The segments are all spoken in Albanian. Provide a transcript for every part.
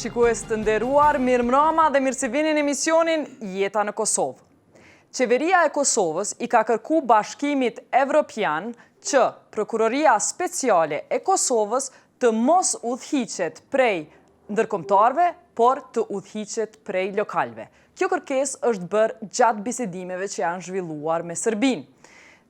Shikues të nderuar, mirëmbrëma dhe mirë se vini në emisionin Jeta në Kosovë. Qeveria e Kosovës i ka kërku Bashkimit Evropian që Prokuroria Speciale e Kosovës të mos udhëhiqet prej ndërkombëtarëve, por të udhëhiqet prej lokalëve. Kjo kërkesë është bërë gjatë bisedimeve që janë zhvilluar me Serbinë.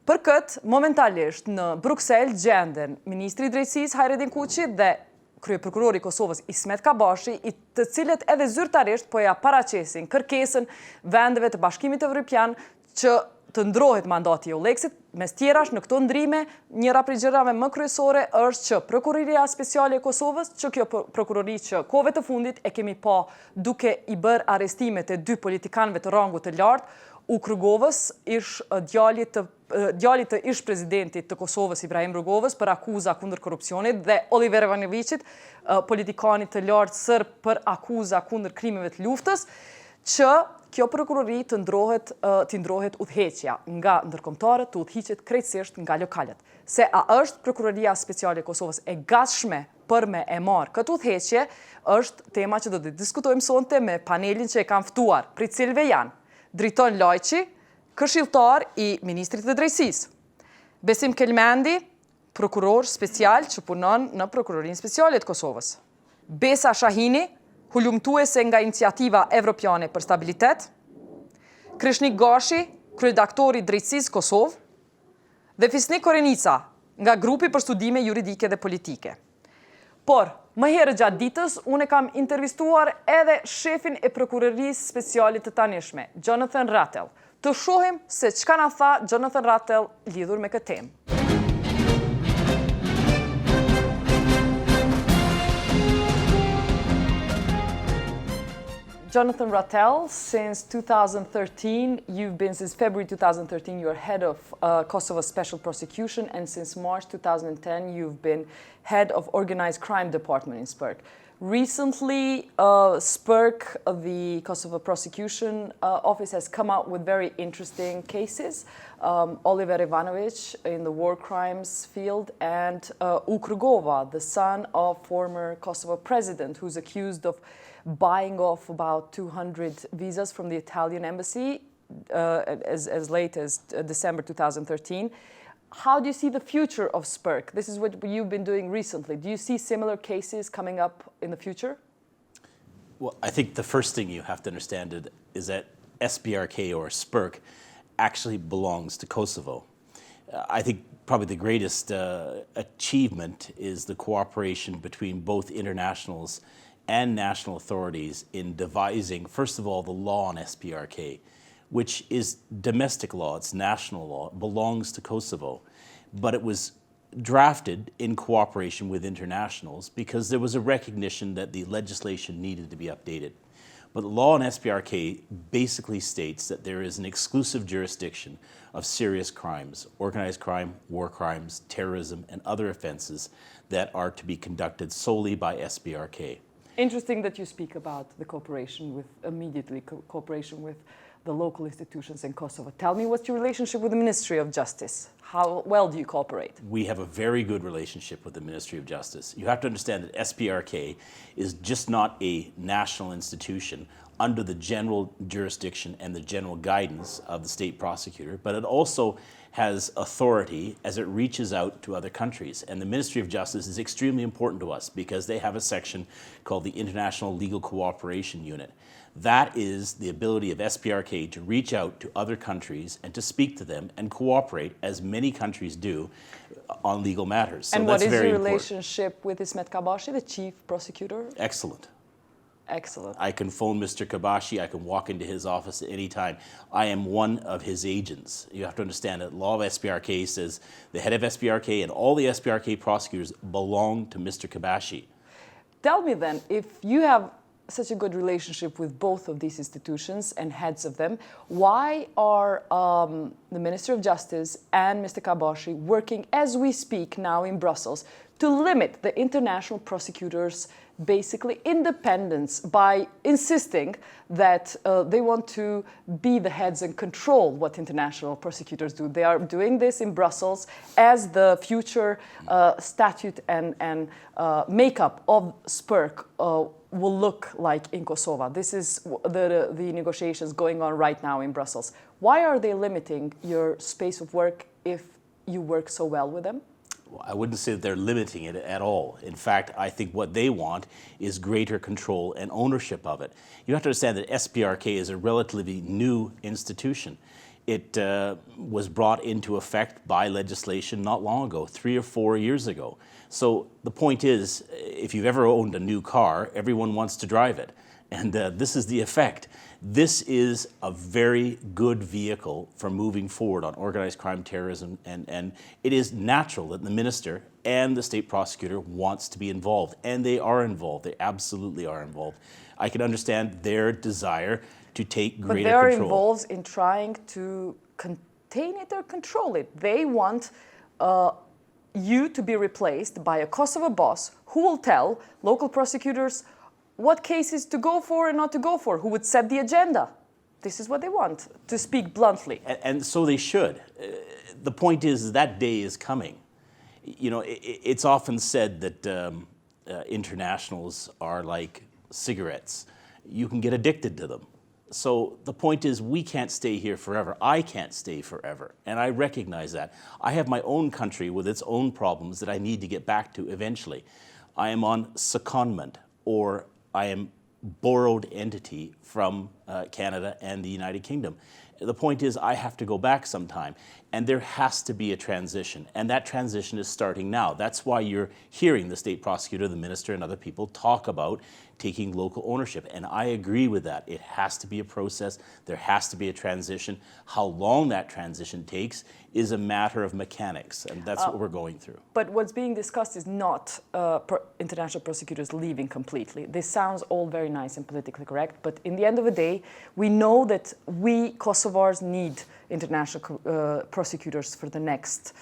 Për këtë, momentalisht në Bruksel gjenden Ministri i Drejtësisë Hajredin Kuçi dhe kryeprokurori i Kosovës Ismet Kabashi, i të cilët edhe zyrtarisht po ja paraqesin kërkesën vendeve të Bashkimit Evropian që të ndrohet mandati i Euleksit. Mes tjerash, në këto ndrime, njëra prej gjërave më kryesore është që Prokuroria Speciale e Kosovës, që kjo prokurori që kohëve të fundit e kemi pa duke i bërë arrestimet e 2 politikanëve të rangut të lartë, Uk Rrugovës, djalit të ish presidentit të Kosovës Ibrahim Rrugovës për akuza kundër korrupsionit dhe Oliver Ivanovićit, politikanit të lartë serb për akuza kundër krimeve të luftës, që kjo prokurori të ndrohet udhëheqja nga ndërkombëtarët, të udhëhiqet krejtësisht nga lokalët. Se a është Prokuroria Speciale e Kosovës e gatshme për me e marrë këtë udhëheqje, është tema që do të diskutojmë sonte me panelin që e kam ftuar, prej cilëve janë Driton Lajçi, këshilltar i Ministrit të Drejtësisë. Besim Kelmendi, prokuror special që punon në Prokurorinë Speciale të Kosovës. Besa Shahini, hulumtuese nga Iniciativa Evropiane për Stabilitet. Krishnik Gashi, kryeredaktori i Drejtësisë Kosovë. Dhe Fisnik Korenica, nga Grupi për Studime Juridike dhe Politike. Por, më herë gjatë ditës, unë kam intervistuar edhe shefin e Prokurorisë Speciale të tanishme, Jonathan Rattel. Të shohim se çka na tha Jonathan Rattel lidhur me këtë temë. Jonathan Rattel, since 2013, since February 2013, you're head of Kosovo Special Prosecution, and since March 2010, you've been head of Organized Crime Department in SPERC. Recently, SPERC, the Kosovo Prosecution Office, has come out with very interesting cases. Oliver Ivanović in the war crimes field, and Uk Rrugova, the son of former Kosovo president, who's accused of buying off about 200 visas from the Italian embassy as late as December 2013. How do you see the future of SPERC? This is what you've been doing recently. Do you see similar cases coming up in the future? Well, I think the first thing you have to understand is that SPRK or SPERC actually belongs to Kosovo. I think probably the greatest achievement is the cooperation between both internationals and national authorities in devising, first of all, the law on SPRK, which is domestic law, it's national law, it belongs to Kosovo. But it was drafted in cooperation with internationals because there was a recognition that the legislation needed to be updated. But the law on SPRK basically states that there is an exclusive jurisdiction of serious crimes, organized crime, war crimes, terrorism, and other offenses that are to be conducted solely by SPRK. Interesting that you speak about the cooperation with the local institutions in Kosovo. Tell me, what's your relationship with the Ministry of Justice? How well do you cooperate? We have a very good relationship with the Ministry of Justice. You have to understand that SPRK is just not a national institution under the general jurisdiction and the general guidance of the state prosecutor, but it also has authority as it reaches out to other countries. And the Ministry of Justice is extremely important to us because they have a section called the International Legal Cooperation Unit. That is the ability of SPRK to reach out to other countries and to speak to them and cooperate, as many countries do, on legal matters. So and that's what is very your important. Relationship with Ismet Kabashi, the chief prosecutor? Excellent. Excellent. I can phone Mr. Kabashi, I can walk into his office at any time. I am one of his agents. You have to understand that law of SPRK says the head of SPRK and all the SPRK prosecutors belong to Mr. Kabashi. Tell me then, if you have such a good relationship with both of these institutions and heads of them, why are the Minister of Justice and Mr. Kabashi working as we speak now in Brussels to limit the international prosecutors' basically independence by insisting that they want to be the heads and control what international prosecutors do. They are doing this in Brussels as the future statute and makeup of SPERC will look like in Kosovo. This is the negotiations going on right now in Brussels. Why are they limiting your space of work if you work so well with them? I wouldn't say that they're limiting it at all. In fact, I think what they want is greater control and ownership of it. You have to understand that SPRK is a relatively new institution. It was brought into effect by legislation not long ago, 3 or 4 years ago. So the point is, if you've ever owned a new car, everyone wants to drive it. And this is the effect. This is a very good vehicle for moving forward on organized crime, terrorism, and it is natural that the minister and the state prosecutor wants to be involved, and they are involved. They absolutely are involved. I can understand their desire to take greater control. But they're involved in trying to contain it or control it. They want you to be replaced by a Kosovo boss who will tell local prosecutors what cases to go for and not to go for, who would set the agenda. This is what they want, to speak bluntly. And so they should. The point is that day is coming. You know, it's often said that internationals are like cigarettes. You can get addicted to them. So the point is, we can't stay here forever. I can't stay forever, and I recognize that. I have my own country with its own problems that I need to get back to eventually. I am on secondment, or I am borrowed entity from Canada and the United Kingdom. The point is, I have to go back sometime, and there has to be a transition, and that transition is starting now. That's why you're hearing the state prosecutor, the minister, and other people talk about taking local ownership, and I agree with that. It has to be a process. There has to be a transition. How long that transition takes is a matter of mechanics, and that's what we're going through. But what's being discussed is not international prosecutors leaving completely. This sounds all very nice and politically correct, but in the end of the day, we know that we Kosovars need international prosecutors for the next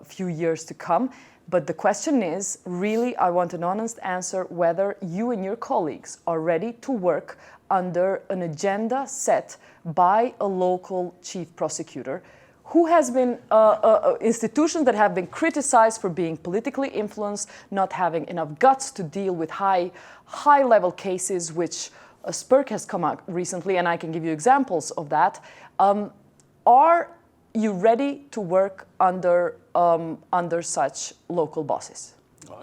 few years to come. But the question is, really, I want an honest answer whether you and your colleagues are ready to work under an agenda set by a local chief prosecutor who has been institutions that have been criticized for being politically influenced, not having enough guts to deal with high-level cases, which SPERC has come out recently, and I can give you examples of that. Are you ready to work under such local bosses?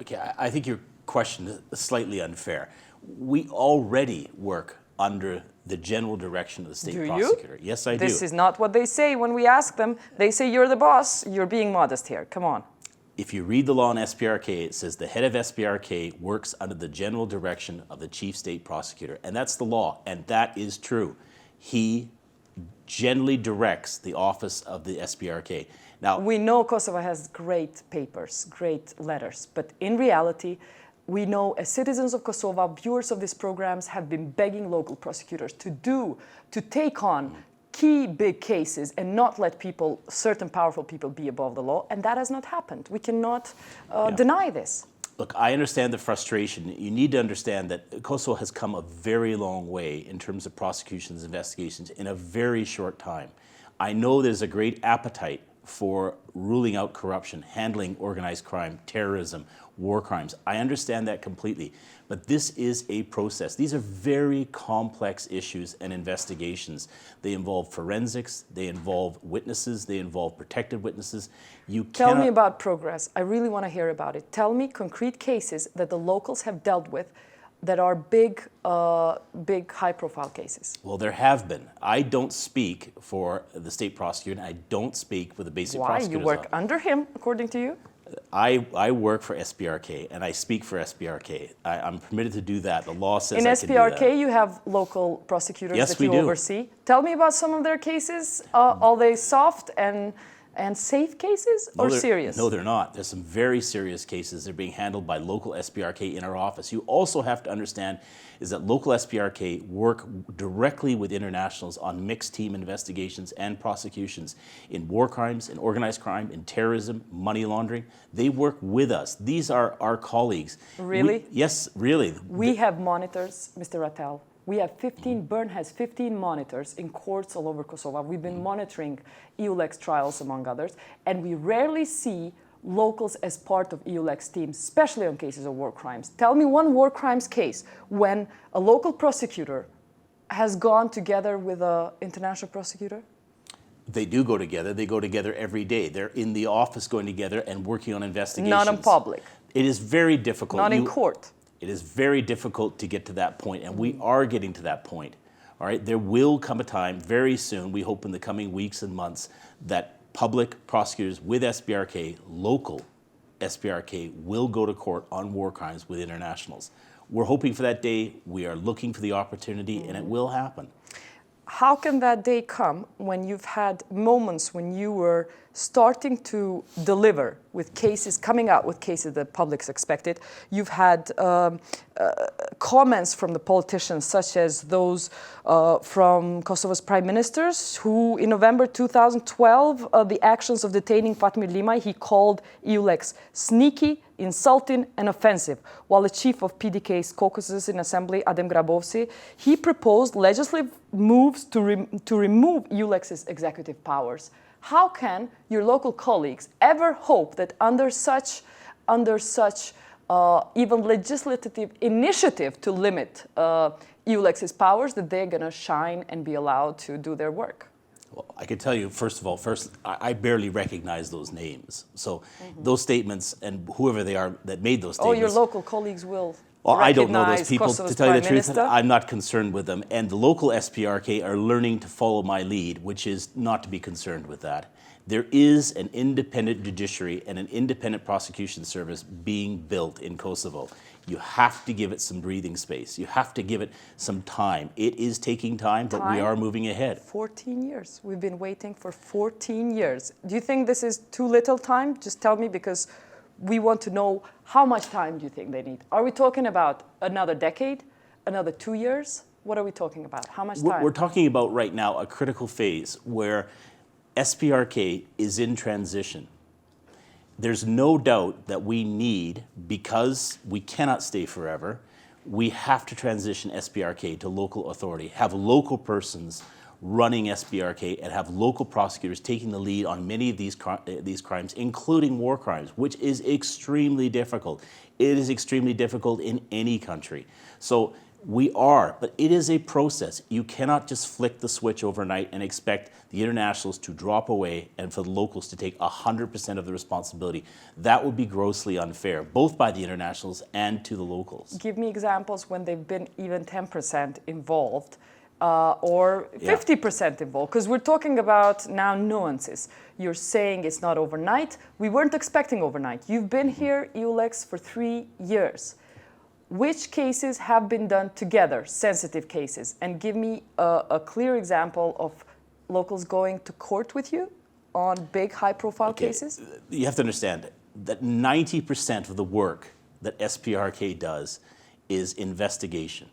Okay, I think your question is slightly unfair. We already work under the general direction of the state prosecutor. You? Yes, I do. This is not what they say when we ask them. They say, you're the boss. You're being modest here. Come on. If you read the law in SPRK, it says the head of SPRK works under the general direction of the chief state prosecutor. And that's the law, and that is true. He generally directs the office of the SPRK. Now, we know Kosovo has great papers, great letters, but in reality, we know as citizens of Kosovo, viewers of these programs have been begging local prosecutors to take on key big cases and not let people, certain powerful people, be above the law, and that has not happened. We cannot deny this. Look, I understand the frustration. You need to understand that Kosovo has come a very long way in terms of prosecutions, investigations in a very short time. I know there's a great appetite for ruling out corruption, handling organized crime, terrorism, war crimes. I understand that completely, but this is a process. These are very complex issues and investigations. They involve forensics, they involve witnesses, they involve protected witnesses. Tell me about progress. I really want to hear about it. Tell me concrete cases that the locals have dealt with that are big, high-profile cases. Well, there have been. I don't speak for the state prosecutor, and I don't speak for the basic prosecutor's office. Why? You work under him, according to you? I work for SPRK, and I speak for SPRK. I'm permitted to do that. The law says I can do that. In SPRK, you have local prosecutors that you oversee. Tell me about some of their cases. Are they soft and and safe cases or serious? No, they're not. There's some very serious cases. They're being handled by local SPRK in our office. You also have to understand is that local SPRK work directly with internationals on mixed team investigations and prosecutions in war crimes, in organized crime, in terrorism, money laundering. They work with us. These are our colleagues. Really? Yes, really. We have monitors, Mr. Rattel. We have 15, Bern has 15 monitors in courts all over Kosovo. We've been monitoring EULEX trials, among others, and we rarely see locals as part of EULEX teams, especially on cases of war crimes. Tell me one war crimes case when a local prosecutor has gone together with an international prosecutor? They do go together. They go together every day. They're in the office going together and working on investigations. Not in public. It is very difficult. Not in court. It is very difficult to get to that point, and we are getting to that point. All right, there will come a time very soon, we hope in the coming weeks and months, that public prosecutors with SPRK, local SPRK, will go to court on war crimes with internationals. We're hoping for that day. We are looking for the opportunity, and it will happen. How can that day come when you've had moments when you were starting to deliver with cases, coming out with cases that publics expected? You've had comments from the politicians, such as those from Kosovo's prime ministers, who in November 2012, the actions of detaining Fatmir Limaj, he called EULEX sneaky, insulting, and offensive, while the chief of PDK's caucuses in Assembly, Adem Grabovci, he proposed legislative moves to remove EULEX's executive powers. How can your local colleagues ever hope that under such even legislative initiative to limit EULEX's powers, that they're going to shine and be allowed to do their work? Well, I can tell you, first of all, I barely recognize those names. So those statements and whoever they are that made those statements. Oh, your local colleagues will Well, I don't know those recognize people, Kosovo's to tell you the Prime truth. Minister? I'm not concerned with them. And the local SPRK are learning to follow my lead, which is not to be concerned with that. There is an independent judiciary and an independent prosecution service being built in Kosovo. You have to give it some breathing space. You have to give it some time. It is taking time, but we are moving ahead. 14 years. We've been waiting for 14 years. Do you think this is too little time? Just tell me, because we want to know how much time do you think they need? Are we talking about another decade, another 2 years? What are we talking about? How much time? We're talking about right now a critical phase where SPRK is in transition. There's no doubt that we need, because we cannot stay forever, we have to transition SPRK to local authority, have local persons running SPRK, and have local prosecutors taking the lead on many of these crimes, including war crimes, which is extremely difficult. It is extremely difficult in any country. So we are, but it is a process. You cannot just flick the switch overnight and expect the internationals to drop away and for the locals to take 100% of the responsibility. That would be grossly unfair, both by the internationals and to the locals. Give me examples when they've been even 10% involved or 50% involved, because we're talking about now nuances. You're saying it's not overnight. We weren't expecting overnight. You've been here, EULEX, for 3 years. Which cases have been done together, sensitive cases? And give me a clear example of locals going to court with you on big, high-profile cases? You have to understand that 90% of the work that SPRK does is investigation,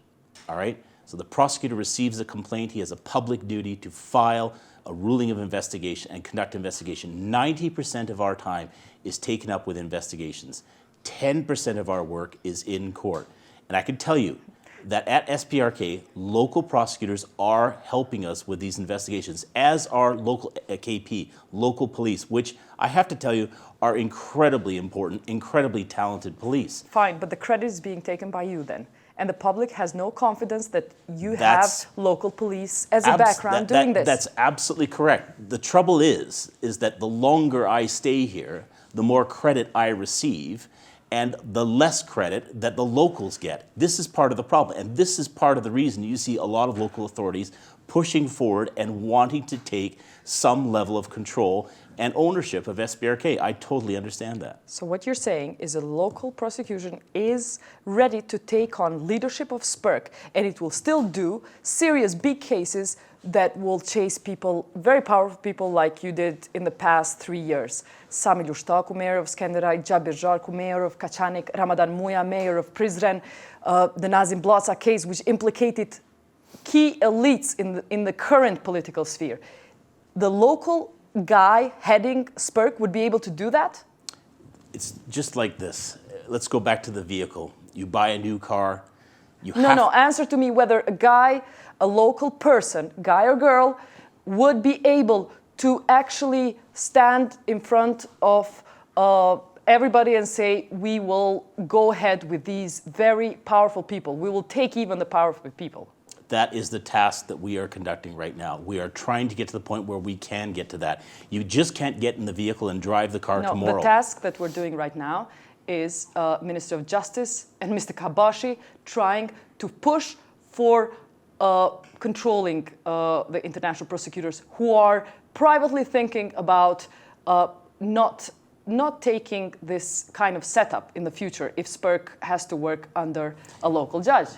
all right? So the prosecutor receives a complaint. He has a public duty to file a ruling of investigation and conduct investigation. 90% of our time is taken up with investigations. 10% of our work is in court. And I can tell you that at SPRK, local prosecutors are helping us with these investigations, as are local KP, local police, which I have to tell you are incredibly important, incredibly talented police. Fine, but the credit is being taken by you then. And the public has no confidence that you have local police as a background doing this. That's absolutely correct. The trouble is that the longer I stay here, the more credit I receive, and the less credit that the locals get. This is part of the problem, and this is part of the reason you see a lot of local authorities pushing forward and wanting to take some level of control and ownership of SPRK. I totally understand that. So what you're saying is a local prosecution is ready to take on leadership of SPRK, and it will still do serious big cases that will chase people, very powerful people like you did in the past 3 years. Sami Lushtaku, mayor of Skenderaj, Jabir Žarku, mayor of Kaçanik, Ramadan Muja, mayor of Prizren, the Nazim Blaca case, which implicated key elites in the current political sphere. The local guy heading SPERK would be able to do that? It's just like this. Let's go back to the vehicle. You buy a new car. No, answer to me whether a local person, guy or girl, would be able to actually stand in front of everybody and say, we will go ahead with these very powerful people. We will take even the powerful people. That is the task that we are conducting right now. We are trying to get to the point where we can get to that. You just can't get in the vehicle and drive the car tomorrow. No, the task that we're doing right now is Minister of Justice and Mr. Kabashi trying to push for controlling the international prosecutors who are privately thinking about not taking this kind of setup in the future if SPERK has to work under a local judge.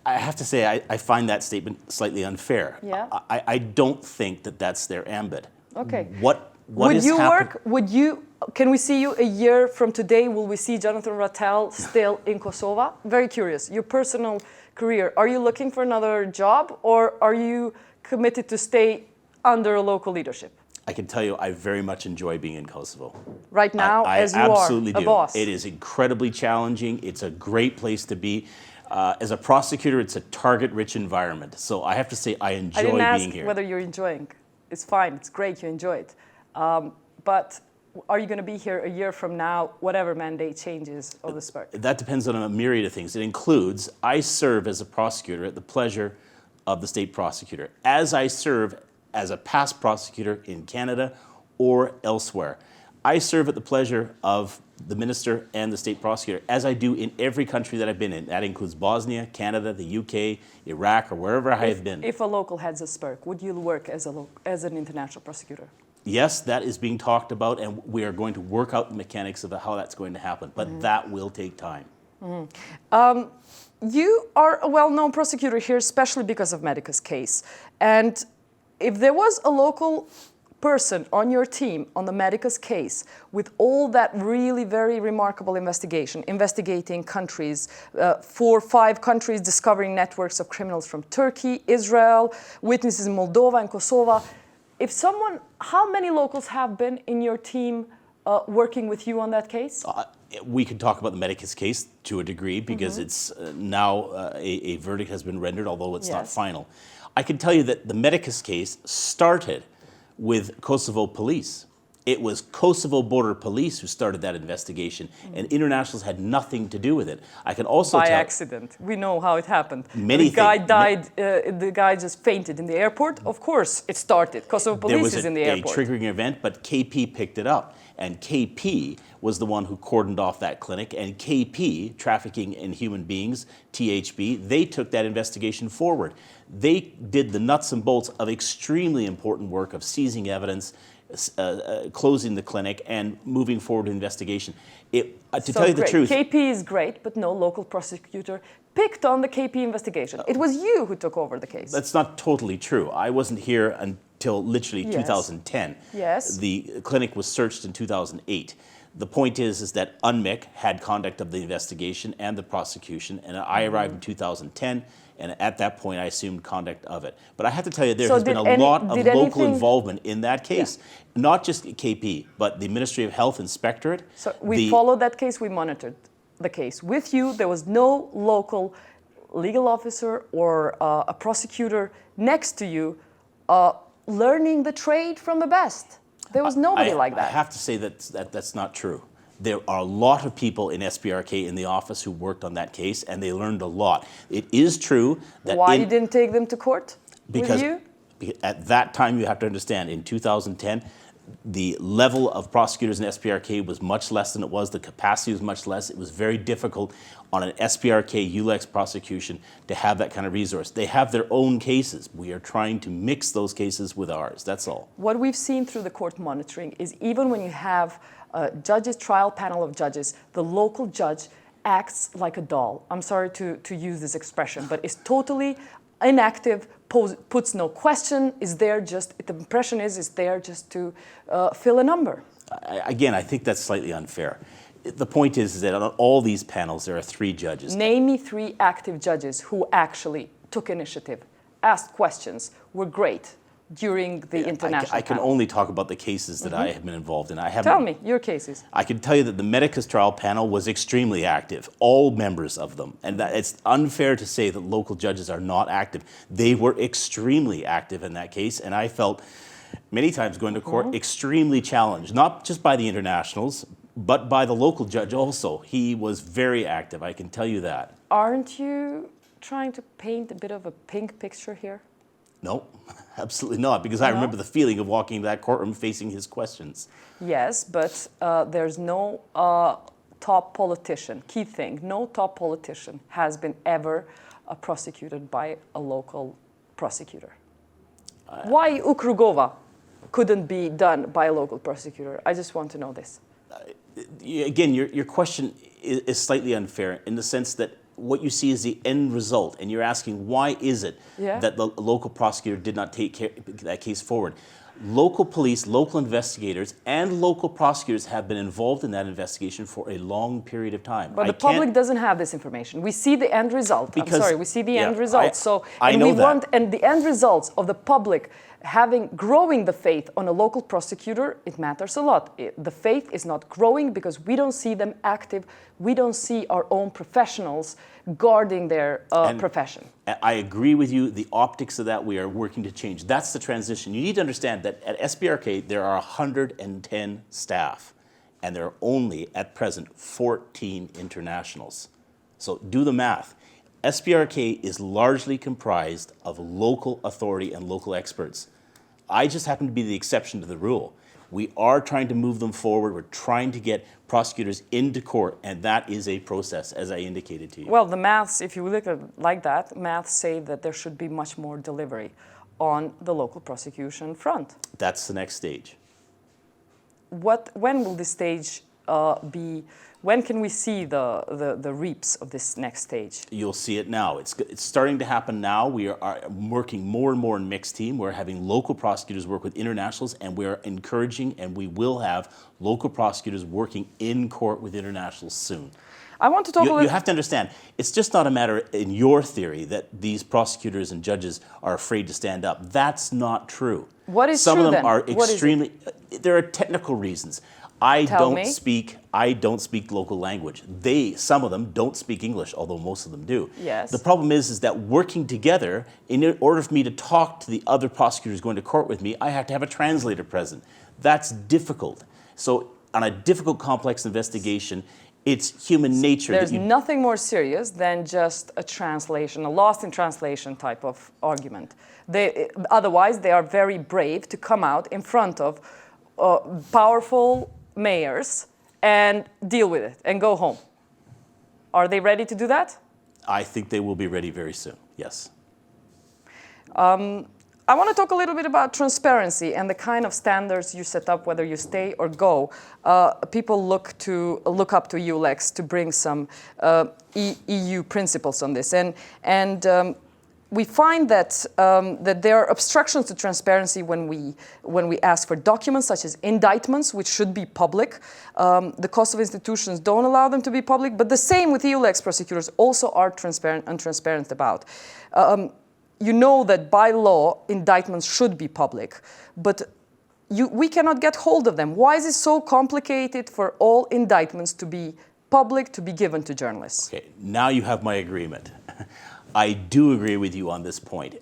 I have to say, I find that statement slightly unfair. Yeah. I don't think that that's their ambit. Okay. What would is you happen- work? Can we see you a year from today? Will we see Jonathan Rattel still in Kosova? Very curious. Your personal career. Are you looking for another job, or are you committed to stay under a local leadership? I can tell you, I very much enjoy being in Kosovo. Right now, as you absolutely are a boss. It is incredibly challenging. It's a great place to be. As a prosecutor, it's a target-rich environment. So I have to say, I enjoy being here. I didn't ask whether you're enjoying. It's fine. It's great. You enjoy it. But are you going to be here a year from now, whatever mandate changes of the SPERK? That depends on a myriad of things. It includes, I serve as a prosecutor at the pleasure of the state prosecutor, as I serve as a past prosecutor in Canada or elsewhere. I serve at the pleasure of the minister and the state prosecutor, as I do in every country that I've been in. That includes Bosnia, Canada, the UK, Iraq, or wherever I have been. If a local heads a SPERK, would you work as an international prosecutor? Yes, that is being talked about, and we are going to work out the mechanics of how that's going to happen, but that will take time. You are a well-known prosecutor here, especially because of Medica's case. And if there was a local person on your team on the Medica's case with all that really very remarkable investigation, investigating countries, 4 or 5 countries, discovering networks of criminals from Turkey, Israel, witnesses in Moldova and Kosovo, how many locals have been in your team working with you on that case? We could talk about the Medica's case to a degree because it's now a verdict has been rendered, although it's not final. I can tell you that the Medica's case started with Kosovo police. It was Kosovo Border Police who started that investigation, and internationals had nothing to do with it. I can also by accident. We know how it happened. Many the guy died. The guy just fainted in the airport. Of course, it started. Kosovo police is in the airport. There was a triggering event, but KP picked it up, and KP was the one who cordoned off that clinic. And KP, Trafficking in Human Beings, THB, they took that investigation forward. They did the nuts and bolts of extremely important work of seizing evidence, closing the clinic, and moving forward with investigation. To tell you the truth, KP is great, but no local prosecutor picked on the KP investigation. It was you who took over the case. That's not totally true. I wasn't here until literally 2010. Yes. The clinic was searched in 2008. The point is that UNMIC had conduct of the investigation and the prosecution, and I arrived in 2010, and at that point I assumed conduct of it. But I have to tell you, there has been a lot of local involvement in that case. Yeah. Not just KP, but the Ministry of Health Inspectorate. So we followed that case, we monitored the case. With you, there was no local legal officer or a prosecutor next to you learning the trade from the best. There was nobody like that. I have to say that's not true. There are a lot of people in SPRK in the office who worked on that case, and they learned a lot. It is true that Why you didn't take them to court with you? At that time, you have to understand, in 2010, the level of prosecutors in SPRK was much less than it was. The capacity was much less. It was very difficult on an SPRK ULEX prosecution to have that kind of resource. They have their own cases. We are trying to mix those cases with ours. That's all. What we've seen through the court monitoring is even when you have a trial panel of judges, the local judge acts like a doll. I'm sorry to use this expression, but is totally inactive, puts no question, is there just, the impression is there just to fill a number. Again, I think that's slightly unfair. The point is that on all these panels, there are 3 judges. Name me 3 active judges who actually took initiative, asked questions, were great during the international I can panel. only talk about the cases that I have been involved in. I haven't. Tell me your cases. I can tell you that the Medicus trial panel was extremely active, all members of them. And that it's unfair to say that local judges are not active. They were extremely active in that case, and I felt many times going to court extremely challenged, not just by the internationals, but by the local judge also. He was very active, I can tell you that. Aren't you trying to paint a bit of a pink picture here? No, absolutely not, because I remember the feeling of walking into that courtroom facing his questions. Yes, but there's no top politician, key thing, no top politician has been ever prosecuted by a local prosecutor. Why Ukrugova couldn't be done by a local prosecutor? I just want to know this. Again, your question is slightly unfair in the sense that what you see is the end result, and you're asking why is it that the local prosecutor did not take that case forward. Local police, local investigators, and local prosecutors have been involved in that investigation for a long period of time. But the public doesn't have this information. We see the end result. I'm sorry, we see the end result. And the end results of the public growing the faith on a local prosecutor, it matters a lot. The faith is not growing because we don't see them active. We don't see our own professionals guarding their profession. I agree with you. The optics of that we are working to change. That's the transition. You need to understand that at SBRK there are 110 staff, and there are only at present 14 internationals. So do the math. SBRK is largely comprised of local authority and local experts. I just happen to be the exception to the rule. We are trying to move them forward. We're trying to get prosecutors into court, and that is a process, as I indicated to you. Well, the maths, if you look at it like that, maths say that there should be much more delivery on the local prosecution front. That's the next stage. When will this stage be? When can we see the reaps of this next stage? You'll see it now. It's starting to happen now. We are working more and more in mixed team. We're having local prosecutors work with internationals, and we're encouraging, and we will have local prosecutors working in court with internationals soon. I want to talk a little... You have to understand, it's just not a matter in your theory that these prosecutors and judges are afraid to stand up. That's not true. What is true, then? Some of them are extremely... There are technical reasons. I don't speak local language. Some of them don't speak English, although most of them do. Yes. The problem is that working together, in order for me to talk to the other prosecutors going to court with me, I have to have a translator present. That's difficult. So on a difficult, complex investigation, it's human nature. There's nothing more serious than just a translation, a lost in translation type of argument. Otherwise, they are very brave to come out in front of powerful mayors and deal with it and go home. Are they ready to do that? I think they will be ready very soon, yes. I want to talk a little bit about transparency and the kind of standards you set up, whether you stay or go. People look up to EULEX to bring some EU principles on this. And we find that there are obstructions to transparency when we ask for documents such as indictments, which should be public. The Kosovo institutions don't allow them to be public, but the same with EULEX prosecutors also are untransparent about. You know that by law, indictments should be public, but we cannot get hold of them. Why is it so complicated for all indictments to be public, to be given to journalists? Okay, now you have my agreement. I do agree with you on this point.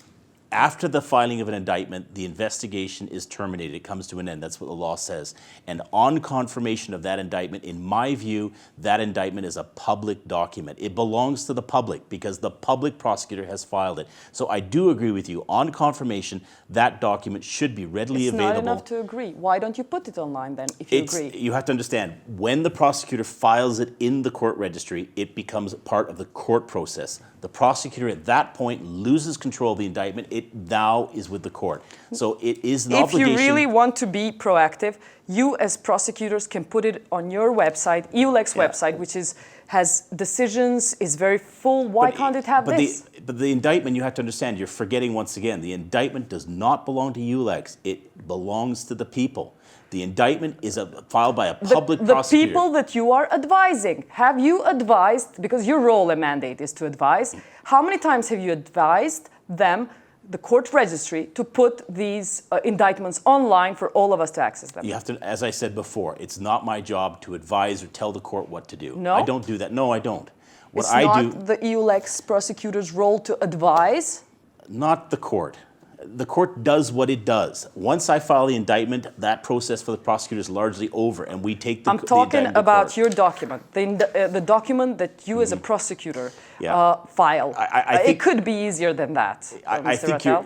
After the filing of an indictment, the investigation is terminated. It comes to an end. That's what the law says. And on confirmation of that indictment, in my view, that indictment is a public document. It belongs to the public because the public prosecutor has filed it. So I do agree with you. On confirmation, that document should be readily available. It's not enough to agree. Why don't you put it online then, if you agree? You have to understand, when the prosecutor files it in the court registry, it becomes part of the court process. The prosecutor at that point loses control of the indictment. It now is with the court. So it is an obligation. If you really want to be proactive, you as prosecutors can put it on your website, EULEX website, which is has decisions, is very full. Why can't it have this? But the indictment, you have to understand, you're forgetting once again, the indictment does not belong to ULEX. It belongs to the people. The indictment is filed by a public prosecutor. The people that you are advising, have you advised, because your role and mandate is to advise, how many times have you advised them, the court registry, to put these indictments online for all of us to access them? You have to, as I said before, it's not my job to advise or tell the court what to do. No? I don't do that. No, I don't. What It's I not do, the EULEX prosecutor's role to advise? not the court. The court does what it does. Once I file the indictment, that process for the prosecutor is largely over, and we take the I'm talking indictment to about court. your document, the document that you as a prosecutor Yeah. file. I think it could be easier than that, I Mr. think Rattel.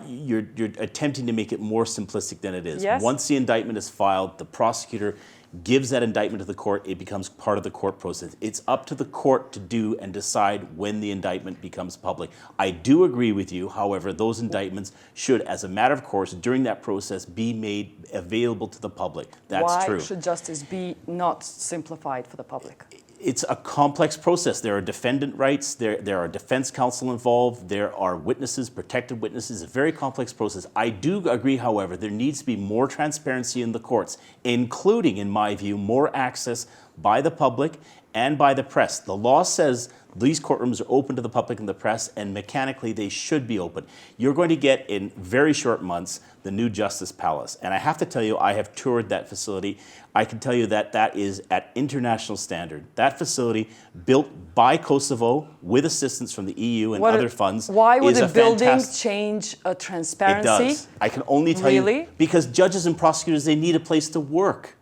you're attempting to make it more simplistic than it is. Yes. Once the indictment is filed, the prosecutor gives that indictment to the court. It becomes part of the court process. It's up to the court to do and decide when the indictment becomes public. I do agree with you, however, those indictments should, as a matter of course, during that process, be made available to the public. That's true. Why should justice be not simplified for the public? It's a complex process. There are defendant rights, there are defense counsel involved, there are witnesses, protected witnesses, a very complex process. I do agree, however, there needs to be more transparency in the courts, including, in my view, more access by the public and by the press. The law says these courtrooms are open to the public and the press, and mechanically they should be open. You're going to get, in very short months, the new Justice Palace. And I have to tell you, I have toured that facility. I can tell you that that is at international standard. That facility, built by Kosovo with assistance from the EU and other funds, why would is a a building fantastic... change It transparency? does. I can only tell Really? you, because judges and prosecutors, they need a place to work.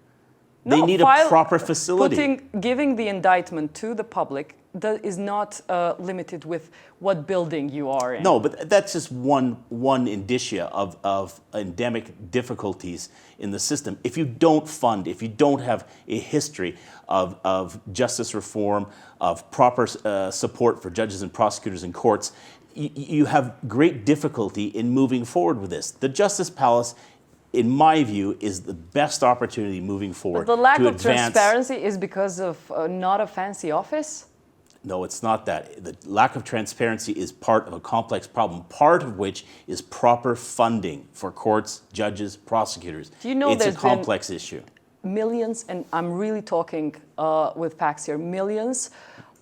They need a proper facility. Giving the indictment to the public is not limited with what building you are in. No, but that's just one indicia of endemic difficulties in the system. If you don't fund, if you don't have a history of justice reform, of proper support for judges and prosecutors and courts, you have great difficulty in moving forward with this. The Justice Palace, in my view, is the best opportunity moving forward But the lack to of transparency is because of not a fancy office? No, it's not that. The lack of transparency is part of a complex problem, part of which is proper funding for courts, judges, prosecutors. Do you know it's a there's been complex issue. Millions, and I'm really talking with facts here, millions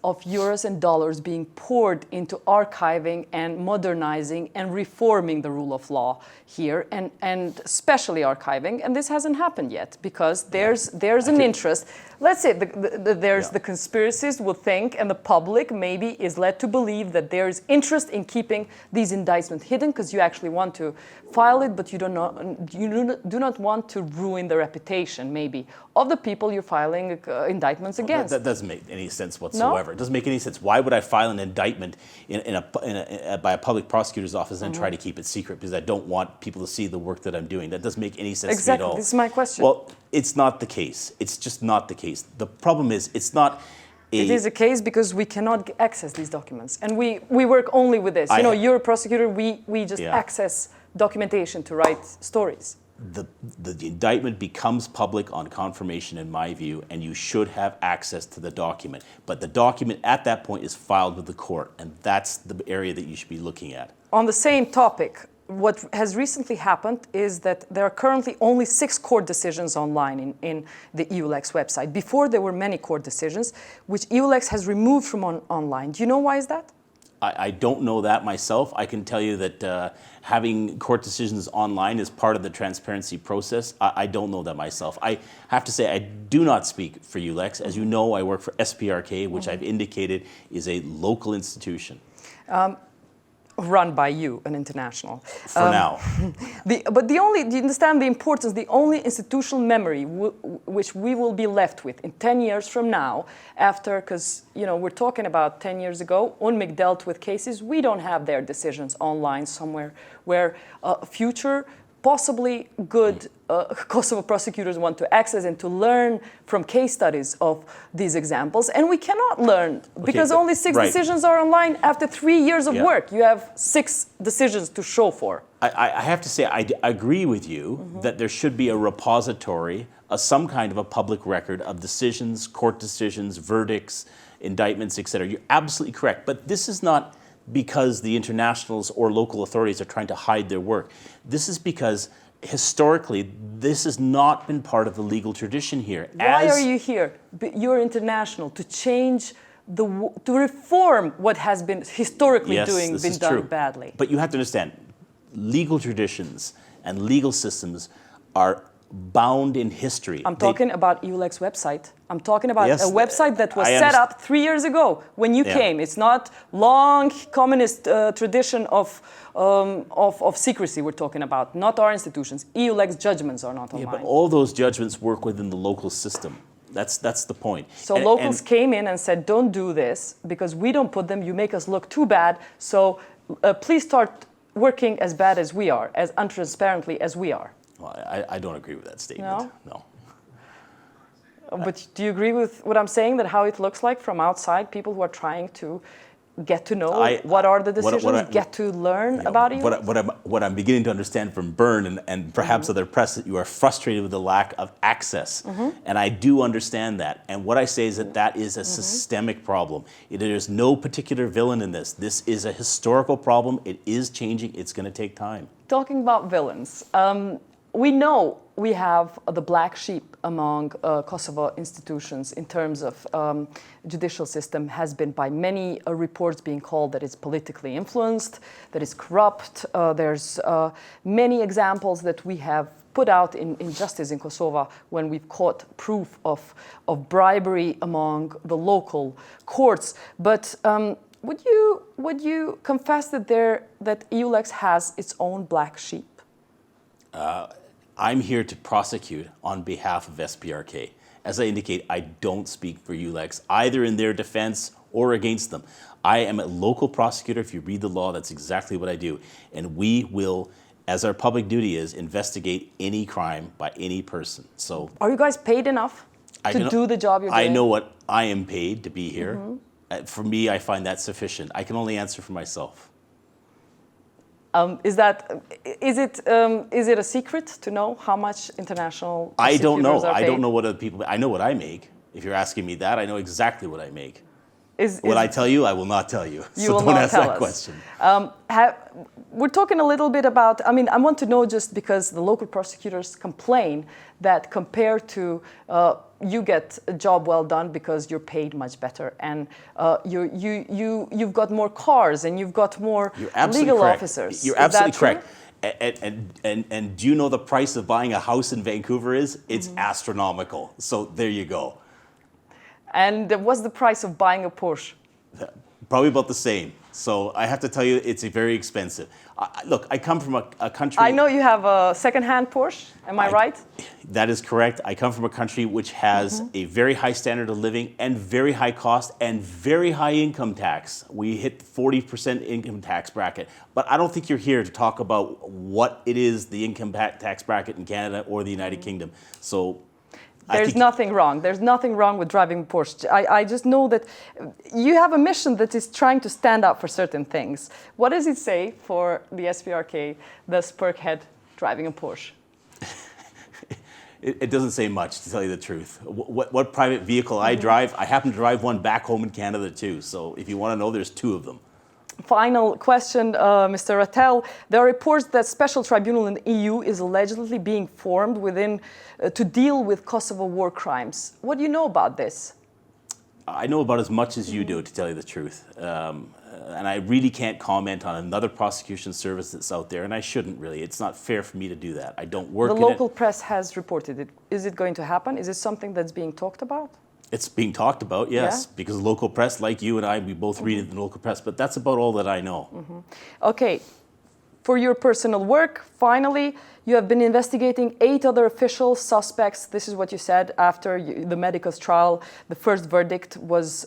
of euros and dollars being poured into archiving and modernizing and reforming the rule of law here, and especially archiving, and this hasn't happened yet because there's an interest. Let's say the conspiracists will think, and the public maybe is led to believe that there's interest in keeping these indictments hidden because you actually want to file it, but you do not want to ruin the reputation maybe of the people you're filing indictments against. That doesn't make any sense whatsoever. No? It doesn't make any sense. Why would I file an indictment by a public prosecutor's office and try to keep it secret because I don't want people to see the work that I'm doing? That doesn't make any sense to me at all. Exactly. This is my question. Well, it's not the case. It's just not the case. The problem is it's not It is a case because we cannot access these documents. And we work only with this. You're a prosecutor, we just access documentation to write stories. The indictment becomes public on confirmation, in my view, and you should have access to the document. But the document at that point is filed with the court, and that's the area that you should be looking at. On the same topic, what has recently happened is that there are currently only 6 court decisions online in the EULEX website. Before, there were many court decisions, which EULEX has removed from online. Do you know why is that? I don't know that myself. I can tell you that having court decisions online is part of the transparency process. I don't know that myself. I have to say I do not speak for EULEX. As you know, I work for SPRK, which I've indicated is a local institution. Run by you, an international. For now. But do you understand the importance, the only institutional memory which we will be left with in 10 years from now, after, because we're talking about 10 years ago, UNMIC dealt with cases, we don't have their decisions online somewhere where future, possibly good Kosovo prosecutors want to access and to learn from case studies of these examples. And we cannot learn because only 6 decisions are online after 3 years of work. You have 6 decisions to show for. I have to say, I agree with you that there should be a repository, some kind of a public record of decisions, court decisions, verdicts, indictments, etc. You're absolutely correct. But this is not because the internationals or local authorities are trying to hide their work. This is because historically, this has not been part of the legal tradition here. Why are you here? You're international, to change to reform what has been historically been done badly. But you have to understand, legal traditions and legal systems are bound in history. I'm talking about EULEX website. I'm talking about a website that was set up 3 years ago when you came. It's not long communist tradition of secrecy we're talking about, not our institutions. EULEX judgments are not online. But all those judgments work within the local system. That's the point. So locals came in and said, don't do this because we don't put them, you make us look too bad, so please start working as bad as we are, as untransparently as we are. Well, I don't agree with that statement. No. But do you agree with what I'm saying, that how it looks like from outside, people who are trying to get to know what are the decisions, get to learn about you? What I'm beginning to understand from Byrne and perhaps other press, that you are frustrated with the lack of access. And I do understand that. And what I say is that is a systemic problem. There is no particular villain in this. This is a historical problem. It is changing. It's going to take time. Talking about villains, we know we have the black sheep among Kosovo institutions in terms of judicial system has been by many reports being called that it's politically influenced, that it's corrupt. There's many examples that we have put out in justice in Kosovo when we've caught proof of bribery among the local courts. But would you confess that EULEX has its own black sheep? I'm here to prosecute on behalf of SPRK. As I indicate, I don't speak for EULEX, either in their defense or against them. I am a local prosecutor. If you read the law, that's exactly what I do. And we will, as our public duty is, investigate any crime by any person. So, are you guys paid enough to do the job you're doing? I know what I am paid to be here. For me, I find that sufficient. I can only answer for myself. Is it a secret to know how much international I don't know. I don't know what other people. I know what I make. If you're asking me that, I know exactly what I make. Will I tell you? I will not tell you. So don't ask that question. We're talking a little bit about, I want to know, just because the local prosecutors complain that compared to you get a job well done because you're paid much better, and you've got more cars and you've got more legal officers. You're absolutely correct. And do you know the price of buying a house in Vancouver is? It's astronomical. So there you go. And what's the price of buying a Porsche? Probably about the same. So I have to tell you, it's very expensive. Look, I come from a country... I know you have a second-hand Porsche, am I right? That is correct. I come from a country which has a very high standard of living and very high cost and very high income tax. We hit 40% income tax bracket. But I don't think you're here to talk about what it is, the income tax bracket in Canada or the United Kingdom. So... There's nothing wrong. There's nothing wrong with driving a Porsche. I just know that you have a mission that is trying to stand up for certain things. What does it say for the SPRK, the SPRK head driving a Porsche? It doesn't say much, to tell you the truth. What private vehicle I drive, I happen to drive one back home in Canada too. So if you want to know, there's 2 of them. Final question, Mr. Rattel. There are reports that special tribunal in the EU is allegedly being formed to deal with Kosovo war crimes. What do you know about this? I know about as much as you do, to tell you the truth. And I really can't comment on another prosecution service that's out there, and I shouldn't really. It's not fair for me to do that. I don't work in it. The local press has reported it. Is it going to happen? Is it something that's being talked about? It's being talked about, yes, because local press, like you and I, we both read it in the local press, but that's about all that I know. Okay, for your personal work, finally, you have been investigating 8 other official suspects. This is what you said after the Medicus trial. The first verdict was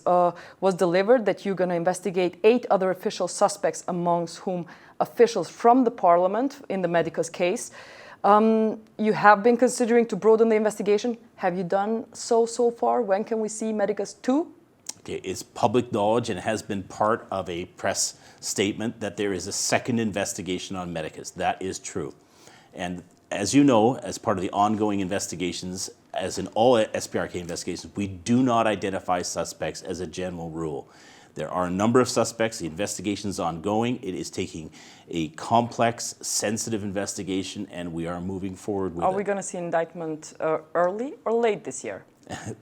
delivered, that you're going to investigate 8 other official suspects, amongst whom officials from the parliament in the Medicus case. You have been considering to broaden the investigation. Have you done so far? When can we see Medicus 2? Okay, it's public knowledge and has been part of a press statement that there is a second investigation on Medicus. That is true. And as you know, as part of the ongoing investigations, as in all SPRK investigations, we do not identify suspects as a general rule. There are a number of suspects. The investigation is ongoing. It is taking a complex, sensitive investigation, and we are moving forward with it. Are we going to see indictment early or late this year?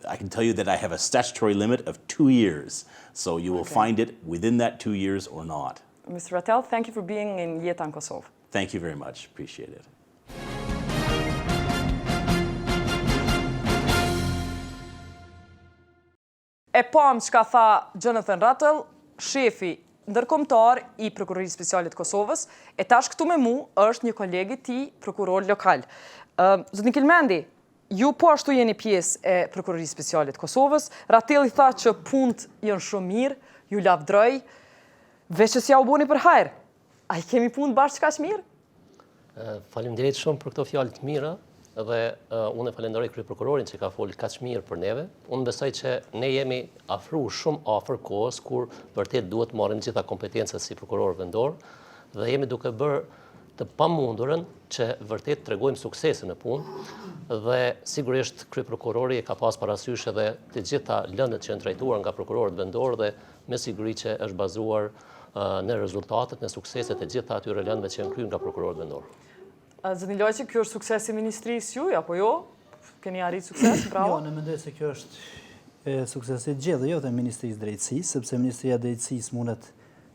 I can tell you that I have a statutory limit of 2 years, so you will find it within that 2 years or not. Mr. Rattel, thank you for being in Jeta in Kosovë. Thank you very much. Appreciate it. E pam çka tha Jonathan Rattel, shefi ndërkombëtar i Prokurorisë Speciale të Kosovës, e tash këtu me mu është një kolegi i tij, prokuror lokal. Zotni Kilmendi, ju po ashtu jeni pjesë e Prokurorisë Speciale të Kosovës. Rattelli tha që punët janë shumë mirë, ju lavdroj, veç që s'ja u buni për hajër. A i kemi punë bashkë kaq mirë? Faleminderit shumë për këto fjalë të mira dhe unë e falenderoj kryeprokurorin që ka folë kaq mirë për neve. Unë besoj që ne jemi afruar shumë afër kohës kur vërtet duhet marrim gjitha kompetencat si prokuror vendor dhe jemi duke bërë të pamundurën që vërtet tregojmë suksese në punë dhe sigurisht kryeprokurori e ka pas parasysh edhe të gjitha lëndët që janë trajtuar nga prokurorët vendor dhe me siguri që është bazuar në rezultatet, në sukseset e gjitha atyre lëndëve që janë kryer nga prokurorët vendor. Zotni Laqi, kjo është sukses i ministrisë juaj apo jo? Keni arrit sukses, bravo? Jo, në mendoj se kjo është sukses i gjithë, jo të Ministrisë Drejtësisë, sepse Ministria e Drejtësisë mundet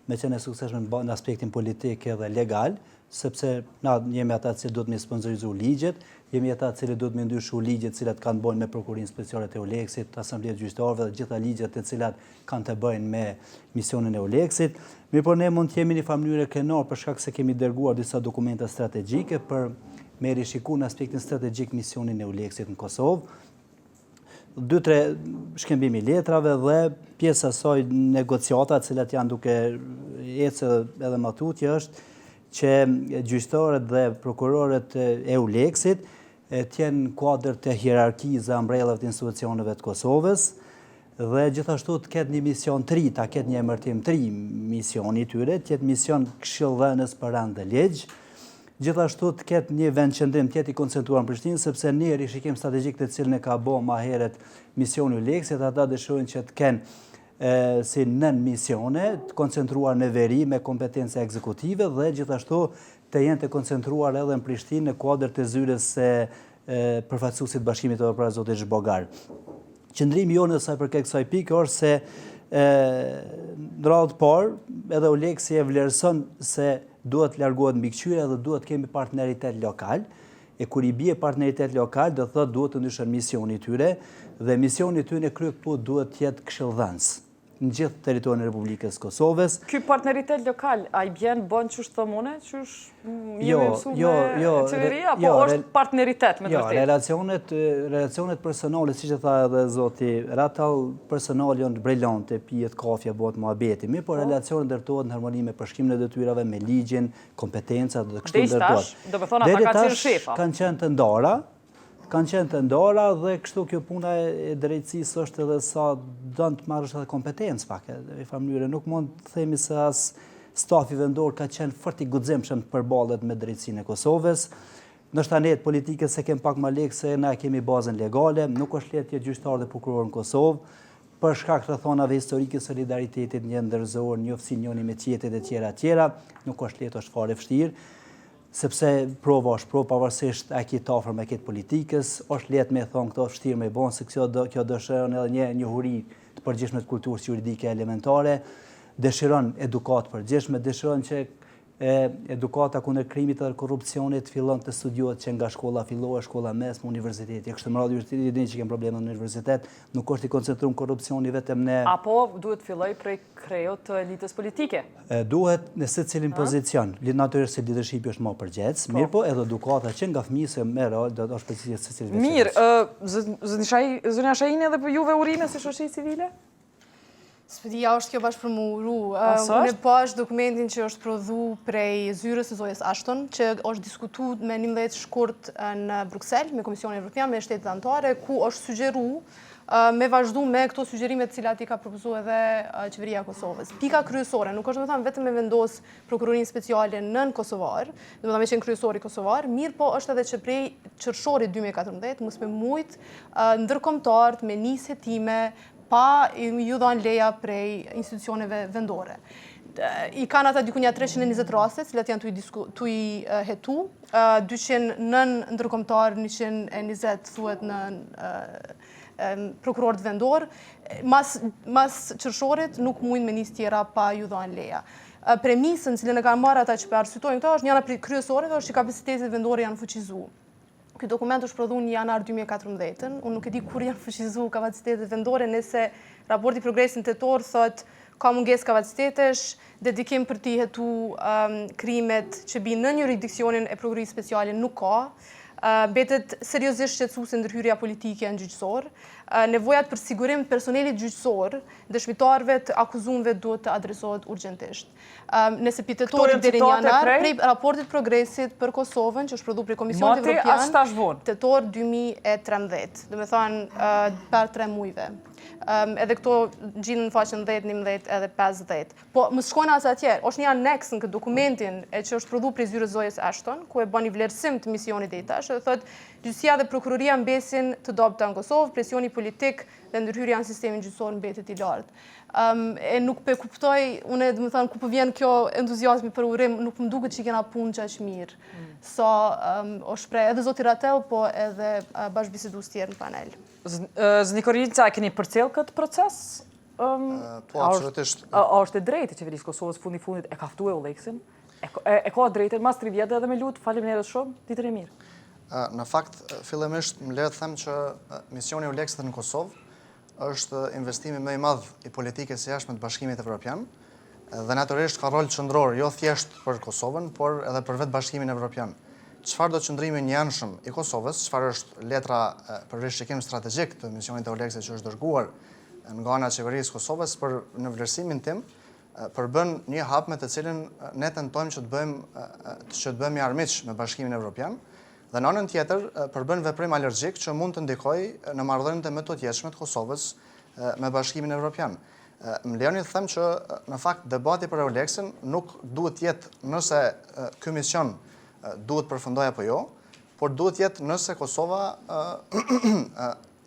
me qenë e suksesshme në aspektin politik edhe legal, sepse na jemi ata që duhet me sponsorizu ligjet, jemi ata që duhet me ndryshu ligjet cilat kanë bëjnë me Prokurinë Speciale të EULEX-it, Asambletë Gjyqtarëve dhe gjitha ligjet të cilat kanë të bëjnë me misionin e EULEX-it. Mirë, por ne mund të jemi në një mënyrë krenar për shkak se kemi dërguar disa dokumenta strategjike për me rishikuar në aspektin strategjik misionin e EULEX-it në Kosovë. 2-3 shkembimi letrave dhe pjesa saj negociata cilat janë duke ecë edhe më tutje është që gjyqtarët dhe prokurorët e EULEX-it t'jenë kuadër të hierarkisë dhe ambrellave të institucioneve të Kosovës dhe gjithashtu të ketë një mision të ri, ta ketë një emërtim të ri misioni tyre, t'jetë mision këshillëdhënës për anë dhe ligj. Gjithashtu të ketë një vendqëndrim tjetë i koncentruar në Prishtinë, sepse një rishikim strategjik të cilën e ka bo ma heret misioni EULEX-it, ata dëshirojnë që të kenë si nën misione, të koncentruar në veri me kompetenca ekzekutive dhe gjithashtu të jenë të koncentruar edhe në Prishtinë në kuadër të zyres se përfaqësuesit Bashkimit Evropian zotit Zhbogar. Qëndrimi jonë sa përket kësaj pikë është se në radhë të parë edhe EULEX-i e vlerëson se duhet largohet mbikëqyrja dhe duhet kemi partneritet lokal. E kur i bie partneritet lokal, do thotë duhet të ndryshon misioni i tyre dhe misioni i tyre krye këtu duhet të jetë këshillëdhënës në gjithë territorin e Republikës Kosovës. Ky partneritet lokal, a i bjen bën çush thomune, çush jemi mësuar me qeveria, apo është partneritet me Jo, vërtet? relacionet personale, siç e tha edhe zoti Ratall, personale janë brillante, pijet kafja, bëhet muhabeti, mirë, por relacionet ndërtohet në harmoni me përshkrimin e detyrave, me ligjin, kompetencat dhe kështu ndërtohet. Do të thonë ata kanë qenë shefa. Kanë qenë të ndara dhe kështu kjo puna e drejtësisë është edhe sa dënë të marrësh edhe kompetencë pak e familje. Nuk mund të themi se as stafi vendor ka qenë fort i guximshëm të përballet me drejtësinë e Kosovës. Ndoshta ne politikës se kem pak më lehtë se na kemi bazën legale, nuk është lehtë të jetë gjyqtar dhe prokuror në Kosovë. Për shkak të rrethonave historike, solidaritetit, një ndërzor, njoftësi njëri me tjetrin e tjera, nuk është lehtë, është fare vështirë. Sepse prova është provë pavarësisht a ki të afër me këtë politikës, është letë me thonë këto vështirë me bonë, se kjo dëshiron edhe një njohuri të përgjithshme të kulturës juridike elementare, dëshiron edukatë përgjithshme, dëshiron që edukata kundër krimit dhe korrupsionit fillon të studiohet që nga shkolla fillohet, shkolla mesme, universiteti. Kështu më radhë ju dini që kemë probleme në universitet, nuk është i koncentruar korrupsioni vetëm në... Apo duhet filloj prej krejot të elitës politike? Duhet në secilin pozicion. Natyrisht se leadershipi është më përgjithës, mirë po edhe edukata që nga fëmijë se më rol do të është përgjithësi secilin veçanërisht. Mirë, zënia Shahini edhe për juve urime si shoqëri civile? Spedia është kjo bashkë përmuru. Unë e pash dokumentin që është prodhu prej zyrës e zojës Ashton, që është diskutu me 11 shkurt në Bruxelles, me Komisionin Evropian, me shtetet anëtare, ku është sugjeru me vazhdu me këto sugjerimet cilat i ka propozuar edhe qeveria e Kosovës. Pika kryesore, nuk është domethënë vetëm me vendos prokurorinë speciale nën Kosovar, domethënë me qenë kryesori kosovar, mirë po është edhe që prej qershorit 2014 mos me mujt ndërkombëtarët me nisë hetime pa ju dhënë leja prej institucioneve vendore. I kanë ata dikunja 320 raste, cilat janë tu i hetu, 200 nën ndërkombëtar, 120 thuhet në prokurorët vendor, mas qershorit nuk mujnë me nisë tjera pa ju dhënë leja. Premisën cilën e kanë marrë ata që arsyetojnë këto është njëra prej kryesoreve është që kapacitetet vendore janë fuqizuar. Ky dokument është prodhuar në janar 2014. Unë nuk e di kur janë fuqizuar kapacitetet vendore, nëse raporti progresin tetor thotë ka mungesë kapacitetesh, dedikim për t'i hetu krimet që binë në jurisdiksionin e prokurorisë speciale nuk ka. Betet seriozisht shqetësuese ndërhyrja politike në gjyqësor. Nevojat për sigurim personelit gjyqësor, dëshmitarëve të akuzuarve duhet të adresohet urgjentisht. Nëse pitetorit deri në janar, prej raportit progresit për Kosovën, që është prodhuar prej Komisionit Evropian, tetor 2013, do me thonë për 3 muajve. Edhe këto gjinin në faqen 10, 11 edhe 50. Po më shkojnë as atje, është një aneks në këtë dokumentin që është prodhuar prej zyrës zojës Ashton, ku e bën një vlerësim të misionit Jeta, dhe thotë gjyqësia dhe prokuroria mbesin të dobta në Kosovë, presioni politik dhe ndërhyrja në sistemin gjyqësor mbetet i lartë. E nuk pe kuptoj, unë dhe më thënë, ku përvjen kjo entuziasmi për urim, nuk më duket që kena punë që është mirë. Sa është prej edhe zoti Ratel, po edhe bashkëbisedues tjerë në panel. Znikorica, e keni përcjell këtë proces? Po, absolutisht. A është e drejtë qeverisë Kosovës fundit e kaftuar Euleksin? E ka drejtë mas 3 vjetë edhe me lutë, faleminderit shumë, ditën e mirë. Në fakt, fillimisht më le të them që misioni Euleksit në Kosovë është investimi më i madh i politikës së jashtme të Bashkimit Evropian dhe natyrisht ka rol qendror jo thjesht për Kosovën, por edhe për vetë Bashkimin Evropian. Çfarë do qëndrimi njëanshëm i Kosovës, çfarë është letra për rishikim strategjik të misionit Euleksit që është dërguar nga ana e qeverisë Kosovës për në vlerësimin tim përbën një hap me të cilin ne tentojmë që të bëhemi armiq me Bashkimin Evropian dhe në anën tjetër përbën veprim alergjik që mund të ndikojë në marrëdhëniet më të tjetshme të Kosovës me Bashkimin Evropian. Më lejoni të them që në fakt debati për Euleksin nuk duhet jetë nëse ky mision duhet përfundoj apo jo, por duhet jetë nëse Kosova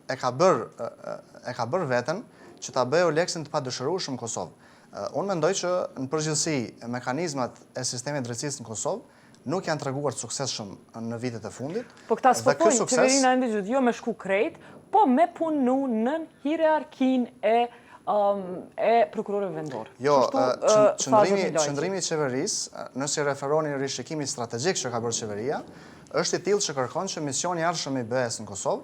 e ka bërë veten që ta bëjë Euleksin të padëshirueshëm në Kosovë. Unë mendoj që në përgjithësi mekanizmat e sistemit drejtësisë në Kosovë nuk janë treguar të suksesshëm në vitet e fundit. Po këta sfotojnë qeverina ende gjithë, jo me shku krejt, po me punu në hierarkinë e prokurorëve vendor. Jo, qëndrimi i qeverisë, nëse referoni rishikimit strategjik që ka bërë qeveria, është i tillë që kërkon që misioni i ardhshëm i BE-s në Kosovë,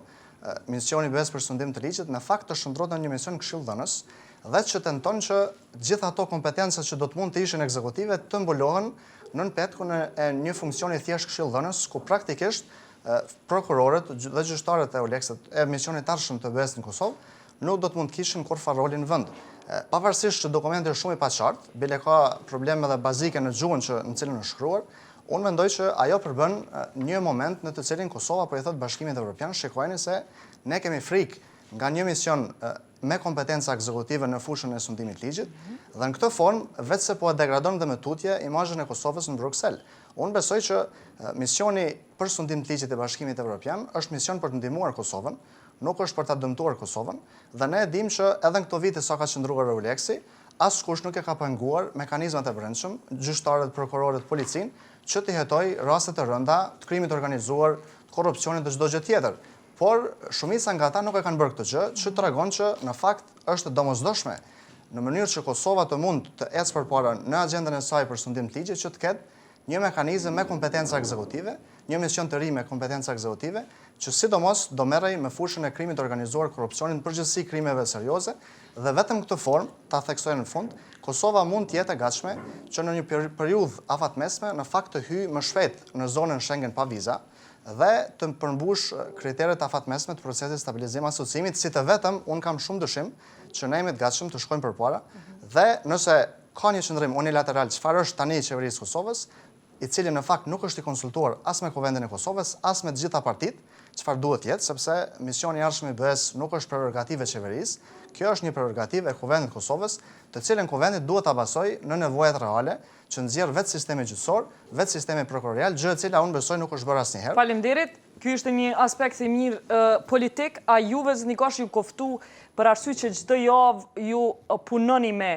misioni i BE-s për sundim të ligjit, në fakt të shndrohet në një mision këshilldhënës dhe që tenton që gjithë ato kompetencat që do të mund të ishin ekzekutive të mbulohen nën petkun e një funksioni thjesht këshilldhënës, ku praktikisht prokurorët dhe gjyqtarët e Euleksit e misionit ardhshëm të BE-s në Kosovë nuk do të mund të kishin kurrë rolin në vend. Pavarësisht që dokumenti është shumë i paqartë, bile ka probleme dhe bazike në gjuhën në cilën është shkruar, unë mendoj që ajo përbën një moment në të cilin Kosova po i thot Bashkimit Evropian, shikojeni se ne kemi frikë nga një mision me kompetenca ekzekutive në fushën e sundimit ligjit, dhe në këtë formë vetë se po e degradon dhe me tutje imazhin e Kosovës në Bruksel. Unë besoj që misioni për sundim të ligjit e Bashkimit Evropian është mision për të ndihmuar Kosovën, nuk është për ta dëmtuar Kosovën, dhe ne e dimë që edhe në këto vite sa ka qëndruar Euleksi, askush nuk e ka penguar mekanizmat e brendshëm, gjyqtarët, prokurorët, policinë, që të hetoj raste të rënda të krimit organizuar, të korrupsionit dhe çdo gjë tjetër. Por shumica nga ata nuk e kanë bërë këtë gjë, që tregon që në fakt është domosdoshme në mënyrë që Kosova të mund të ecë përpara në agjendën e saj për sundim të ligjit që të ketë një mekanizëm me kompetenca ekzekutive, një mision të ri me kompetenca ekzekutive, që sidomos do merrej me fushën e krimit organizuar, korrupsionit, përgjithësi krimeve serioze, dhe vetëm këtë formë, ta theksoj në fund, Kosova mund të jetë e gatshme që në një periudhë afatmesme në fakt të hyjë më shpejt në zonën Schengen pa viza dhe të përmbush kriteret afatmesme të procesit stabilizim asociimit, si të vetëm unë kam shumë dëshim që ne jemi të gatshëm të shkojmë përpara dhe nëse ka një qëndrim unilateral çfarë është tani qeverisë Kosovës, i cili në fakt nuk është i konsultuar as me Kuvendin e Kosovës, as me të gjitha partitë, çfarë duhet jetë, sepse misioni i ardhshëm i BE-s nuk është prerogativë e qeverisë, kjo është një prerogativë e Kuvendit të Kosovës, të cilën Kuvendi duhet ta basojë në nevojat reale, që nxjerr vetë sistemi gjyqësor, vetë sistemi prokurorial, gjë e cila unë besoj nuk është bërë asnjëherë. Faleminderit. Ky është një aspekt i mirë politik, a juve znikosh ju koftu për arsye që çdo javë ju punoni me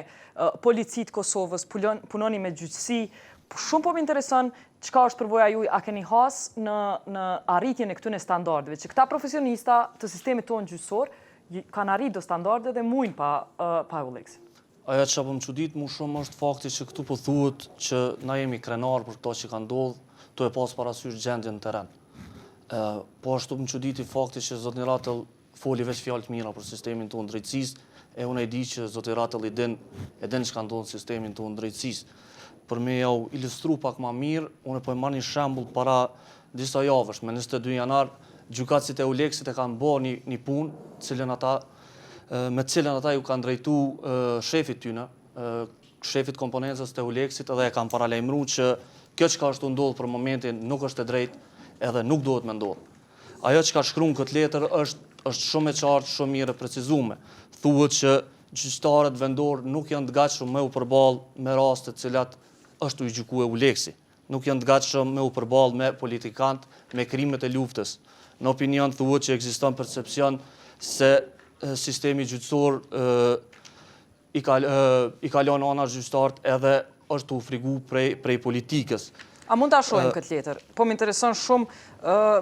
policitë Kosovës, punoni me gjyqësi. Shumë po më intereson çka është përvoja juaj, a keni has në arritjen e këtyre standardeve, që këta profesionista të sistemit tonë gjyqësor kanë arritur standarde dhe mujnë pa u lekë. Aja që po më çudit mu shumë është fakti që këtu po thuhet që na jemi krenar për këto që ka ndodhur, tu e pas parasysh gjendjen në terren. Po ashtu më çuditi fakti që zoti Ratëll foli veç fjalë të mira për sistemin tonë drejtësisë, e unë e di që zoti Ratëll e din çka ndodh në sistemin tonë drejtësisë. Për me ja ilustru pak më mirë, unë po e marr një shembull para disa javësh, me 22 janar, gjykatësit e Uleksit e kanë bërë një punë, me cilën ata ju kanë drejtu shefit tyne, shefit komponencës të Uleksit, edhe e kanë paralajmëruar që kjo çka është ndodhur për momentin nuk është e drejtë, edhe nuk duhet me ndodhë. Ajo që ka shkruar këtë letër është shumë e qartë, shumë mirë e precizuar. Thuhet që gjyqtarët vendor nuk janë të gatshëm me u përballë me raste të cilat është u gjykuar Uleksi. Nuk janë të gatshëm me u përballë me politikantë, me krimet e luftës. Në opinion thuhet që ekziston percepcion se sistemi gjyqësor i ka lënë anash gjyqtarët edhe është u frigu prej politikës. A mund ta shohim këtë letër? Po më intereson shumë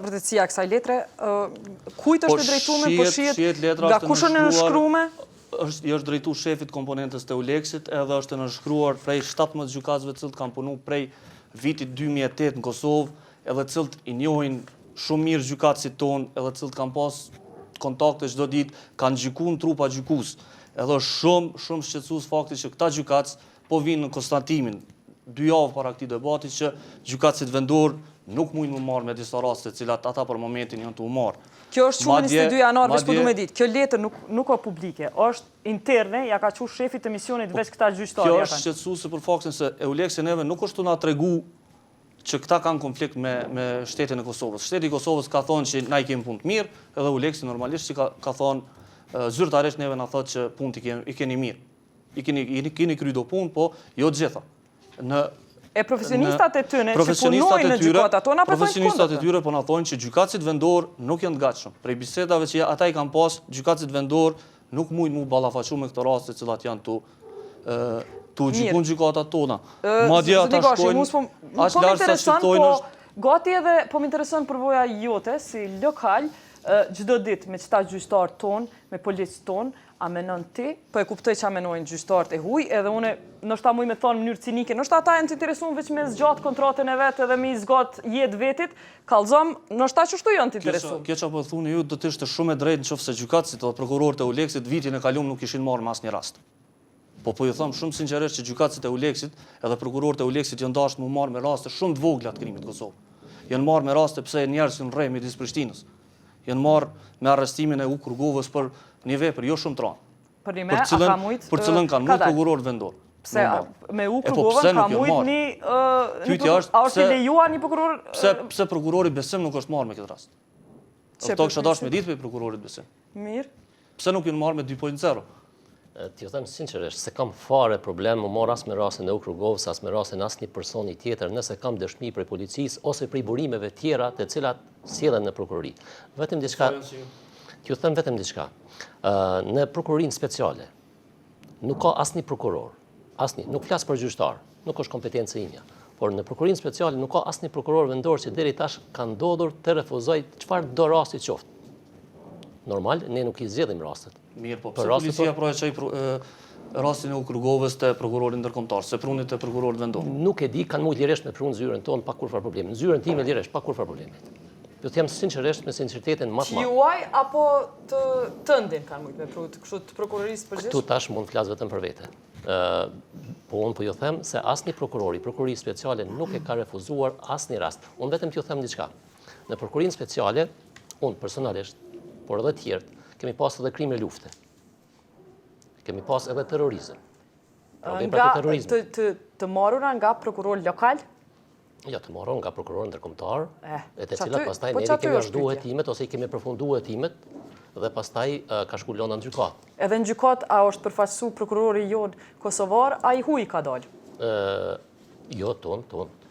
vërtetësia e kësaj letre. Kujt është drejtuar, po shihet nga kush është nënshkruar? I është drejtuar shefit komponentës të Uleksit, edhe është nënshkruar prej 17 gjykatësve të cilët kanë punuar prej vitit 2008 në Kosovë, edhe të cilët i njohin shumë mirë gjykatësit tonë, edhe të cilët kanë pas kontakte çdo ditë, kanë gjykuar në trupa gjykues. Edhe shumë shqetësues fakti që këta gjykatës po vinë në konstatimin 2 javë para këtij debati që gjykatësit vendor nuk mujnë më marrë me disa raste të cilat ata për momentin janë të u marrë. Kjo është shumë 22 janar, veç po du me ditë. Kjo letër nuk ka publike, është interne, ja ka qenë shefit të misionit veç këta gjyqtarë. Kjo është shqetësuese për faktin se Euleksi neve nuk është na tregu që këta kanë konflikt me shtetin e Kosovës. Shteti i Kosovës ka thonë që na i kemi punë të mirë, edhe Uleksi normalisht që ka thonë zyrtarisht neve na thotë që punët i keni mirë. I keni kryer do punë, po jo të gjitha. E profesionistat e tyre që punojnë në gjykatat tona po thonë profesionistat e tyre po na thonë që gjykatësit vendor nuk janë të gatshëm. Prej bisedave që ata i kanë pas, gjykatësit vendor nuk mujnë mu ballafaqu me këto raste të cilat janë tu gjykon gjykatat tona. Madje ata shkojnë as lart sa shtojnë. Gati edhe po më intereson përvoja jote si lokal çdo ditë me çta gjyqtar ton, me policë ton. A menon ti, po e kuptoj që a menojnë gjyqtarët e huaj, edhe une ndoshta muj me thonë në mënyrë cinike, ndoshta ata janë të interesuar veç me zgjat kontratën e vetë edhe me zgjat jetë vetit, kallëzom, ndoshta çështu janë të interesuar. Kjo çapo thuni ju do të ishte shumë e drejtë nëse gjykatësit dhe prokurorët e Uleksit vitin e kaluar nuk kishin marrë me asnjë rast. Po ju them shumë sinqerisht që gjykatësit e Uleksit edhe prokurorët e Uleksit janë dashur të marrë me raste shumë të vogla të krimit të Kosovës. Janë marrë me raste pse njerëz në rreth midis Prishtinës. Janë marrë me arrestimin e Kurgovës për një vepër jo shumë tron. Për cilën kanë marrë prokuror vendor. Pse me Kurgovën ka mujt a është i lejuar një prokuror? Pse prokurori Besim nuk është marrë me këtë rast? Këto kisha dashur me ditë me prokurorit Besim. Mirë. Pse nuk janë marrë me 2.0? T'ju them sinqerisht, se kam fare problem më marr as me rastin e Kurgovës, as me rastin asnjë personi tjetër, nëse kam dëshmi prej policisë ose prej burimeve tjera të cilat sillen në prokurori. Vetëm diçka. T'ju them vetëm diçka. Në prokurorinë speciale nuk ka asnjë prokuror, nuk flas për gjyqtar, nuk është kompetencë ime. Por në prokurorinë speciale nuk ka asnjë prokuror vendor që deri tash ka ndodhur të refuzoj çfarë do rasti qoftë. Normal, ne nuk i zgjedhim rastet. Mirë, po pse policia çaj rastin e Kurgovës te prokurori ndërkombëtar, se prunit te prokurorit vendor. Nuk e di, kanë mujt lirisht me prunë zyrën tonë pa kurfar problemi. Zyrën time lirisht pa kurfar problemi. Jo them sinqerisht me sinqeritetin më të madh. Juaj apo të tëndin kanë mujt me prunë, kështu të prokurorisë përgjithshme? Këtu tash mund të flas vetëm për vete. Po unë po ju them se asnjë prokurori speciale nuk e ka refuzuar asnjë rast. Unë vetëm t'ju them diçka. Në prokurorinë speciale, unë personalisht, por edhe tjerët, kemi pas edhe krime lufte. Kemi pas edhe terrorizëm. Të marrura nga prokuror lokal? Ja, të marron nga prokurori ndërkombëtar, e të që cilat aty- pastaj po ne që aty kemi është vazhduar pyetja. hetimet ose i kemi përfunduar hetimet dhe pastaj ka shku lënda në gjykatë. Edhe në gjykat, a është përfaqësu prokurori jonë kosovar, a i huj ka dalë? Jo, ton.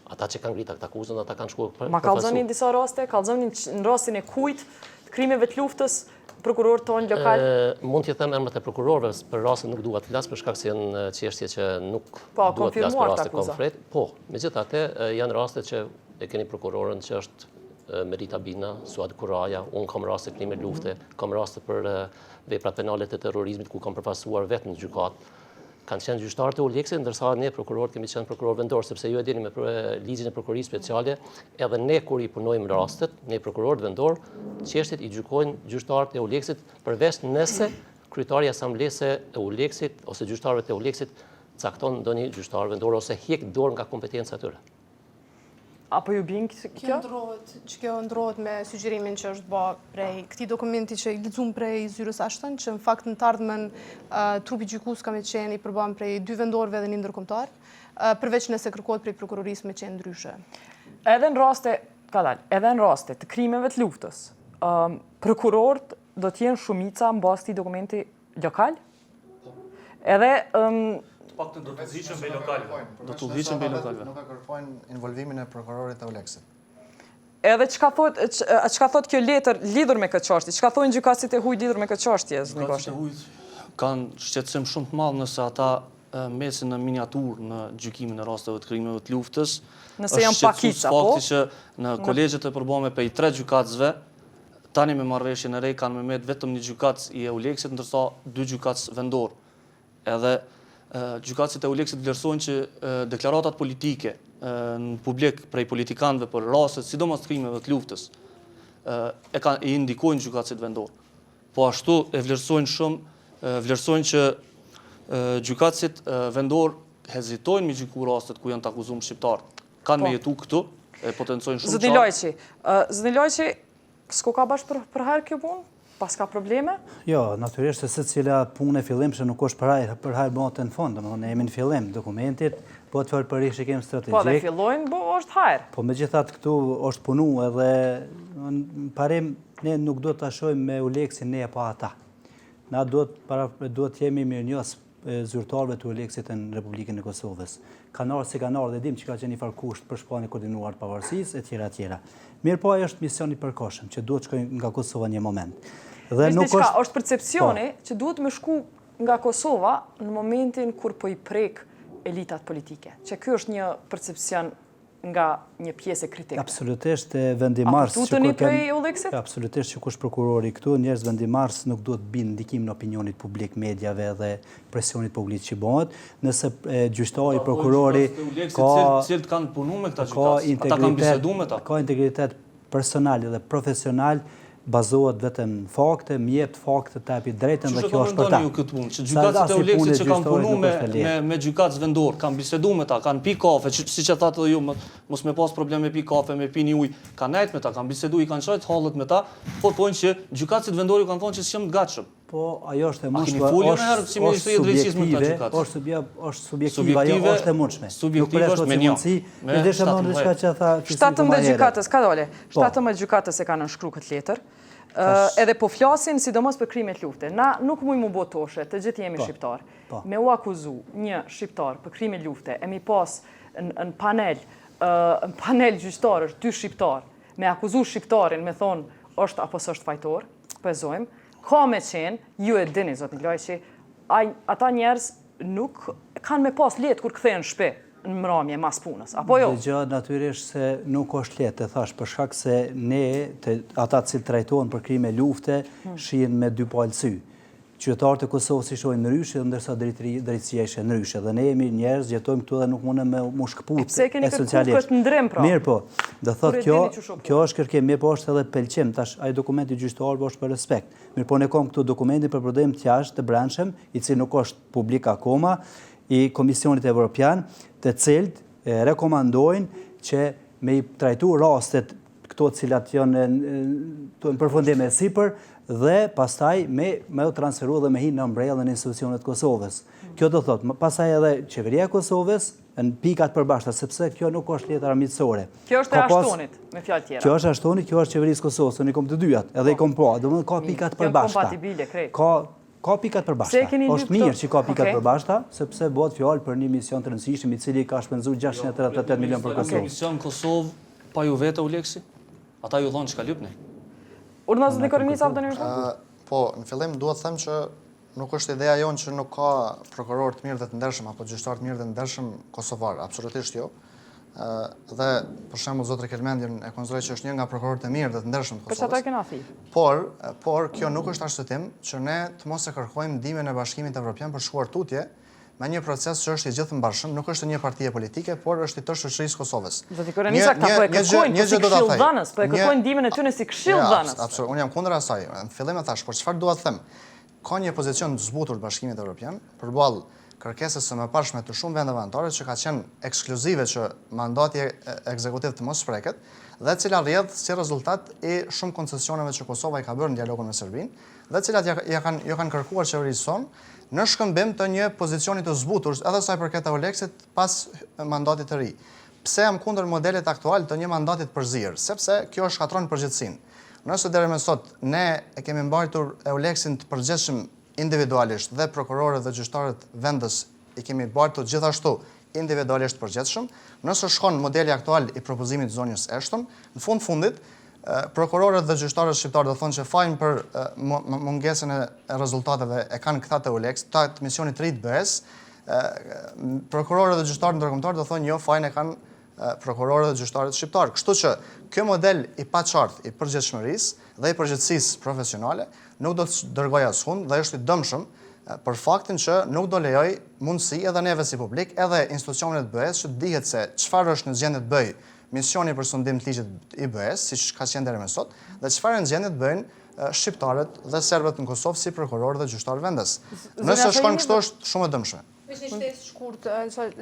Ata që kanë ngritur këtë akuzën, ata kanë shkuar për Ma kallëzoni në disa raste, kallëzoni në rastin e kujt, të krimeve të luftës, prokuror tonë lokal? Mund t'ju them emrat e prokurorëve, për rastin nuk dua të flas për shkak se janë çështje që nuk Po, duhet të flas për konfirmuar raste t'akuza. konkret. Po, megjithatë janë raste që e keni prokurorën që është Merita Bina, Suad Kuraja, unë kam raste krime lufte, kam raste për veprat penale të terrorizmit ku kam përfaqësuar vetëm në gjykatë. Kanë qenë gjyqtarë të Uleksit, ndërsa ne prokurorët kemi qenë prokuror vendor, sepse ju e dini me ligjin e prokurorisë speciale, edhe ne kur i punojmë rastet, ne prokurorët vendor, çështjet i gjykojnë gjyqtarët e Uleksit, përveç nëse kryetari i asamblesë e Uleksit ose gjyqtarëve të Uleksit cakton ndonjë gjyqtar vendor ose hiq dorë nga kompetenca e tyre. Apo ju bing kjo? Kjo ndrohet me sugjerimin që është bë prej këtij dokumenti që i lexuam prej zyrës Ashton, që në fakt në të ardhmen trupi gjykues ka me qenë i përbën prej 2 vendorëve dhe 1 ndërkombëtar, përveç nëse kërkohet prej prokurorisë me qenë ndryshe. Edhe në raste të krimeve të luftës, prokurorët do t'jenë shumica në bazë këtij dokumenti lokal? Edhe Paktën do të udhëhiqen me lokalëve. Do të udhëhiqen me lokalëve. Nuk e kërkojnë involvimin e prokurorit të Uleksit. edhe çka thot kjo letër lidhur me këtë çështje? Çka thonë gjykatësit e huaj lidhur me këtë çështje? Gjykatësit e huaj kanë shqetësim shumë të madh nëse ata mesin në miniaturë në gjykimin e rasteve të krimeve të luftës. Nëse janë pakica, po? Fakti që në kolegjet e përbome prej 3 gjykatësve, tani me marrëveshjen e re kanë me vetëm një gjykatës i Uleksit, ndërsa 2 gjykatës vendor. Edhe gjykatësit e Uleksit vlerësojnë që deklaratat politike në publik prej politikanëve për rastet, sidomos të krimeve të luftës, i indikojnë gjykatësit vendor. Po ashtu e vlerësojnë që gjykatësit vendor hezitojnë me gjyku rastet ku janë të akuzuar shqiptarët. Kanë me jetu këtu, e potencojnë shumë qartë. Zëni Lojqi, s'ko ka bash për herë kjo punë? Pas ka probleme? Jo, natyrisht se secila punë e fillimshme nuk është për hajër bëhet në fund, domethënë ne jemi në fillim dokumentit, po të fërë për shikim strategjik. Po, dhe fillojnë, po është hajër. Po megjithatë këtu është punu edhe në parim ne nuk duhet ta shohim me Uleksin ne apo ata. Na duhet jemi mirënjohës zyrtarëve të Uleksit në Republikën e Kosovës. Kanë ardhur si kanë ardhur dhe dim që ka qenë një farë kusht për shpalljen e koordinuar të pavarësisë etj. Mirë po është mision i përkohshëm që duhet shkojnë nga Kosova një moment. Dhe nuk është percepcioni që duhet me shku nga Kosova në momentin kur po i prek elitat politike. Që ky është një percepcion nga një pjesë kritike. Absolutisht vendimars. A tuteni prej Uleksit? Absolutisht që kush prokurori këtu, njerëz vendimars nuk duhet bind ndikim në opinionit publik, mediave dhe presionit publik që bëhet. Nëse gjyqtari, prokurori cilët kanë punu me këta gjykatës, ata kanë bisedu me ta. Ka integritet personal dhe profesional, bazohet vetëm në fakte, më jep fakte të japi drejtën dhe kjo është për ta. Që gjykatësit e Uleksit që kanë punu me gjykatës vendor, kanë bisedu me ta, kanë pi kafe, siç e thatë edhe ju, mos me pas probleme me pi kafe, me pi një ujë, kanë nejt me ta, kanë bisedu, i kanë qajt hallet me ta, po thonë që gjykatësit vendori kanë thonë që s'jam të gatshëm. Po, ajo është e mundshme, është subjektive, ajo është e mundshme. Subjektive është me një. 17 gjykatës, ka dole, 17 gjykatës e kanë nënshkru këtë letër, edhe po flasin sidomos për krimet lufte. Na nuk mujmë mu botoshe, të gjithë jemi shqiptar. Me u akuzu një shqiptar për krimet lufte, e mi pas në panel gjyqtarë është 2 shqiptar, me akuzu shqiptarin, me thonë është apo së është fajtor, pëzojmë, ka me qenë, ju e dini, zotin Lojqi, ata njerëz nuk kanë me pas letë kur kthehen shpe në mramje mas punës, apo jo? Dhe gjë natyrisht se nuk është letë, e thash, për shkak se ne, ata cilë trajtohen për krime lufte, shihen me 2 palë sy. Qytetarët e Kosovës i shohin ndryshe, ndërsa drejtësia ishte ndryshe. Dhe ne jemi njerëz, jetojmë këtu dhe nuk mundem me mu shkëput esencialisht. Pse keni kërkuar këtë ndrim pra? Mirë po, dhe thot kjo është kërkim, mirë po është edhe pelqim, tash ai dokumenti gjyqtarëve është për respekt. Mirë po ne kam këtu dokumentin për prodhim të jashtë të brendshëm, i cili nuk është publik akoma, i Komisionit Evropian, të cilët rekomandojnë që me i trajtu rastet këto cilat janë në përfundim e sipër dhe pastaj me u transferu dhe me hi në umbrellën e institucionet Kosovës. Kjo do thotë, pastaj edhe qeveria e Kosovës në pikat përbashkëta, sepse kjo nuk është letër armiqësore. Kjo është e ashtonit, me fjalë tjera. Kjo është ashtonit, kjo është qeverisë Kosovës, unë i kom të dyjat, edhe i kom po, domethënë ka pikat përbashkëta. Janë kompatibile, krejt. Ka pikat përbashkëta. Është mirë që ka pikat përbashkëta, sepse bëhet fjalë për një mision të rëndësishëm i cili ka shpenzuar 638 milion për Kosovë. Mision Kosovë pa ju vete u leksi? Ata ju thonë çka lypni? Urdhëna zotni Kornis Avdoni është? Po, në fillim duhet të them që nuk është ideja jonë që nuk ka prokuror të mirë dhe të ndershëm apo gjyqtar të mirë dhe të ndershëm kosovar, absolutisht jo. Dhe për shembull zotri Kelmendin e konsideroj që është një nga prokurorët e mirë dhe të ndershëm të Kosovës. Për çfarë kena thi? Por kjo nuk është arsyetim që ne të mos e kërkojmë ndihmën e Bashkimit Evropian për shkuar tutje me një proces që është i gjithëmbashëm, nuk është një partie politike, por është i tërë shoqërisë Kosovës. Zoti Kornisa këta po e kërkojnë si këshilldhënës, po e kërkojnë ndihmën e tyre si këshilldhënës. Absolutisht, unë jam kundër asaj. Në fillim e thash, por çfarë dua të them? Ka një pozicion të zbutur të Bashkimit Evropian përballë kërkesës së mëparshme të shumë vendeve anëtare që ka qenë ekskluzive që mandati ekzekutiv të mos spreket dhe cila rrjedh si rezultat i shumë koncesioneve që Kosova i ka bërë në dialogun me Serbinë dhe cilat ja kanë kërkuar qeverisë sonë në shkëmbim të një pozicioni të zbutur edhe sa i përket Euleksit pas mandatit të ri. Pse jam kundër modelit aktual të një mandatit përzierë? Sepse kjo shkatron përgjithësinë. Nëse deri më sot ne e kemi mbajtur Euleksin të përgjithshëm individualisht dhe prokurorët dhe gjyqtarët vendës i kemi mbajtur gjithashtu individualisht përgjithshëm, nëse shkon modeli aktual i propozimit të zonjës Ashton, në fundit prokurorët dhe gjyqtarët shqiptarë do thonë që fajin për mungesën e rezultateve e kanë këta të Euleks, të misionit të ri të BE-s, prokurorët dhe gjyqtarët ndërkombëtar do thonë jo, fajin e kanë prokurorët dhe gjyqtarët shqiptarë. Kështu që kjo model i paqartë i përgjithshmërisë dhe i përgjithësisë profesionale nuk do të dërgojë askund dhe është i dëmshëm për faktin që nuk do lejoj mundësi edhe neve si publik, edhe institucionet BE-s që dihet se çfarë është në gjendje të bëjë misioni për sundim të ligjit i BE-s, siç ka qenë deri më sot, dhe çfarë në gjendje të bëjnë shqiptarët dhe serbët në Kosovë si prokurorë dhe gjyqtarë vendës. Nëse shkon kështu është shumë e dëmshme. Është një shtesë shkurt,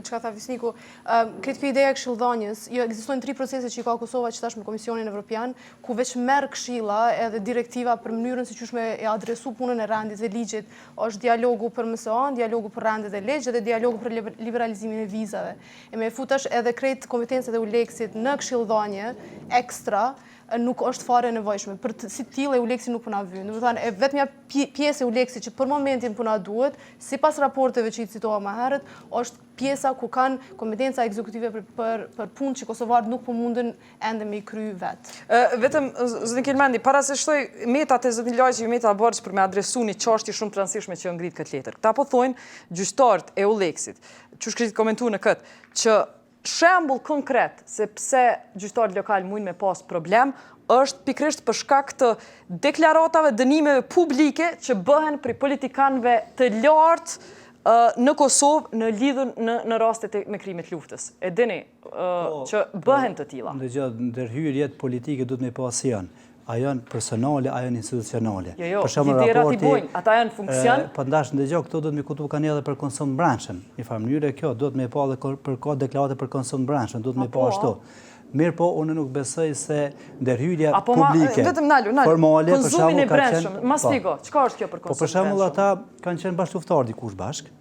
çka tha Visniku, këtë kjo ideja e këshilldhënies, jo ekzistojnë 3 procese që i ka Kosova që tash me Komisionin Evropian, ku veç merr këshilla edhe direktiva për mënyrën si qysh me e adresu punën e rendit dhe ligjit, është dialogu për MSA, dialogu për rendet dhe ligj dhe dialogu për liberalizimin e vizave. E me futash edhe krejt kompetencat e Euleksit në këshilldhënie ekstra, nuk është fare nevojshme. Për si tillë Euleksi nuk puna vjen. Do të thonë vetmja pjesë e Euleksit që për momentin puna duhet, sipas raporteve që i citova më herët, është pjesa ku kanë kompetenca ekzekutive për punë që kosovarët nuk po mundën ende me i kry vetë. Vetëm zotin Kelmendi, para se shtoj metat e zotin Lajqi, meta Borç për me adresu një çështje shumë të rëndësishme që ngrit këtë letër. Këta po thonë gjyqtarët e Euleksit, që shkrit komentu në këtë, që shembull konkret se pse gjyqtarët lokal mujnë me pas problem është pikrisht për shkak të deklaratave, dënimeve publike që bëhen për politikanëve të lartë në Kosovë në lidhur në rastet me krimet luftës. E dini që bëhen të tilla. Ndërhyrjet politike duhet me pas janë. A janë personale, a janë institucionale. Jo, liderat i bojnë, ata janë funksion. Po ndash ndëgjoj këto duhet me kuptu kanë edhe për konsum brendshëm. Në farë mënyrë kjo duhet me pa edhe për ka deklarate për konsum brendshëm, duhet me pa ashtu. Mirë po, unë nuk besoj se ndërhyrja publike, formale, për konsumin e ka brendshëm, qenë... ma spjego, çka është kjo për konsum brendshëm? Po për shembull ata kanë qenë bashkëluftar dikush bashk,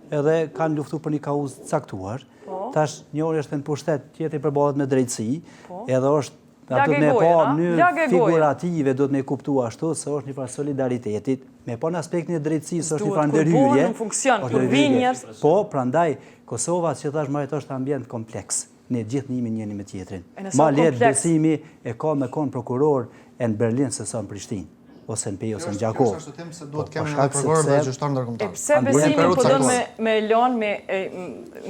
edhe kanë luftu për një kauzë caktuar, tash njëri është në pushtet, tjetri përballet me drejtësi, edhe është ato me pa në figurative do të me kuptu ashtu se është një farë solidaritetit, me pa në aspektin e drejtësisë është një farë ndërhyrje. Në funksion, kur vinë njerëz. Po, prandaj Kosova që thash marrë është ambient kompleks. Ne gjithë njëri me tjetrin. Ma let besimi e ka me kon prokuror e në Berlin se sa në Prishtinë, ose në Pej, ose në Gjakov. Kjo është ashtu se duhet kemi një prokuror dhe gjyqtar ndërkombëtar. E pse besimi po don me lanë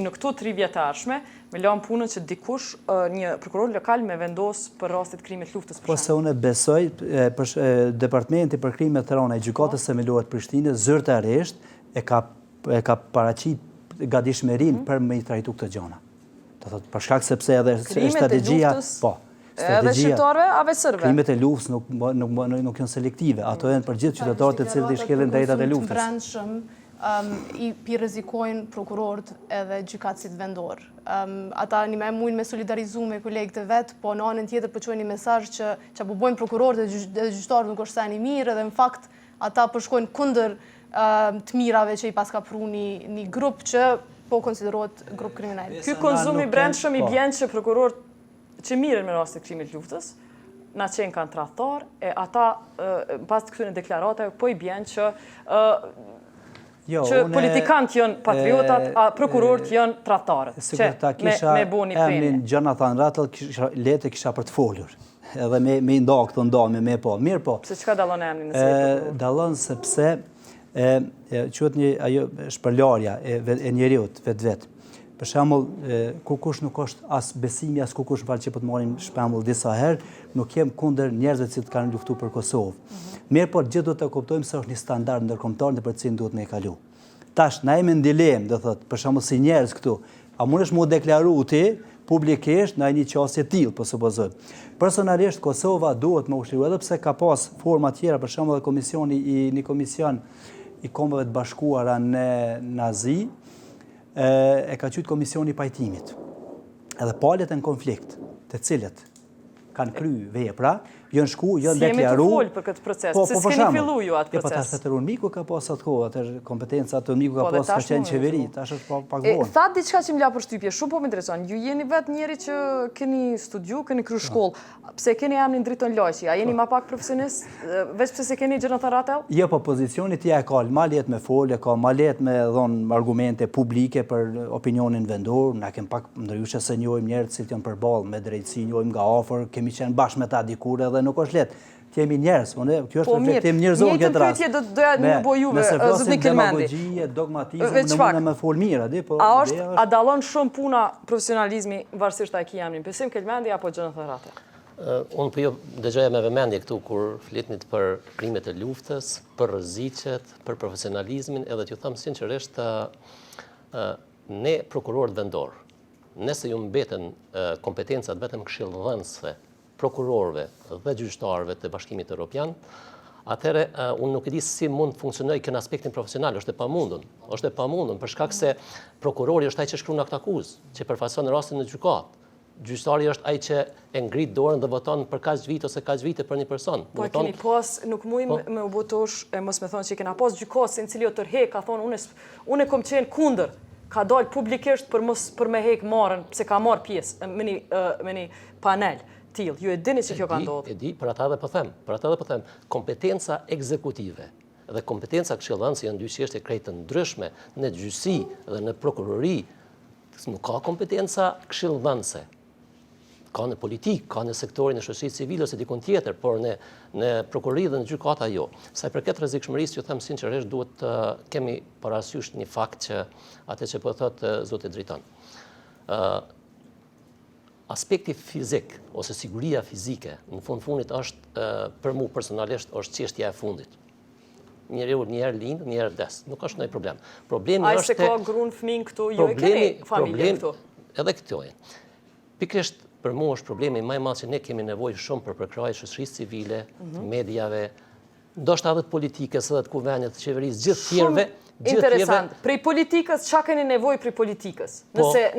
në këto 3 vjetarshme, me lanë punën që dikush një prokuror lokal me vendos për rastet krimit luftës për shembull. Po se unë besoj departamenti për krimet të rënda e gjykatës themelore të Prishtinës zyrtarisht e ka paraqit gatishmërinë për me i trajtu këtë gjëra. Do thotë për shkak sepse edhe strategjia, po, edhe shqiptarëve, ave sërbëve. Krimet e luftës nuk janë selektive, ato janë për gjithë qytetarët e cilët i shkelin drejtat e luftës. Brendshëm i rrezikojnë prokurorët edhe gjykatësit vendor. Ata një me mujnë me solidarizu me kolegët e vetë, po në anën tjetër përqojnë një mesazh që po bojnë prokurorët dhe gjyqtarët nuk është sa një mirë, edhe në fakt ata përshkojnë kundër të mirave që i paska pru një grup që po konsiderohet grup kriminal. Ky konzum i brendshëm i bjen që prokurorët që mirën me rastin e krimit luftës, na qenë kanë tradhtar, e ata pas të këtyre deklaratave po i bjen që politikanët janë patriotat, a prokurorët janë tradhtarët. Sigur ta kisha emrin Jonathan Rattle, lete kisha për të folur. Edhe me i nda këtë ndame, me po. Mirë po. Pse çka dallon emrin nëse prokuror? Dallon sepse quhet një ajo shpërlarja e njeriut vetë. Për shembull, kush nuk është as besimi, as kush që po të marrim shembull disa herë, nuk jem kundër njerëzve që kanë luftuar për Kosovë. Mirë, por gjithë duhet të kuptojmë se është një standard ndërkombëtar në për cilin duhet me kalu. Tash na jemi në dilemë, do thotë, për shembull si njerëz këtu, a mundesh mu deklaru ti publikisht në një qasje tillë, po supozoj. Personalisht Kosova duhet më ushtriu edhe pse ka pas forma tjera, për shembull një komision i Kombeve të Bashkuara në Nazi, e ka qytë komisioni pajtimit. Edhe palët e në konflikt, të cilët kanë kry vepra, janë shku, janë deklaru... Si jemi të folë për këtë proces, se s'keni fillu ju atë proces. Po ta shtetërun miku ka pas atë kohë, atë kompetenca atë miku ka pas ka qenë qeveri, tash është pak vonë. Tha diçka që m'la përshtypje, shumë po më intereson. Ju jeni vetë njeri që keni studiu, keni kry shkollë, pse keni emrin Driton Laqi, a jeni ma pak profesionist, veç pse se keni Jonathan Rattle? Jo, po pozicioni tja e ka ma let me folje, ka ma let me dhonë argumente publike për opinionin vendor, na kem pak ndryshe se njojmë njerët si t'jën përballë me drejtësi, njojmë nga afër, kemi qenë bashkë me ta dikur edhe nuk është letë. T'jemi njerës, kjo është perspektiv njerëzor këtë rast. Njëtën pyetje doja një bo juve, zëtni Kilmendi. Nëse flasim dogmatizëm, në mune me fol mirë, po... A dallon shumë puna profesionalizmi varësisht a e ki emrin, Besim Kilmendi apo Jonathan Rattle? Unë për jo dëgjoja me vëmendje këtu kur flitnit për krimet e luftës, për rreziqet, për profesionalizmin, edhe t'ju thamë sinqerisht ne prokurorët vendor, nëse ju mbeten kompetencat vetëm këshillëdhënësve, prokurorëve dhe gjyqtarëve të Bashkimit Evropian, atëherë unë nuk e di si mund të funksionoj kënë aspektin profesional, është e pamundun. Është e pamundun për shkak se prokurori është ai që shkruan akt akuzë, që përfaqëson rastin në gjykatë. Gjyqtari është ai që e ngrit dorën dhe voton për kaq vite ose kaq vite për një person. Po keni pas, nuk muj me u botosh, e mos me thonë që kena pas gjykatësin cili o tërhek, ka thonë unë kom qenë kundër, ka dalë publikisht për me hek marrën, pse ka marrë pjesë me një panel. Ju e dini që kjo ka ndodhë? E di, për ata dhe po them, kompetenca ekzekutive dhe kompetenca këshillëdhënëse janë dy çështje krejt të ndryshme. Në gjyqësi dhe në prokurori nuk ka kompetenca këshillëdhënëse. Ka në politikë, ka në sektorin e shoqërisë civile ose dikun tjetër, por në prokurori dhe në gjykata jo. Sa i përket rrezikshmërisë, ju them sinqerisht, duhet të kemi parasysh një fakt që atë që po thotë zoti Driton. Aspekti fizik ose siguria fizike në fundit është për mu personalisht është çështja e fundit. Njeriu një herë lind, një herë des. Nuk është ndonjë problem. Problemi është se ka gruan fëmijë këtu, ju e keni familje këtu. Edhe këto janë. Pikërisht për mua është problemi më i madh që ne kemi nevojë shumë për përkrahje shoqërisë civile, mediave, ndoshta edhe të politikës, edhe të kuvendit, të qeverisë, gjithë tjerëve. Interesant. Prej politikës, çka keni nevojë prej politikës?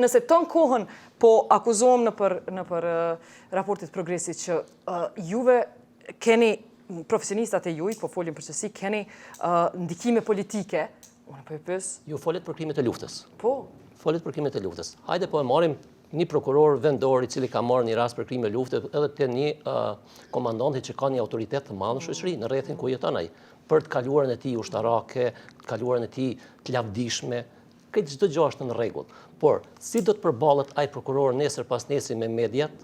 Nëse ton kohën po akuzohem në për raportit progresit që juve keni, profesionistat e juj, po folim përgjithësi, keni ndikime politike, unë po e pyes. Ju folet për krimet e luftës. Po. Folet për krimet e luftës. Hajde po e marrim një prokuror vendor i cili ka marrë një rast për krime lufte edhe të një komandanti që ka një autoritet të madh në shoqëri në rrethin ku jeton ai, për të kaluarën e tij ushtarake, të kaluarën e tij të lavdishme, këtë çdo gjë është në rregull. Por si do të përballet ai prokuror nesër pas nesër me mediat,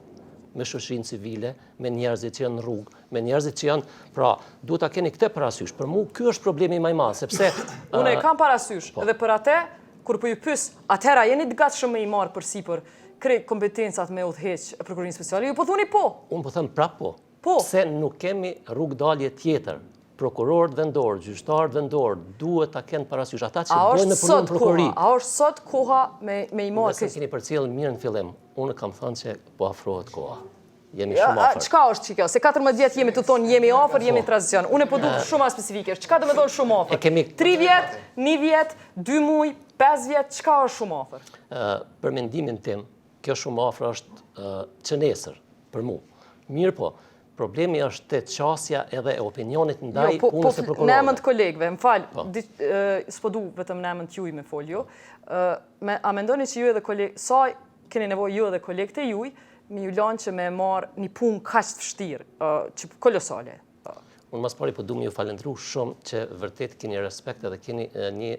me shoqërinë civile, me njerëzit që janë në rrugë, me njerëzit që janë, pra, duhet ta keni këtë parasysh. Për mua ky është problemi më i madh, sepse unë e kam parasysh, edhe për atë kur po ju pyes, atëherë jeni të gatshëm me i marr përsipër krejt kompetencat me udhëheq prokurorinë speciale, ju po thoni po. Unë po them prap po. Po. Se nuk kemi rrugdalje tjetër. Prokurorët vendor, gjyqtarët vendor duhet ta kenë parasysh ata që bojnë në punën prokurori. A është sot koha me i marrë Nëse keni përcjellë mirë në fillim, unë kam thënë që po afrohet koha. jemi shumë afër. Çka është që kjo? Se 14 vjet jemi të thonë jemi afër, jemi tranzicion. Unë po duk shumë specifike. Çka do të thonë shumë afër? 3 vjet, 1 vjet, 2 muaj, 5 vjet, çka është shumë afër? Për mendimin tim, kjo shumë afër është që nesër për mua. Mirë po, problemi është te qasja edhe e opinionit ndaj punës së prokurorëve. Në emën të kolegëve, më fal, s'po du vetëm në emën t'juj me folju. A mendoni që ju edhe kolegë, sa keni nevojë ju edhe kolegët e juj, me ju lanë që me marë një punë kaq të vështirë, që kolosale. Unë mas pari po du me ju falendru shumë që vërtet keni respekt edhe keni një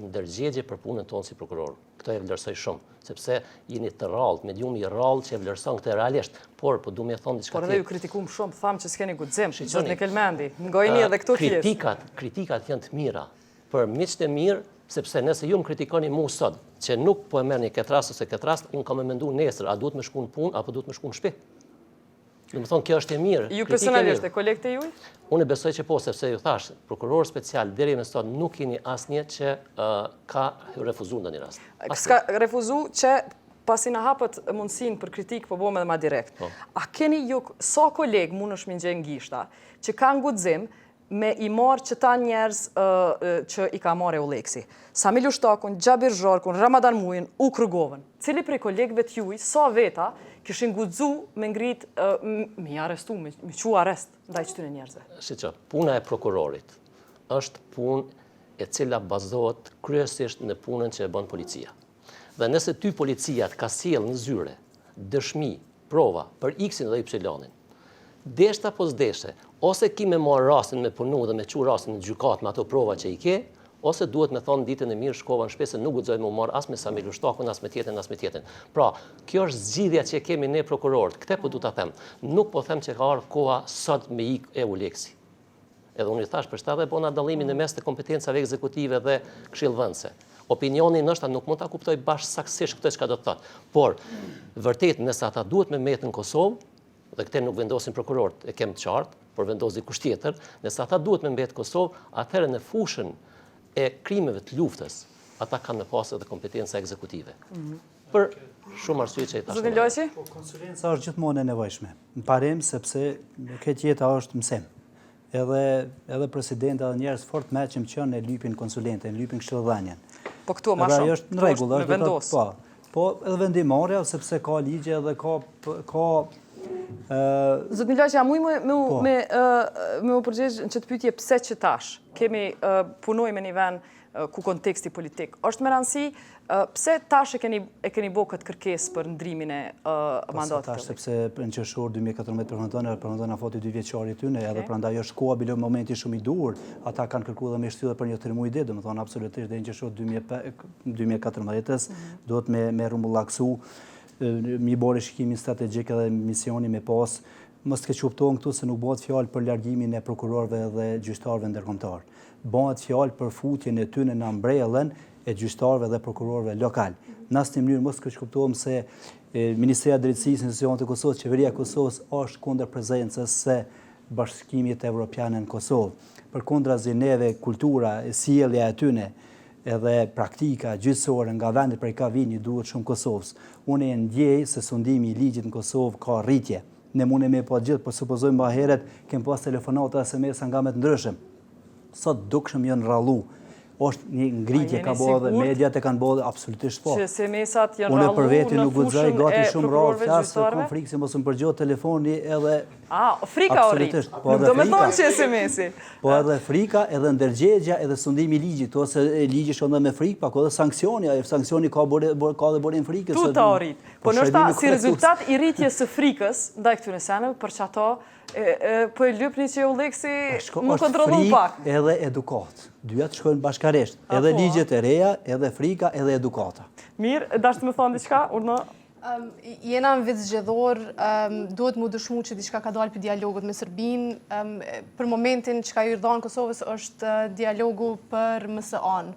ndërgjegje për punën tonë si prokuror. Këto e vlerësoj shumë, sepse jeni të rrallë, mediumi i rrallë që e vlerëson këtë realisht, por po du me thonë diçka tjetër. Por edhe ju kritikum shumë, thamë që s'keni guxim, zot në Kelmendi, ngojni edhe këto tjesë. Kritikat janë të mira, për miqtë e mirë, sepse nëse ju më kritikoni mu sot, që nuk po e merr një këtë rast ose këtë rast, unë kam me mendu nesër, a duhet me shku në punë, apo duhet me shku në shtëpi. Do të thonë, kjo është e mirë. Ju personalisht e kolegët e juj? Unë besoj që po, sepse ju thash, prokuror special deri me sot nuk keni asnjë që ka refuzuar ndonjë rast. Ska refuzu që pasi na hapët mundësinë për kritikë po bëhem edhe ma direkt. A keni ju sa kolegë mundesh me ngjën gishta që kanë guxim me i marë që ta njerëz që i ka marrë Euleksi. Samil Ushtakun, Gjabir Zharkun, Ramadan Mujin, u Krugovën. Cili prej kolegëve t'juj, sa veta, kishin guxu me ngrit, me i arrestu, me qu arrest, ndaj qëtyre njerëzve. Shiqo, puna e prokurorit është punë e cila bazohet kryesisht në punën që e bën policia. Dhe nëse ty policia të ka sjellë në zyre, dëshmi, prova, për X-in dhe Y-in, deshta po s'deshe, ose ki me marë rastin me punu dhe me qu rastin në gjykat me ato prova që i ke, ose duhet me thonë ditën e mirë shkova në shpesë, nuk guxoj me marë as me Samil Ushtakun, as me tjetën, as me tjetën. Pra, kjo është zgjidhja që kemi ne prokurorët, këte po du ta them. Nuk po them që ka ardhur koha sot me ik e Uleksi. Edhe unë i thash për shtatë e bona dallimin në mes të kompetencave ekzekutive dhe këshillvënëse. Opinioni nështë nuk mund ta kuptoj bashkësaktësisht këtë çka do të thotë. Por, vërtet nëse ata duhet me metë në Kosovë, dhe këte nuk vendosin prokurorët, e kem të qartë, por vendosi kusht tjetër, nëse ata duhet me mbetë Kosovë, atëherë në fushën e krimeve të luftës, ata kanë me pasë edhe kompetenca ekzekutive. Për shumë arsye që i tash. Zotin Lojsi? Konsulenca është gjithmonë e nevojshme. Në parim, sepse këtë jeta është mësim. Edhe presidenta dhe njerëz fort meqëm që në lypin konsulente, në lypin këshillëdhënien. Po këtu ma shumë. Është në rregull, është po edhe vendimarrja sepse ka ligje dhe ka Zotin Lajqi, a muj me u përgjigj në që të pyetje pse që tash kemi punoj me një vend ku konteksti politik. Është me rëndësi, pse tash e keni bo këtë kërkesë për ndrimin e mandatit? Tash sepse në qershor 2014 përmendon afati 2 vjeçari tyne, edhe prandaj është koha bile momenti shumë i dur. Ata kanë kërkuar dhe me shtyllë për një 3 muaj ditë, domethënë absolutisht deri në qershor 2014 duhet me rumbullaksu mi bori shikimin strategjik edhe misioni me pas, mos të kuptohen këtu se nuk bëhet fjalë për largimin e prokurorëve dhe gjyqtarëve ndërkombëtar. Bëhet fjalë për futjen e tyre në ambrellën e gjyqtarëve dhe prokurorëve lokal. Në asnjë mënyrë mos të kuptohem se Ministria e Drejtësisë, Institucionet e Kosovës, Qeveria e Kosovës është kundër prezencës së Bashkimit Evropian në Kosovë. Përkundrazi neve kultura, sjellja e tyre edhe praktika gjyqësore nga vendet prej ka vini duhet shumë Kosovës. Unë e ndjej se sundimi i ligjit në Kosovë ka rritje. Ne mune me po gjithë, por supozojmë ma heret, kem pas telefonata SMS nga me të ndryshëm. Sot dukshëm janë rallu. Është një ngritje ka bëhe dhe mediat e kanë bëhe absolutisht po. Që SMS-at janë rallu në fushën e prokurorëve gjyqtarëve? Frikë, mos më përgjohet telefoni edhe... Frika o rritë. Nuk do me thonë që SMS-i. Po edhe frika, edhe ndërgjegja, edhe sundimi i ligjit, ose ligji shkon me frikë, pa edhe sanksioni, sanksioni ka dhe borin frikës. Tu ta o rritë. Po nështë si rezultat i rritjes së frikës, ndaj këtyre seneve, për që ato, po e lypni që Euleksi më kontrolon pak. Frikë edhe edukat. Dyja të shkojnë bashkarisht. Edhe ligjet e reja, edhe frika, edhe edukata. Mirë, dashtë me thonë diçka, urna? Jena në vit zgjedhor, duhet mu dëshmu që diçka ka dalë për dialogut me Serbinë. Për momentin që ka i rdhanë Kosovës është dialogu për MSA-n.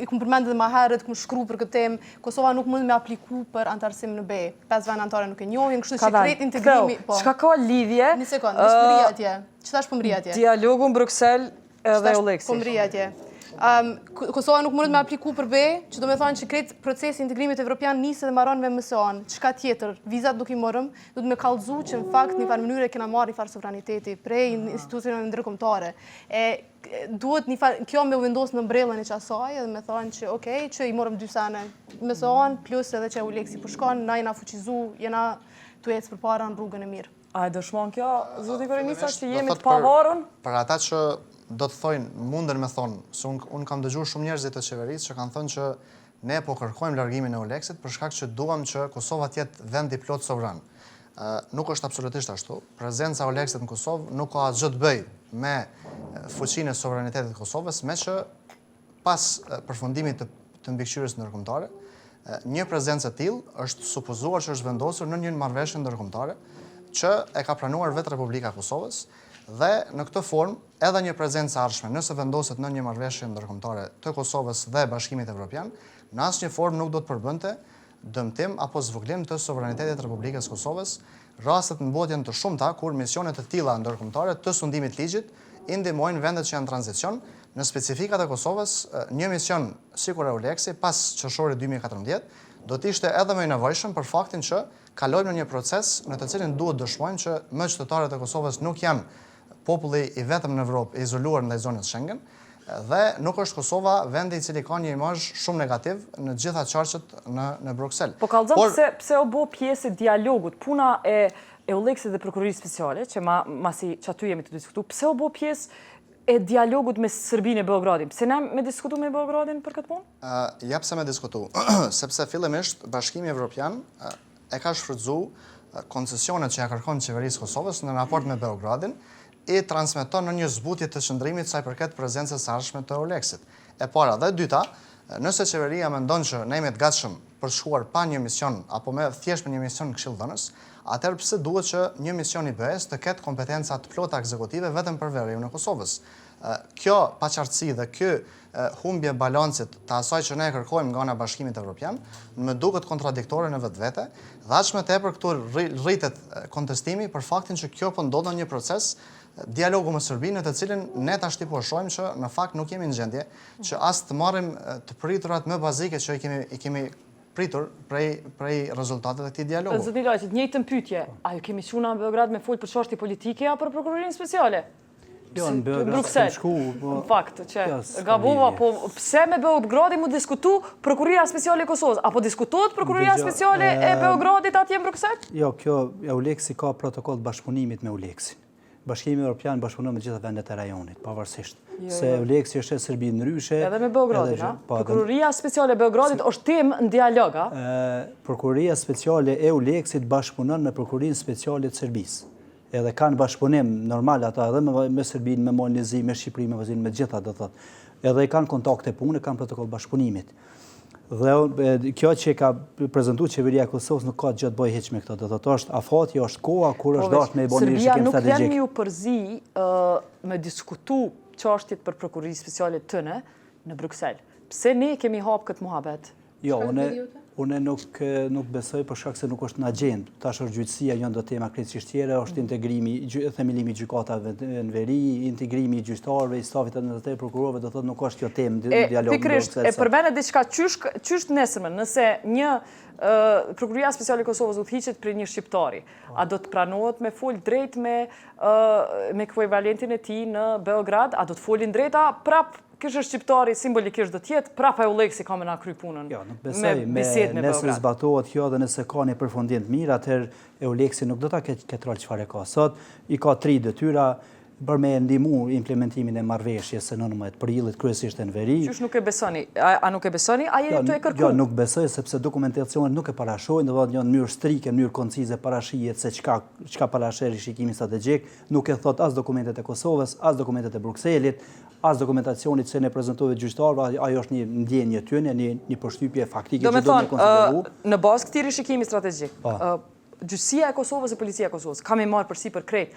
I kumë përmendë dhe ma herët, kumë shkru për këtë temë, Kosova nuk mund me apliku për antarësim në B. 5 vend antare nuk e njohin, kështu që krejt integrimi... Çka ka lidhje? Një sekundë, është përri atje. Që tash për mri atje? Dialogu në Bruxelles edhe Euleksi. Për mri atje. Kosova nuk mundet me apliku për be, që do me thonë që kretë procesi integrimit evropian nisë dhe maron me MSO-n. Çka tjetër, vizat nuk i morëm, do të me kallëzu që në fakt një farë mënyre kena marrë një farë sovraniteti prej institucioneve ndërkombëtare. Duhet kjo me u vendosë në mbrellën e qasaj edhe me thonë që okej, që i morëm 2 sene MSO-n, plus edhe që Euleksi përshkon, na jena fuqizu, jena të ecë përpara në rrugën e mirë. A e dëshmon kjo, zoti Korenisa, që jemi të pavarur? Për ata që do të thojnë, munden me thonë, se unë kam dëgjuar shumë njerëzit të qeverisë që kanë thënë që ne po kërkojmë largimin e Euleksit për shkak që duam që Kosova të jetë vend i plot sovran. Nuk është absolutisht ashtu. Prezenca e Euleksit në Kosovë nuk ka asgjë të bëjë me fuqinë e sovranitetit të Kosovës, me që pas përfundimit të mbikëqyrjes ndërkombëtare, një prezencë e tillë është supozuar që është vendosur në një marrëveshje ndërkombëtare që e ka pranuar vetë Republika e Kosovës. Dhe në këtë formë, edhe një prezencë ardhshme, nëse vendoset në një marrëveshje ndërkombëtare të Kosovës dhe Bashkimit Evropian, në asnjë formë nuk do të përbënte dëmtim apo zvogëlim të sovranitetit të Republikës Kosovës. Rastet në botë janë të shumta kur misionet të tilla ndërkombëtare të sundimit ligjit i ndihmojnë vendet që janë në tranzicion. Në specifikat e Kosovës, një mision sikur Euleksi pas qershorit 2014 do të ishte edhe më i nevojshëm për faktin që kalojmë në një proces në të cilin duhet dëshmojmë që më qytetarët e Kosovës nuk janë populli i vetëm në Evropë e izoluar ndaj zonës Schengen, dhe nuk është Kosova vendi i cili ka një imazh shumë negativ në gjitha qarqet në Bruksel. Po kallëzon pse u bë pjesë e dialogut, puna e Euleksit dhe Prokurorisë Speciale, që masi që aty jemi të diskutu, pse u bë pjesë e dialogut me Serbinë e Beogradin? Pse ne me diskutu me Beogradin për këtë punë? Ja pse me diskutu, sepse fillimisht Bashkimi Evropian e ka shfrytzuar koncesionet që ja kërkon qeverisë Kosovës në raport me Beogradin, i transmeton në një zbutje të qëndrimit sa i përket prezencës së ardhshme të Euleksit. E para dhe e dyta, nëse qeveria mendon që ne jemi të gatshëm për shkuar pa një mision apo me thjesht me një mision këshilldhënës, atëherë pse duhet që një mision i BE-s të ketë kompetenca të plota ekzekutive vetëm për veriun e Kosovës? Kjo paqartësi dhe ky humbje balancit të asaj që ne kërkojmë nga ana Bashkimit Evropian, më duket kontradiktore në vetvete, dhe aq më tepër këtu rritet kontestimi për faktin që kjo po ndodh në një proces dialogu me Serbinë, në të cilin ne tash po shohim që në fakt nuk jemi në gjendje që as të marrim të priturat më bazike që i kemi pritur prej rezultatet e këtij dialogu. Zoti Lajçi, të njëjtën pyetje, a ju kemi shuna në Beograd me fol për çështje politike apo për Prokurorinë Speciale? Jo, në Beograd Bruksel, shku, në fakt, që gabova, po pse me Beogradin mu diskutu Prokuroria Speciale e Kosovës? Apo diskutohet Prokuroria Speciale e Beogradit atje në Bruksel? Jo, kjo Euleksi ka protokoll bashkëpunimit me Euleksin. Bashkimi Evropian bashkëpunon me gjitha vendet e rajonit, pavarësisht. Se Euleksi është e Serbi ndryshe. Edhe me Beogradin, a? Prokuroria Speciale e Beogradit është tim në dialog, a? Prokuroria Speciale e Euleksit bashkëpunon me Prokurorinë Speciale të Serbisë. Edhe kanë bashkëpunim normal ata edhe me Serbinë, me Molnizi, me Shqipërinë, me Vëzinë, me gjitha do thotë. Edhe kanë kontakte pune, kanë protokoll bashkëpunimit. Dhe kjo që ka prezentuar qeveria e Kosovës nuk ka gjë të bëjë hiç me këtë. Do thotë është afati, është koha kur është dashur me bënë një shikim strategjik. Serbia nuk vjen ju përzi me diskutu çështjet për Prokurorisë Speciale tëne në Bruksel. Pse ne kemi hap këtë muhabet? Jo, unë nuk besoj për shkak se nuk është në agjendë. Tash është gjyqësia, janë do tema krejtësisht tjera, është integrimi, themelimi i gjykatave në veri, integrimi i gjyqtarëve, i stafit administrativ, prokurorëve, do thotë nuk është kjo temë dialogu. Pikërisht, e përmend diçka çysh nesërmen, nëse një Prokuroria Speciale e Kosovës u hiqet për një shqiptari, a do të pranohet me fol drejt me ekuivalentin e tij në Beograd, a do të folin drejta prap kështë shqiptari simbolikisht do tjetë, prapa Euleksi ka me na kry punën me bisedë me Beograd. Nëse zbatohet kjo dhe nëse ka një përfundim të mirë, atëherë Euleksi nuk do ta ketë rol çfarë ka sot. I ka 3 detyra për me ndihmu implementimin e marrëveshjes së 19 prillit kryesisht në veri. Qysh nuk e besoni? A nuk e besoni? A jeni të e kërkuar? Jo, nuk besoj sepse dokumentacionet nuk e parashojnë, do të thotë në mënyrë strike, në mënyrë koncize parashihet se çka parashë rishikimi strategjik, nuk e thot as dokumentet e Kosovës, as dokumentet e Brukselit, as dokumentacionit që ne prezantove gjyqtarëve, ajo është një ndjenjë tyne, një përshtypje faktike që do të konsideru. Në bazë këtij rishikimi strategjik, gjyqësia e Kosovës e policia e Kosovës ka me marrë përsipër krejt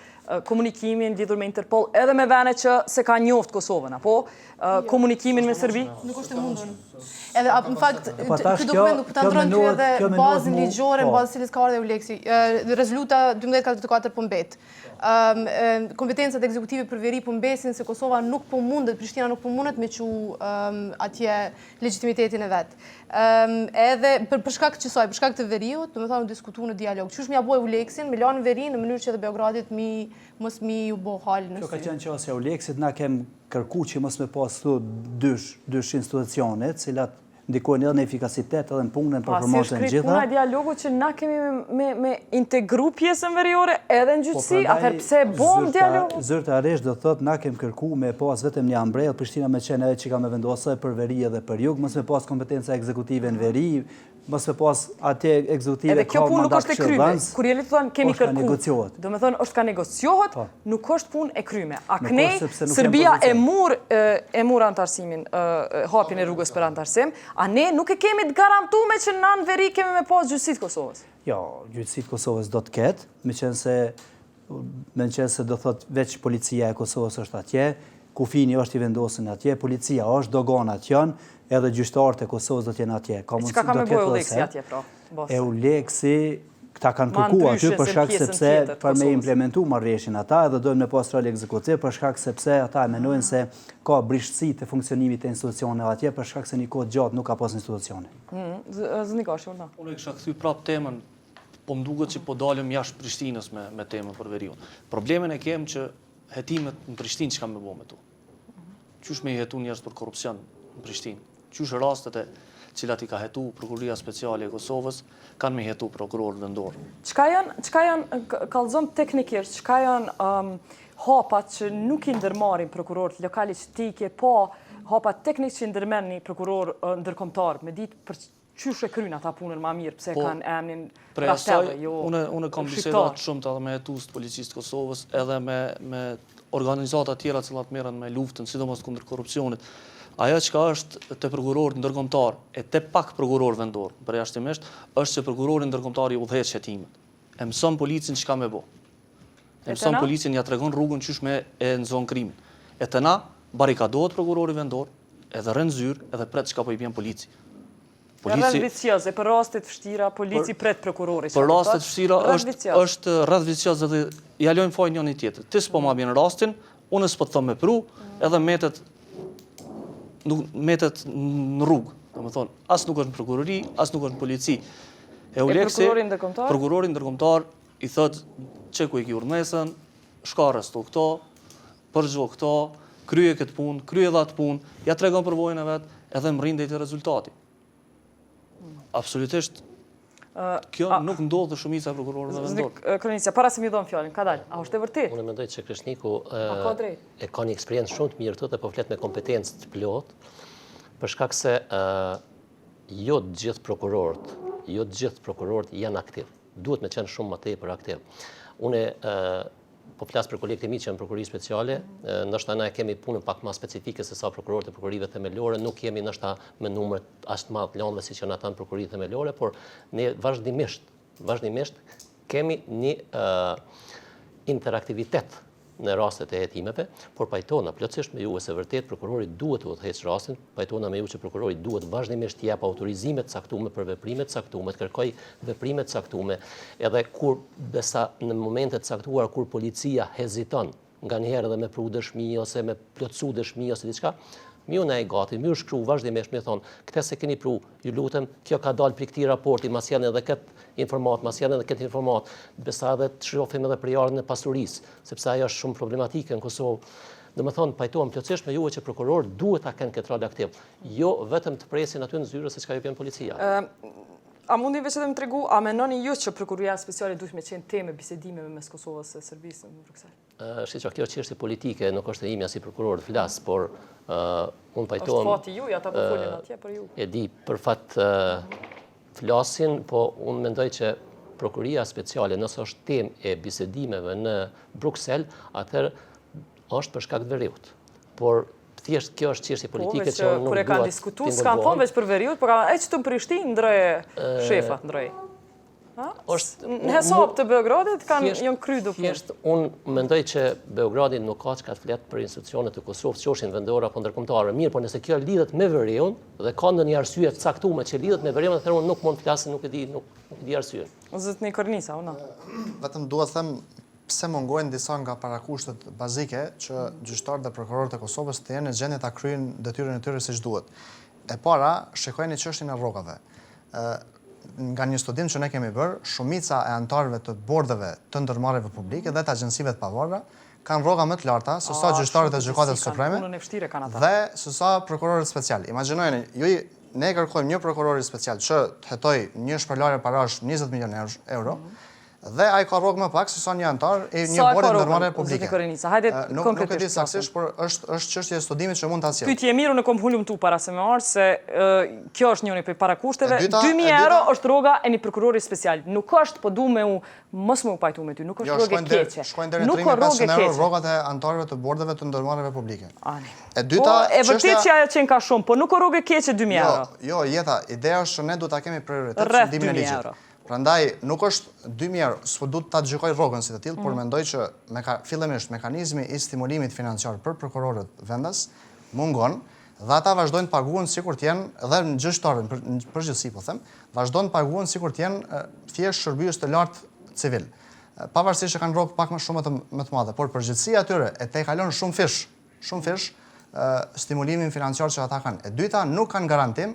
komunikimin lidhur me Interpol edhe me vene që se ka njoft Kosovën, apo komunikimin me Serbi? Nuk është e mundur. Edhe në fakt Po tash ky dokument nuk ta ndron ty edhe kjo bazën ligjore, në bazë të cilës ka ardhur Euleksi. Rezoluta 1244 po mbet. Kompetencat ekzekutive për veri po mbesin se Kosova nuk po mundet, Prishtina nuk po mundet me çu atje legitimitetin e vet. Edhe për shkak të kësaj, për shkak të veriut, domethënë diskutu në dialog. Qysh më boi Euleksin, me lanë veri në mënyrë që edhe Beogradit mos mi u bë hal në sy. Kjo ka qenë qasja e Euleksit, na kem kërku që mos me pas këtu dysh institucione, cilat ndikojnë edhe në efikasitet edhe në punën e performansën e gjitha. Puna e dialogut që na kemi me integru pjesën veriore edhe në gjyqësi, atëherë pse e bom dialogu? Zyrtarisht do thot na kem kërku me pas vetëm një ambrell, Prishtina me qenë edhe që ka me vendosë për veri edhe për jug, mos me pas kompetenca ekzekutive në veri, mos me pas atje ekzekutive edhe kjo punë nuk është e kryme. Kur jeni thonë kemi kërku. Do me thonë është ka negociohet, nuk është punë e kryme. Aknej, Serbia e mur antarësimin, hapin e rrugës për antarësim, a ne nuk e kemi të garantume që në veri kemi me pas gjyqësit Kosovës? Jo, gjyqësit Kosovës do të ketë, me qenë se do thot veç policia e Kosovës është atje, kufini është i vendosin atje, policia është, doganat janë, edhe gjyqtarët e Kosovës do t'jenë atje. Çka ka me bojë Euleksi atje, pra? Euleksi, këta kanë kërku aty për shkak sepse për me implementu marrëveshjen ata edhe dojnë me pas rol ekzekutiv për shkak sepse ata menojnë se ka brishtësi të funksionimit të institucioneve atje për shkak se një kohë gjatë nuk ka pas institucione. Zënikashi, unë. Unë kisha kthy prap temën, po më duket që po dalëm jashtë Prishtinës me temën për veriun. Problemin e kem që hetimet në Prishtinë çka më bë me tu. Qysh me hetu njerëz për korrupsion në Prishtinë? Qysh rastet e cilat i ka hetu Prokuroria Speciale e Kosovës kanë me hetu prokuror vendor. Çka janë kallëzom teknikisht, çka janë hapat që nuk i ndërmarrin prokurorët lokali që ti ke pa hapat teknik që i ndërmerr një prokuror ndërkombëtar me ditë për qysh e kryen ata punën më mirë, pse kanë emrin rashteve, jo. Unë kam bisedat shumë edhe me hetues të policisë të Kosovës, edhe me organizata tjera që merren me luftën, sidomos kundër korrupsionit. Ajo që është të prokurorët ndërkombëtar e të pak prokuror vendor, përjashtimisht, është që prokurori ndërkombëtar i udhëheq hetimet. E mëson policin çka me bë. E mëson policin ja tregon rrugën qysh me e nxon krimin. E të na barikadohet prokurori vendor, edhe rën zyrë, edhe pret çka po i bën polici. Rreth vicioze, për rastet vështira, polici pret prokurorit. Për rastet vështira është rreth vicioze dhe ja lojnë fajin njëri tjetrit. Ti s'po ma bën rastin, unë s'po të them me pru, edhe metet në rrugë. Domethënë, as nuk është në prokurori, as nuk është në polici. Euleksi, prokurori ndërkombëtar i thot çe ku i ki urdhnesën, shka arresto këto, përgjigjo këto, krye këtë punë, krye dha atë punë, ja tregon përvojën e vet, edhe mrin deri te rezultati. Absolutisht. Kjo nuk ndodh të shumica e prokurorëve vendor. Kronisja, para se më dhon fjalën, ka dalë. A është e vërtetë? Unë mendoj që Krishniku e ka një eksperiencë shumë të mirë këtu dhe po flet me kompetencë të plot, për shkak se jo të gjithë prokurorët janë aktiv. Duhet me qenë shumë më tepër aktiv. Unë po flas për kolegët e mi që janë prokurori speciale, ndoshta na kemi punën pak më specifike se sa prokurorët e prokurorive themelore, nuk kemi ndoshta me numër as të madh lëndë siç janë ata në prokurori themelore, por ne vazhdimisht kemi një interaktivitet në rastet e hetimeve, por pajtona plotësisht me ju se vërtet prokurori duhet të udhëheq rastin, pajtona me ju që prokurori duhet vazhdimisht të jap autorizime të caktuara për veprime të caktuara, të kërkoj veprime të caktuara, edhe kur besa në momente të caktuara kur policia heziton, nganjëherë edhe me pru dëshmi ose me plotësu dëshmi ose diçka, miu na e gati, miu shkru vazhdimisht me thon, këtë se keni pru, ju lutem, kjo ka dalë për këtij raporti, mas janë edhe këtë informat, besa edhe të shohim edhe përjarën e pasurisë, sepse ajo është shumë problematike në Kosovë. Domethënë pajtohem plotësisht me juve që prokuror duhet ta kenë këtë rol aktiv, jo vetëm të presin aty në zyrë se çka ju bën policia. A mundi veç edhe më tregu, a menoni ju që Prokuroria Speciale duhet me qenë temë bisedimeve mes Kosovës e Serbisë në Bruksel? Shqip që kjo çështje politike nuk është e imja si prokuror të flas, por unë pajtohem. Është fati juaj, ata po folin atje për ju. E di për fat flasin, po unë mendoj që Prokuroria Speciale nëse është temë e bisedimeve në Bruksel, atëherë është për shkak të veriut. Por thjesht kjo është çështje politike që unë nuk dua. Kur e kanë diskutuar, s'kan thonë veç për veriut, por kanë që të Prishtinë ndroje shefa, ndroje. Në hesab të Beogradit janë kry do punë. Thjesht, unë mendoj që Beogradi nuk ka që ka të fletë për institucionet të Kosovës që oshin vendore apo ndërkombëtare. Mirë, por nëse kjo lidhet me veriun dhe ka ndonjë arsye të caktuar që lidhet me veriun, atëherë unë nuk mund të flas, nuk e di arsyen. Zotni Kornisa, unë. Vetëm dua të them pse mungojnë disa nga parakushtet bazike që gjyqtarët dhe prokurorët e Kosovës të jenë në gjendje ta kryejnë detyrën e tyre siç duhet. E para, shikojeni çështjen e rrogave. Nga një studim që ne kemi bërë, shumica e antarëve të bordeve të ndërmarrjeve publike dhe të agjensive të pavarura kanë rroga më të larta se sa gjyqtarët e Gjykatës Supreme dhe se sa prokurorët special. Imagjinojeni, ne kërkojmë një prokurori special që të hetojë një shpërlarje parash 20 milionë euro, dhe ai ka rrogë më pak se sa një antar e një bordë ndërmarrje publike. Nuk e di saktësisht, por është çështje e studimit që mund ta sjell. Pyetje e mirë, unë kom hulum tu para se më ardh se kjo është njëri prej parakushteve. 2000 euro është rroga e një prokurori special. Nuk është, po du me mos më u pajtu me ty, nuk është rrogë keqe. Shkojnë deri në 3500 euro rrogat e antarëve të bordeve të ndërmarrjeve publike. E dyta, e vërtet që ajo qenë ka shumë, po nuk ka rrogë keqe 2000 euro. Jo, Jeta, ideja është që ne duhet ta kemi prioritet shëndimin e ligjit. Prandaj nuk është 2000 euro, s'po duhet ta gjykoj rrogën si të tillë, por mendoj që fillimisht mekanizmi i stimulimit financiar për prokurorët vendas mungon dhe ata vazhdojnë të paguhen sikur të jenë edhe në gjyqtarën në përgjithësi po them, vazhdojnë të paguhen sikur të jenë thjesht shërbyes të lartë civil. Pavarësisht që kanë rrogë pak më shumë më të madhe, por përgjithësia e tyre e tejkalon shumë fish stimulimin financiar që ata kanë. E dyta, nuk kanë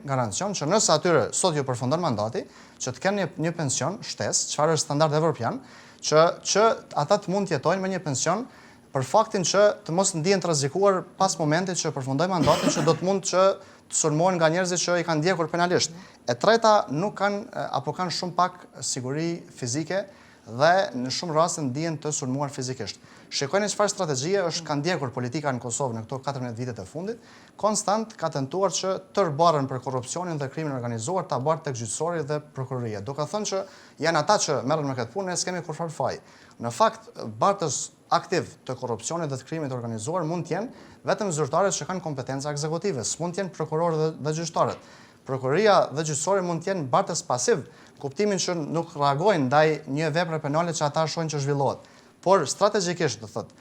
garancion që nëse atyre sot ju përfundon mandati, që të kenë një pension shtesë, çfarë është standard evropian, që ata të mund të jetojnë me një pension për faktin që të mos ndihen të rrezikuar pas momentit që përfundoi mandatin, që do të mund që të sulmohen nga njerëzit që i kanë ndjekur penalisht. E treta, nuk kanë apo kanë shumë pak siguri fizike dhe në shumë raste ndihen të sulmuar fizikisht. Shikojeni çfarë strategjie është ka ndjekur politika në Kosovë në këto 14 vitet e fundit, konstant ka tentuar që të rbarën për korrupsionin dhe krimin organizuar ta bartë tek gjyqësori dhe prokuroria. Duke thënë që janë ata që merren me këtë punë, ne s'kemi kurfar faj. Në fakt, bartës aktiv të korrupsionit dhe të krimit organizuar mund të jenë vetëm zyrtarët që kanë kompetenca ekzekutive, s'mund të jenë prokurorët dhe gjyqtarët. Prokuroria dhe gjyqësori mund të jenë bartës pasiv, kuptimin që nuk reagojnë ndaj një vepre penale që ata shohin që zhvillohet. Por strategjikisht, do thotë,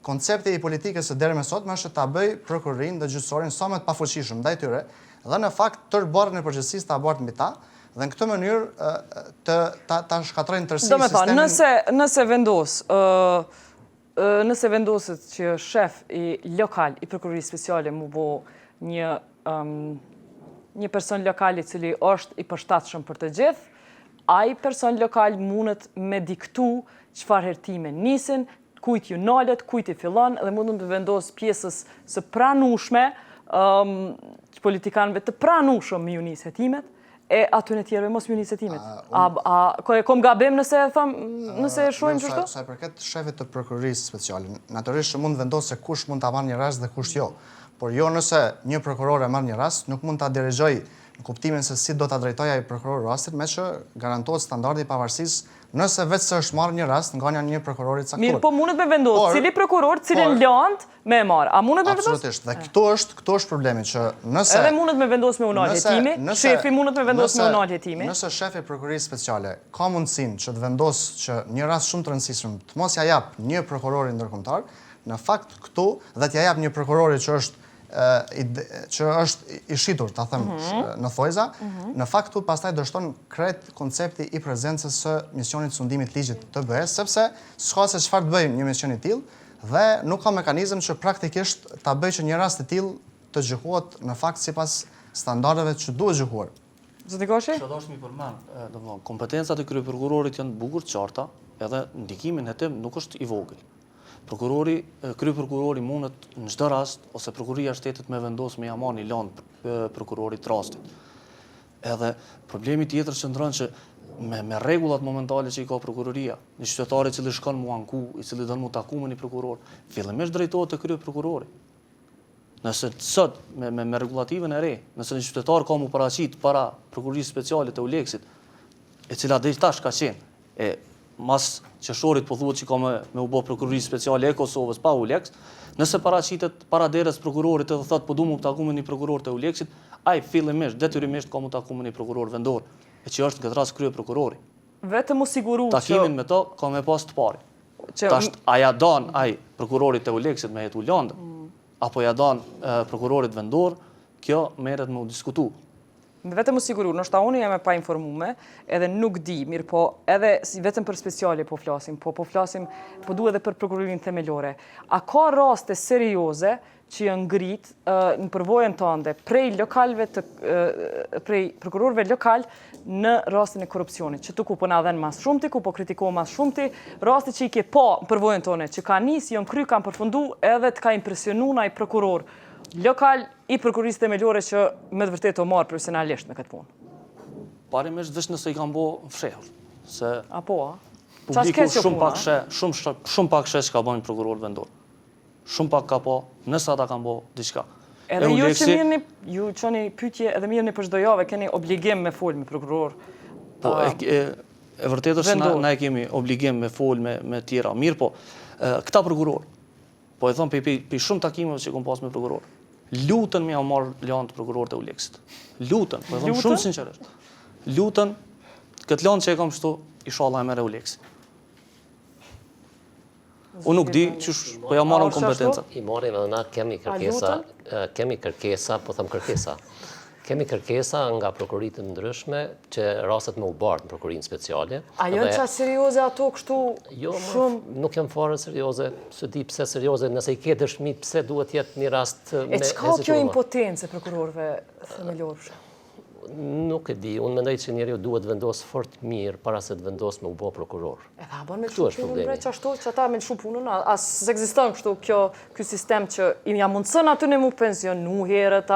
koncepti i politikës së deri më sotme është ta bëj prokurorinë dhe gjyqësorin sa më të pafuqishëm ndaj tyre dhe në fakt të bartën e përgjithësisë ta bartë mbi ta dhe në këtë mënyrë ta shkatrojnë tërësi sistemin. Domethënë, nëse vendoset që shef i lokal i prokurorisë speciale mu bo një person lokal i cili është i përshtatshëm për të gjithë, ai person lokal mundet me diktu çfarë hertime nisin, kujt ju nalet, kujt i fillon, dhe mundën të vendos pjesës së pranueshme, politikanëve të pranueshëm me ju nis hetimet, e aty në tjerëve mos me ju nis hetimet. Kom gabim nëse e shohim kështu? Sa i përket shefit të prokurorisë speciale, natyrisht që mund vendos se kush mund ta marrë një rast dhe kush jo. Por jo nëse një prokuror e marrë një rast, nuk mund ta dirigjoj në kuptimin se si do ta drejtojë ai prokuror rastin, me që garantohet standardi i pavarësisë nëse vetë se është marrë një rast nga një prokurori caktuar. Mirë, po mundet me vendos cili prokuror, cilin land me e marrë. A mundet me vendos? Absolutisht. Dhe këto është problemi që nëse edhe mundet me vendos me unal hetimi, shefi mundet me vendos me unal hetimi. Nëse shefi i prokurorisë speciale ka mundësinë që të vendos që një rast shumë të rëndësishëm të mos ja jap një prokurori ndërkombëtar, në fakt këtu dhe t'ja jap një prokurori që është i shitur, ta them në thojza, në fakt këtu pastaj dështon krejt koncepti i prezencës së misionit sundimit ligjit të BE-s, sepse s'ka se çfarë të bëjë një mision i tillë dhe nuk ka mekanizëm që praktikisht ta bëjë që një rast i tillë të gjykohet në fakt sipas standardeve që duhet gjykuar. Zoti Koshi? Sa dosh mi përmend, domethënë kompetencat e kryeprokurorit janë bukur të qarta, edhe ndikimi në hetim nuk është i vogël. Kryeprokurori mundet në çdo rast ose prokuroria e shtetit me vendos me ja marrë një land prokurorit rastit. Edhe problemi tjetër që ndron që me rregullat momentale që i ka prokuroria, një qytetar i cili shkon mu anku, i cili don mu taku me një prokuror, fillimisht drejtohet te kryeprokurori. Nëse sot me rregullativën e re, nëse një qytetar ka mu paraqit para prokurorisë speciale të Uleksit, e cila deri tash ka qenë mas qershorit po thuhet që ka me u bë prokurorisë speciale e Kosovës pa Uleks, nëse paraqitet para derës prokurorit edhe thot po du mu taku me një prokuror të Uleksit, ai fillimisht detyrimisht ka mu taku me një prokuror vendor, e që është në këtë rast kryeprokurori. Vetëm u siguru Takimin me to ka me pas të pari. Tash, a ja dan prokurorit e Uleksit me jetu Londë, apo ja dan prokurorit vendor, kjo merret me u diskutu. Vetëm u siguru, nështë unë jam e pa informume, edhe nuk di, mirë po, edhe vetëm për speciale po flasim, po du edhe për prokurorin themelore. A ka raste serioze që janë ngrit në përvojën tënde prej prokurorëve lokal në rastin e korupcionit, që tu ku po na dhenë mas shumëti, ku po kritikohë mas shumëti, rasti që i ke pa në përvojën tëne, që ka nisë, janë kry, kanë përfundu, edhe të ka impresionu na i prokuror lokal i prokurorisë themelore që me të vërtetë o marë profesionalisht me këtë punë. Parimisht veç nëse i kanë bo fshehur. Se publiku shumë pak që ka bojnë prokuror vendor. Shumë pak ka po, nëse ata kanë bo diçka. Edhe ju që mirëni, ju qoni pytje edhe mirëni për çdo javë, keni obligim me fol me prokuror. Po, e vërtetë është na e kemi obligim me fol me tjera. Mirë po, këta prokuror, po e thonë për shumë takimeve që kom pas me prokuror, lutën me ja marrë lanë të prokurorët e Uleksit. Lutën, po e thonë shumë sinqerisht. Lutën, këtë lanë që e kam shtu, inshallah e merre Uleksi. Unë nuk di që po ja marrën kompetencat. I marrim edhe na kemi kërkesa, po them kërkesa. Kemi kërkesa nga prokuroritë të ndryshme që rastet me u bardh në prokurinë speciale. A janë qa serioze ato kështu shumë? Nuk janë fare serioze, së di pse serioze, nëse i ke dëshmi pse duhet jetë një rast me hezituar. E çka kjo impotencë prokurorëve themelorë? Nuk e di, unë mendoj që njeriu duhet vendos fort mirë para se të vendos me u bë prokuror. Edhe a bën me punën bre çashtu që ata me shu punën, as s'ekziston kështu ky sistem që i ja mundson aty në mu pensionu herët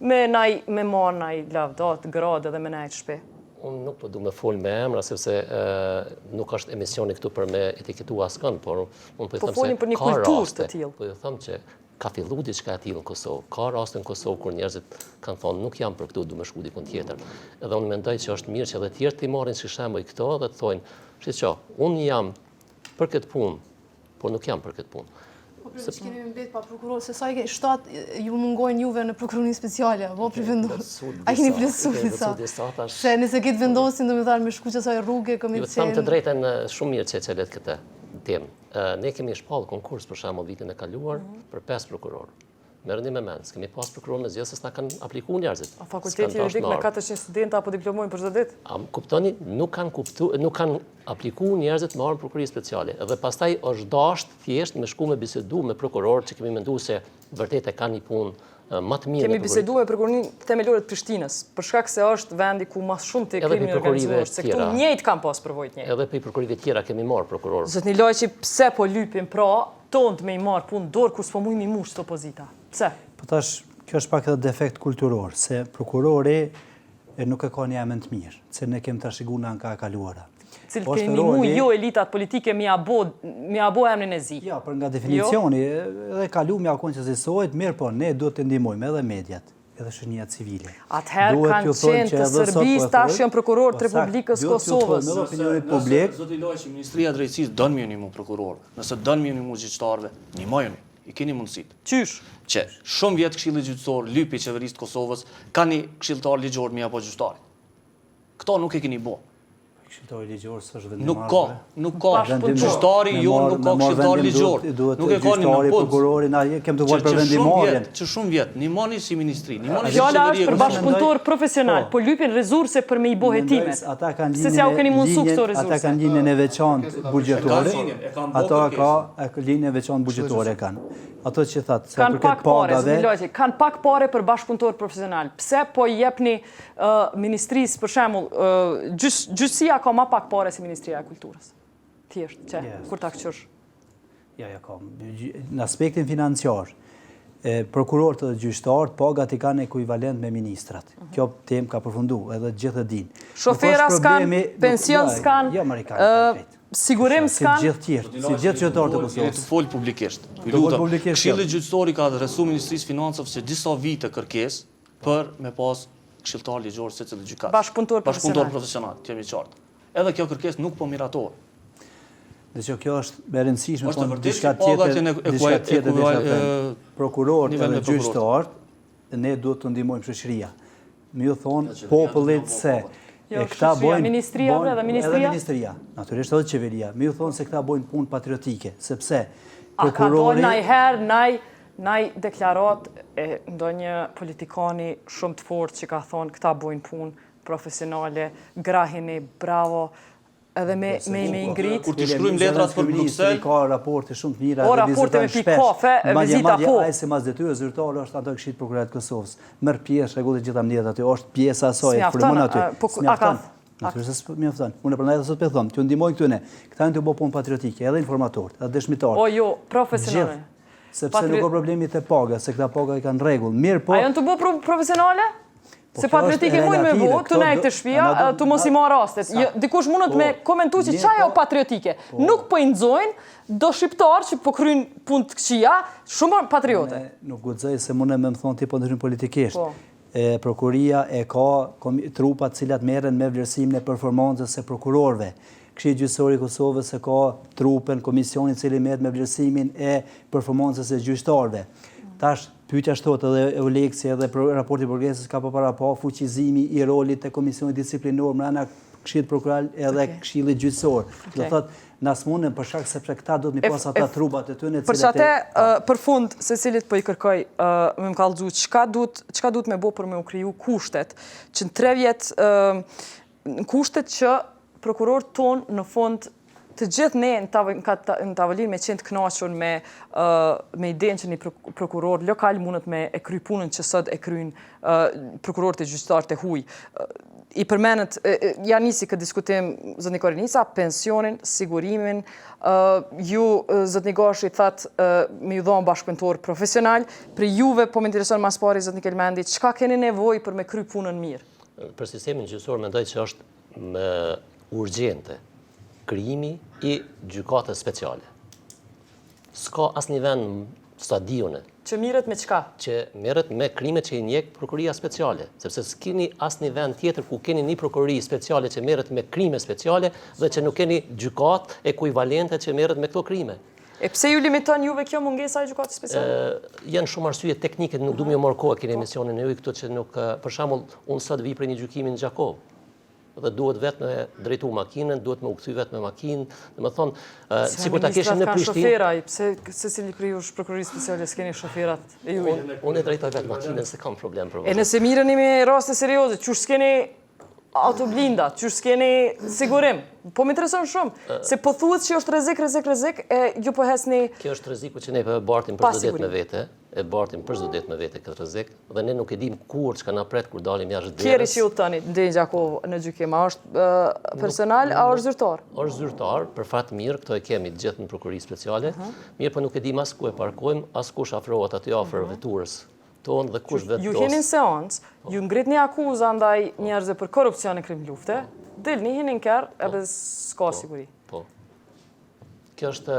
me marr naj lavdat, gradë dhe me najt shpe. Unë nuk po du me fol me emra, sepse nuk është emisioni këtu për me etiketu askën, por unë po i thëmë folin për një kulturë të tillë. Po i thëmë që ka fillu diçka e tillë në Kosovë. Ka raste në Kosovë kur njerëzit kanë thonë nuk jam për këtu, du me shku dikun tjetër. Edhe unë mendoj që është mirë që edhe tjerë të i marrin si shembull këto dhe të thonë, shqo, unë jam për këtë punë, por nuk jam për këtë punë. Po për që keni mbet pa prokuror, se sa i ke 7 ju mungojnë juve në prokurorinë speciale, apo për vendos? A keni plotësuar disa? Se nëse këtë vendosin, do me tharë me shku që saj rrugë, këmi të thamë të drejten shumë mirë që e qelet këtë temë. Ne kemi shpallë konkurs për shembull vitin e kaluar për 5 prokurorë. Merrni me mend, kemi pas prokuror me zgjedhje se s'na kanë aplikuar njerëzit. A fakulteti juridik me 400 studentë apo diplomojnë për çdo ditë? A kuptoni, nuk kanë aplikuar njerëzit me marrën prokurori speciale. Edhe pastaj është dashur thjesht me shku me bisedu me prokuror që kemi menduar se vërtet e kanë një punë më të mirë. Kemi biseduar me prokurorinë themelore të Prishtinës, për shkak se është vendi ku më shumë të krimi organizuar, se këtu njëjtë kanë pas përvojë njëjtë. Edhe për prokurorive tjera kemi marrë prokuror. Zotni Lajçi, pse po lypim pra tonë me i marr punë dorë kur s'po mujmë i mush të opozita? Pse? Po tash, kjo është pak edhe defekt kulturor, se prokurori nuk e ka një emën të mirë, se ne kemi trashëguar nga kaluara. Cilë keni mu jo elitat politike mi abo emrin e zi. Ja, për nga definicioni, edhe kalumja koncesiosohet, mirë po, ne duhet të ndihmojmë edhe mediat, edhe shoqëria civile. Atëherë kanë qenë të Serbisë, tash janë prokuror të Republikës Kosovës. Duhet të opinionit publik. Zoti Lajçi, Ministria e Drejtësisë don më një prokuror. Nëse don më një gjyqtarëve, ndihmojeni. I keni mundësitë. Qysh? Që shumë vjet Këshilli Gjyqësor, lypi qeverisë të Kosovës, kanë një këshilltar ligjor mi apo gjyqtar. Këto nuk e keni bë. Këshilltari ligjor s'është vendimar. Nuk ka. Gjyqtari jonë nuk ka këshilltar ligjor. Nuk e ka një prokurori, na kem të vojë për vendimarrjen. Që shumë vjet, ndihmoni si ministri, ndihmoni si fjala është për bashkëpunëtor profesional, po lypin resurse për me i bë hetimet. Ata kanë se s'ja u keni mundsu këto resurse. Ata kanë linjën e veçantë buxhetore. Ata ka linjën e veçantë buxhetore kanë. Ato që thatë, se për këtë pagave... Kanë pak pare për bashkëpunëtor profesional. Pse po jepni ministrisë, për shembull, gjyqësia ka ma pak pare si Ministria e Kulturës? Thjesht, që, kur ta këqysh? Ja, ka. Në aspektin financiar, prokurorët dhe gjyqtarët, pagat i kanë ekuivalent me ministrat. Kjo temë ka përfundu, edhe gjithë e din. Shofera s'kan, pension s'kan, sigurim s'kan. Si gjithë tjerë, si gjithë qytetarët e Kosovës. Të folë publikisht. Këshilli gjyqësori ka resu Ministrisë Financave se disa vite kërkesë për me pas këshilltar ligjor secili gjykat. Bashkëpunëtor profesional, të jemi qartë. Edhe kjo kërkesë nuk po miratohet. Dhe që kjo është me rëndësishme, po diçka tjetër, prokurorët dhe gjyqtarët, ne duhet të ndihmojmë shoqëria. Me ju thonë popullit se Jo, shqipëria, ministria dhe ministria? Edhe ministria, natyrisht edhe qeveria. Mi ju thonë se këta bojnë punë patriotike, sepse A ka do prokurori... naj deklarat e ndonjë politikani shumë të fortë që ka thonë këta bojnë punë profesionale, grahini, bravo, edhe me ingrit. Kur t'i shkrujmë letrat për Bruxelles, ka raporte shumë të mira, O raporte me pikë kafe, vizita po. Ai si mas detyrë zyrtare është ato këshit prokurorit Kosovës. Merr pjesë rregullit gjitha mbledhet aty, është pjesa e saj, formon aty. Natyrisht se mjafton. Unë prandaj edhe sot po them, t'ju ndihmoj këtyne. Këta janë të bëjnë punë patriotike, edhe informatorët, edhe dëshmitarët. O jo, profesionale. Sepse nuk ka problemi te paga, se këta paga i kanë rregull. Mirë po. A janë të bëj profesionale? Se patriotike mund me bo, të nejtë të shpia, të mos i marë rastet. Dikush mundet me komentu që qa jo patriotike. Nuk po i nëzojnë, do shqiptarë që po krynë punë të këqia, shumë patriote. Nuk guxoj se mundet me më thonë ti po ndryshim politikisht. Prokuria e ka trupat cilat merren me vlerësimin e performancës së prokurorëve. Këshilli Gjyqësor i Kosovës e ka trupën, komisionin cili merret me vlerësimin e performancës së gjyqtarëve. Tash pyetja shtot edhe Euleksi edhe raporti progresit ka para pa fuqizimi i rolit të komisionit disiplinor brenda Këshillit prokural edhe Këshillit gjyqësor. Do thotë na smunden për shkak sepse këta do të mi pas ata trupat e tyre për çate për fund Secilit po i kërkoj më kallëzu çka duhet me bë për me u kriju kushtet që në 3 vjet kushtet që prokurorët ton në fund të gjithë ne në tavolinë me qenë të kënaqur me idenë që një prokuror lokal mundet me e kry punën që sot e kryjnë prokurorët e gjyqtarët e huaj. I përmenet, ja nisi këtë diskutim zotni Korenisa, pensionin, sigurimin, ju zotni Gashi thatë me ju dhonë bashkëpunëtor profesional, për juve po më intereson mas pari zotni Kelmendi, çka keni nevojë për me kry punën mirë? Për sistemin gjyqësor mendoj që është urgjente krijimi i gjykatës speciale. S'ka asnjë vend stadione që mirret me çka? Që merret me krimet që i njeh prokuroria speciale, sepse s'keni asnjë vend tjetër ku keni një prokurori speciale që merret me krime speciale dhe që nuk keni gjykatë ekuivalente që merret me këto krime. E pse ju limiton juve kjo mungesa e gjykatës speciale? Janë shumë arsye teknike, nuk du më marr kohë keni emisionin e juaj këto që nuk, për shembull, unë sot vi për një gjykimi në Gjakov. Dhe duhet vetë me drejtu makinën, duhet me u kthy vetë me makinë, domethënë, sikur ta kishin në Prishtinë. Pse secili prej jush prokurori speciale s'keni shoferat e juaj? Unë e drejtoj vetë makinën, se kam problem. E nëse mireni me raste serioze, qysh s'keni autoblinda, qysh s'keni sigurim? Po më intereson shumë, se po thuhet që është rrezik, e ju po hesni... Kjo është rreziku që ne po e bartim për çdo ditë me vete, këtë rrezik, dhe ne nuk e dim kur çka na pret kur dalim jashtë derës. Kjeri që ju tani në Gjakov në gjykim, a është personal, a është zyrtar? Është zyrtar, për fat mirë, këto e kemi të gjithë në prokurori speciale, mirë po nuk e dim as ku e parkojmë, as kush afrohet aty afër veturës tonë dhe kush vetë ju hinin seancë, ju ngrit një akuzë ndaj njerëzve për korrupsion e krim lufte, dilni hinin kerr edhe s'ka siguri. Po. Kjo është...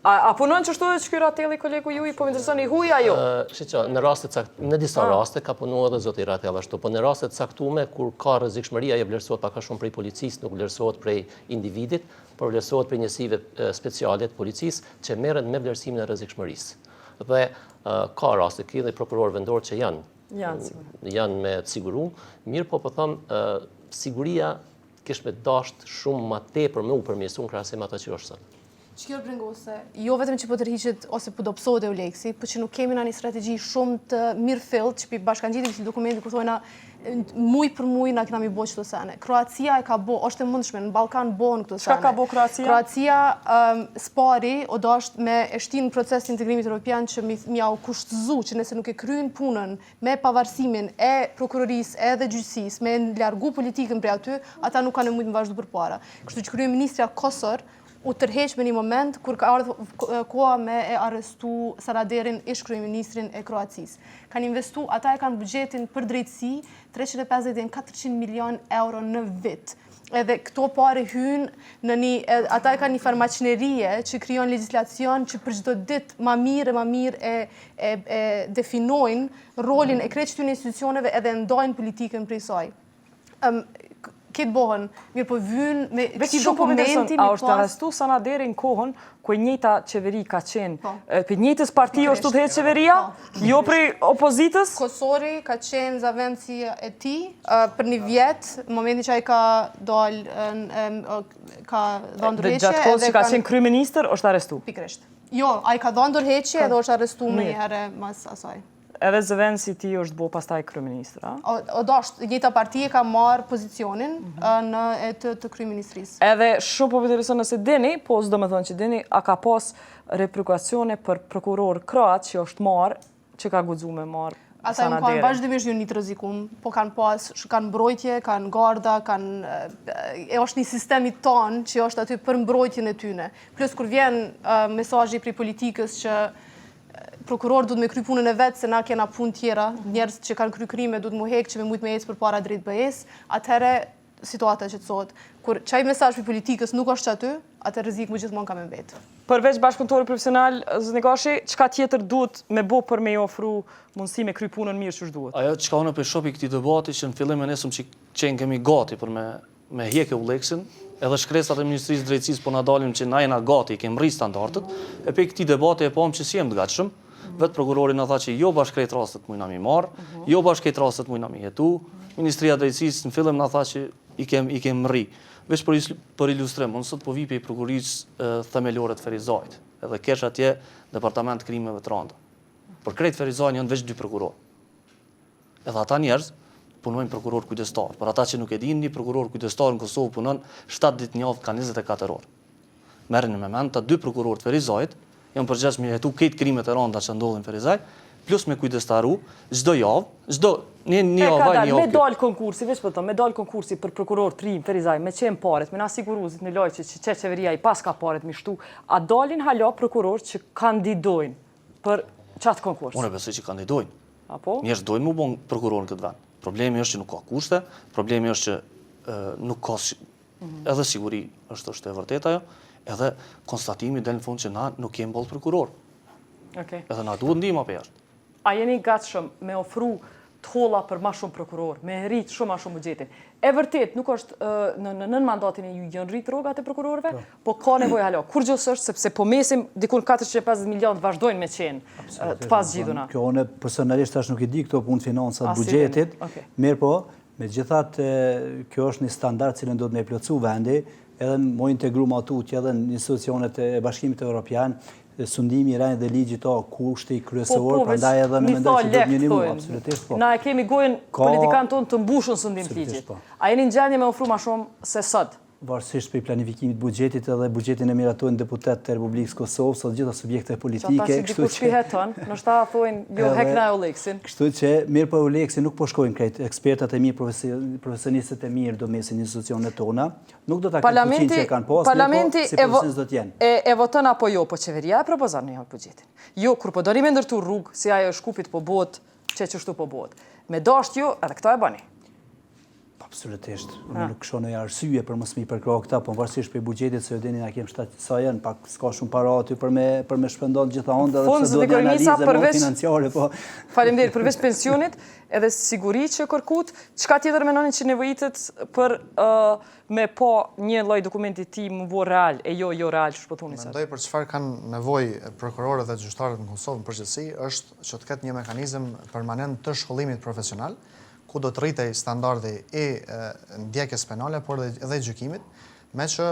A punon që shtu dhe që ky Ratelli kolegu juaj, po më intereson i huaj ajo? Shiqo, në disa raste ka punu edhe zoti Ratelli ashtu, po në raste caktume kur ka rrezikshmëria, ajo vlerësohet pak a shumë prej policisë, nuk vlerësohet prej individit, por vlerësohet prej njësive speciale të policisë që merren me vlerësimin e rrezikshmërisë. Dhe ka raste këtu dhe prokurorë vendor që janë me të siguru, mirë po thëmë siguria kish me dasht shumë ma tepër me u përmirësu në krahasim ato që është sot. Ç'kjo brengose, jo vetëm që po tërhiqet ose po do psohet Euleksi, por që nuk kemi një strategji shumë të mirëfillt që bashkangjitim si dokumenti kur thojna muj për muj na kemi bëu çdo sene. Kroacia e ka bëu, është e mundshme në Ballkan bëhen këto sene. Çka ka bëu Kroacia? Kroacia spari o dasht me e shtin në proces të integrimit evropian që mja u kushtëzu që nëse nuk e kryen punën me pavarësimin e prokurorisë edhe gjyqësisë, me largu politikën prej aty, ata nuk kanë mujt të vazhdu përpara. Kështu që kryeministra Kosor u tërheq me një moment kur ka ardhur koha me e arrestu Saraderin, ish kryeministrin e Kroacisë. Kanë investu, ata e kanë buxhetin për drejtësi 350-400 milion euro në vit. Edhe këto pare hynë në ata e kanë një farmaqënerie që krijon legjislacion që për çdo ditë ma mirë e definojnë rolin e krejt këtyre institucioneve edhe ndajnë politikën prej saj. këtë bohën, mirë po vynë me këti Shumë po më dokumenti intereson, a është arrestu Sanaderi në kohën ku e njëjta qeveri ka qenë, për njëjtës parti është të hetë qeveria, jo prej opozitës? Kosori ka qenë zavendësi e ti për një vjetë, në momentin që ai ka dhënë ndërheqje. Gjatë kohës që ka qenë kryeministër, është arrestu? Pikrisht. Jo, ai ka dhënë ndërheqje edhe është arrestu më herë mas asaj. Edhe zëvendësi ti është bo pastaj kryeministër, a? O dashtë, njëta parti ka marrë pozicionin në të kryeministrisë. Edhe shumë po më intereson nëse dini, po s'do me thonë që dini, a ka pas reperkusione për prokuror kroat që është marrë, që ka guxu me marrë Ata më kanë Sanaderin? vazhdimisht ju një të rrezikum, po kanë pas, kanë mbrojtje, kanë garda, është një sistemi tonë që është aty për mbrojtjen e tyne. Plus kur vjen mesazhi prej politikës që prokuror duhet me kry punën e vetë, se na kena punë tjera, njerëz që kanë kry krime duhet mu hek që me mujt me ecë për para drejt bëjes, atëherë situata qetësohet. Kur çaj mesazh për politikës nuk është aty, atë rrezik më gjithmonë ka me mbet. Përveç bashkëpunëtori profesional, Zënikashi, çka tjetër duhet me bo për me i ofru mundësi me kry punën mirë që duhet? Ajo që ka unë për shopi këti debati që në fillim e nesëm që qenë kemi gati për me hjeke u leksin, edhe shkresat e Ministrisë Drejtësisë po na dalin që na jena gati, kemi rri standardet, e pe këti debati e pam që si jem të gatshëm, vetë prokurori na tha që jo bashkëkrejt rastet mujna mi marë, jo bashkëkrejt rastet mujna mi jetu, Ministria Drejtësisë në fillim na tha që i kem rri. Veç për ilustrim, unë sot po vi pe prokurisë themelore të Ferizajt, edhe kesh atje Departament Krimeve të Randa. Për krejt Ferizajt janë veç 2 prokuror. Edhe ata njerëz punojnë prokuror kujdestar. Për ata që nuk e din, një prokuror kujdestar në Kosovë punon 7 ditë në javë ka 24 orë. Merrni me mend, ta 2 prokuror të Ferizajt janë përgjegjës me jetu këtë krimet e randa që ndodhin në Ferizaj, plus me kujdestaru çdo javë, një javë vaj, një javë. Me dal konkursi, veç për të, me dal konkursi për prokuror të rim Ferizaj, me qenë paret, me na siguruzit në lojë që qeveria i pas ka paret mi shtu, a dalin hala prokuror që kandidojnë për qatë konkurs? Unë e besoj që kandidojnë. Apo? Njerëz dojnë mu bon prokuror në këtë vend. Problemi është që nuk ka kushte, problemi është që nuk ka edhe siguri është e vërtet ajo, edhe konstatimi del në fund që na nuk kemi boll prokuror. Edhe na duhet ndihmë apo jashtë. A jeni gatshëm me ofru të holla për ma shumë prokuror, me rrit shumë ma shumë buxhetin? E vërtet, nuk është në mandatin e ju janë rrit rrogat e prokurorëve, po ka nevojë hala. Kur gjës është, sepse po mesim dikun 450 milion vazhdojnë me qenë të pas gjithuna. Kjo unë personalisht tash nuk i di këto punë finansat buxhetit, mirë po, megjithatë kjo është një standard cilën do të me plotësu vendi, edhe më integru ma tutje edhe në institucionet e Bashkimit Evropian, sundimi i rejnë dhe ligjit o kushti kryesor, prandaj edhe në mendoj që do të minimu, absolutisht po. Na e kemi gojën politikanë tonë të mbushën sundim të ligjit. A jeni në gjendje me ofru ma shumë se sot? Varësisht për planifikimit buxhetit edhe buxhetin e miratojnë deputet të Republikës Kosovë, sot gjitha subjekte politike. Ata që dikur shpiheton, nështë ta thojnë, jo hekna e Oleksin. Kështu që mirë për Oleksin nuk po shkojnë krejt, ekspertat e mirë, profesionistët e mirë do mesin institucionet tona, nuk do ta këtë fuqin që kanë pas, Parlamenti si profesionist do t'jenë. e voton apo jo, po qeveria e propozon në javë buxhetin. Jo, kur po doni me ndërtu rrugë, si ajo shkupit po bot, që qështu po bot. Me dasht ju, edhe këto e bani. Absolutisht. Unë nuk shoh ndonjë arsye për mos mi përkrah këta, po varësisht për buxhetit se dini na kem sa janë, pak s'ka shumë para aty për me shpendon gjitha onda edhe pse do të analizë financiare, po. Faleminderit, përveç pensionit, edhe siguri që kërkut, çka tjetër mendoni që nevojitet për me po një lloj dokumenti ti më vo real e jo real që shpotuni sot. Mendoj për çfarë kanë nevojë prokurorët dhe gjyqtarët në Kosovë në përgjithësi është që të ketë një mekanizëm permanent të shkollimit profesional, ku do të rritej standardi i ndjekjes penale, por edhe i gjykimit, me që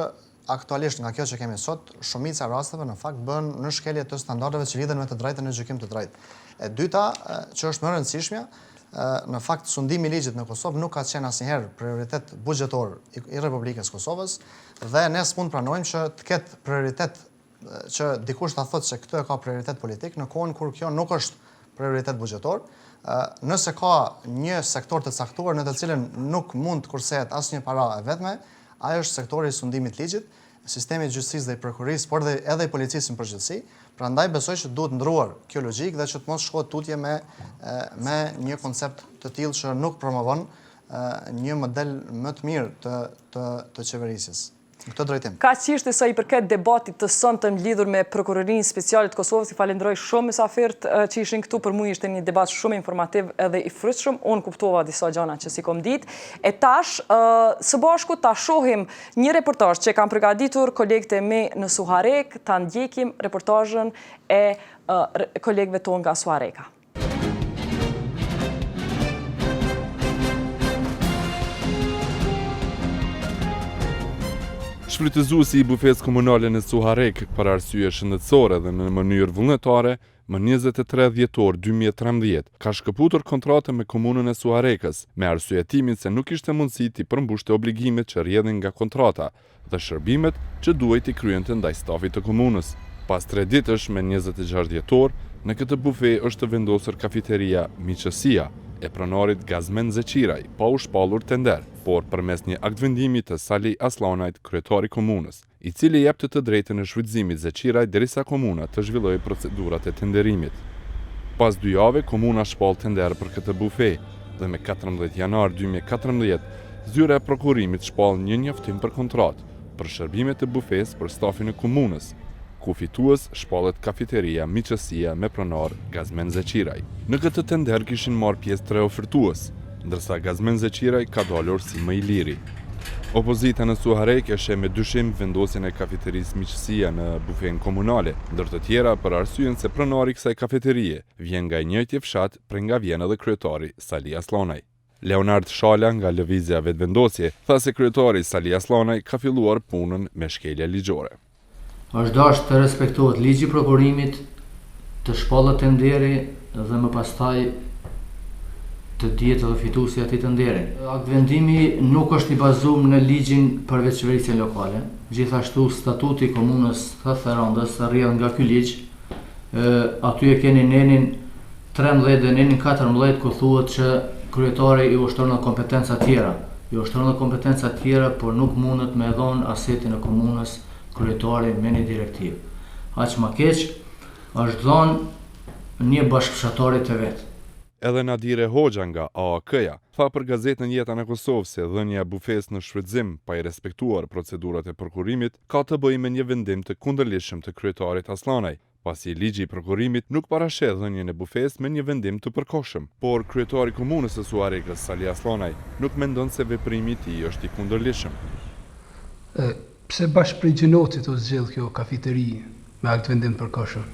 aktualisht nga kjo që kemi sot, shumica rasteve në fakt bën në shkelje të standardeve që lidhen me të drejtën në gjykim të drejtë. E dyta, që është më rëndësishmja, në fakt sundimi i ligjit në Kosovë nuk ka qenë asnjëherë prioritet buxhetor i Republikës Kosovës dhe ne s'mund pranojmë që të ketë prioritet që dikush ta thotë se këtë e ka prioritet politik në kohën kur kjo nuk është prioritet buxhetor. Nëse ka një sektor të caktuar në të cilën nuk mund të kursehet asnjë para e vetme, ajo është sektori i sundimit ligjit, sistemi i gjyqësisë dhe i prokurorisë, por edhe i policisë në përgjithësi. Prandaj besoj që duhet ndruar kjo logjik dhe që të mos shkohet tutje me një koncept të tillë që nuk promovon një model më të mirë të qeverisjes. Këtë drejtim. Ka qishtë sa i përket debatit të sonte lidhur me Prokurorinë Speciale të Kosovës, i falenderoj shumë mysafirët që ishin këtu, për mua ishte një debat shumë informativ edhe i frytshëm. Unë kuptova disa gjëra që si kom ditë. E tash, së bashku ta shohim një reportazh që kam përgatitur kolegët e mi në Suharek, ta ndjekim reportazhin e kolegëve tonë nga Suhareka. Shfrytëzuesi i bufes komunale në Suharek për arsye shëndetësore dhe në mënyrë vullnetare, më 23 dhjetor 2013 ka shkëputur kontratën me komunën e Suharekës me arsyetimin se nuk ishte mundësi t'i përmbushte obligimet që rrjedhin nga kontrata dhe shërbimet që duhej t'i kryente ndaj stafit të komunës. Pas 3 ditësh me 26 dhjetor, në këtë bufe është vendosur kafiteria Miqësia e pronarit Gazmen Zeqiraj, pa u shpallur tender, por përmes një aktvendimi të Sali Aslanajt, kryetari komunës, i cili jep të drejtën e shfrytëzimit Zeqiraj derisa komuna të zhvillojë procedurat e tenderimit. Pas 2 jave, komuna shpall tender për këtë bufe dhe me 14 janar 2014, zyra e prokurimit shpall një njoftim për kontratë për shërbimet e bufes për stafin e komunës, ku fitues shpallet kafiteria Miqësia me pronar Gazmen Zeqiraj. Në këtë tender kishin marrë pjesë 3 ofertues, ndërsa Gazmen Zeqiraj ka dalur si më i liri. Opozita në Suharek e sheh me dyshim vendosjen e kafeterisë Miqësia në bufen komunale, ndër të tjera për arsyen se pronari kësaj kafeterie vjen nga njëjti fshat për nga vjen edhe kryetari Sali Aslanaj. Leonard Shala nga Lëvizja Vetëvendosje tha se kryetari Sali Aslanaj ka filluar punën me shkelja ligjore. Është dashur të respektohet ligji i prokurimit, të shpallet tenderi dhe më pastaj të dihet edhe fituesi i atij tenderi. Aktvendimi nuk është i bazuar në ligjin për veçverisjen lokale. Gjithashtu statuti i komunës së Therandës rrjedh nga ky ligj. Aty e keni nenin 13 dhe nenin 14 ku thuhet që kryetari i ushtron kompetenca tjera. I ushtron kompetenca tjera, por nuk mundet me dhon asetin e komunës kryetari me një direktiv. Aq më keq është dhënë një bashkëfshatari të vet. Edhe Nadire Hoxha nga AAK-ja tha për gazetën Jeta në Kosovë se dhënia e bufes në shfrytëzim pa i respektuar procedurat e prokurimit ka të bëjë me një vendim të kundërlidhshëm të kryetarit Aslanaj, pasi ligji i prokurimit nuk parasheh dhënien e bufes me një vendim të përkohshëm, por kryetari i komunës së Suharekës Sali Aslanaj nuk mendon se veprimi i tij është i kundërlidhshëm. Pse bashkë prej gjenotit o zgjidh kjo kafiteri me aktvendim të përkohshëm?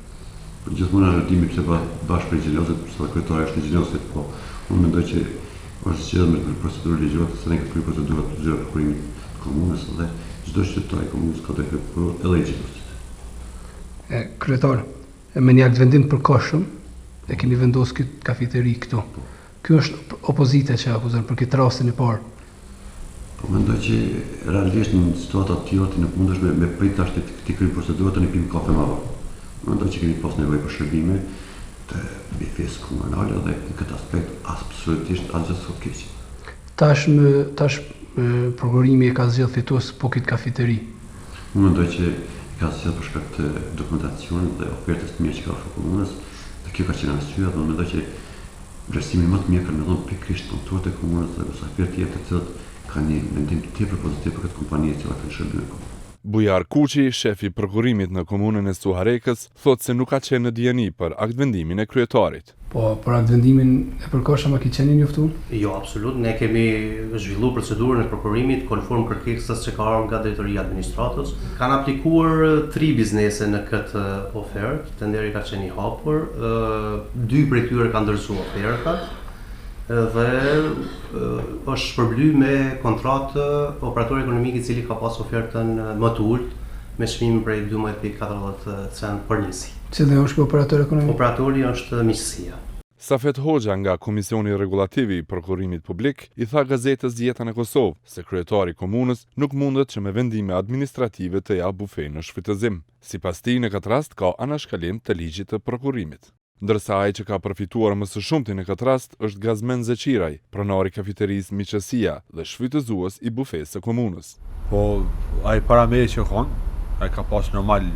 Gjithmonë argëtimi pse bashkë prej gjenotit, sa kryetari është i gjenotit, po unë mendoj që është zgjedhur me procedurë ligjore, se ne kemi procedurat të zyra prokurimit të komunës dhe çdo qytetar i komunës ka drejtë për edhe i gjenotit. Kryetar, me një aktvendim të përkohshëm e keni vendosur këtë kafiteri këtu. Ky është opozita që akuzon për këtë rastin e parë. Po mendoj që realisht në situata të tilla nuk mundesh me prit tash të kryej procedurat në pim kafe më vonë. Mendoj që kemi pas nevojë për shërbime të bifes komunale dhe në këtë aspekt absolutisht asgjë s'ka keq. Tash prokurimi e ka zgjedhur fitues po këtë kafiteri. Unë mendoj që ka zgjedhur për shkak të dokumentacionit dhe ofertës të mirë që ka ofruar komunës, dhe kjo ka qenë arsyeja, dhe mendoj që vlerësimi më të mirë kanë dhënë pikërisht punëtorët e komunës dhe mysafirët tjerë të cilët kanë një mendim tepër pozitiv për këtë kompani e cila kanë shërbime. Bujar Kuqi, shefi prokurimit në komunën e Suharekës, thotë se nuk ka qenë në dijeni për aktvendimin e kryetarit. Po, për aktvendimin e përkohshëm a ki qenë njoftuar? Jo, absolut. Ne kemi zhvilluar procedurën e prokurimit konform kërkesës që ka ardhur nga drejtoria e administratës. Kanë aplikuar 3 biznese në këtë ofertë, tenderi ka qenë i hapur, 2 prej tyre kanë ndërzuar ofertat dhe është shpërblyr me kontratë operator ekonomik i cili ka pas ofertën më të ulët me çmim prej 12.40 cent për njësi. Cili është ky operator ekonomik? Operatori është Miqësia. Safet Hoxha nga Komisioni Rregullativ i Prokurimit Publik i tha gazetës Jeta në Kosovë se kryetari i komunës nuk mundet që me vendime administrative të japë bufe në shfrytëzim. Sipas tij, në këtë rast ka anashkalim të ligjit të prokurimit. Ndërsa ai që ka përfituar më së shumti në këtë rast është Gazmen Zeqiraj, pronari kafeterisë Miqësia dhe shfrytëzues i bufesë së komunës. Po ai parametri që kanë, ai ka pas normal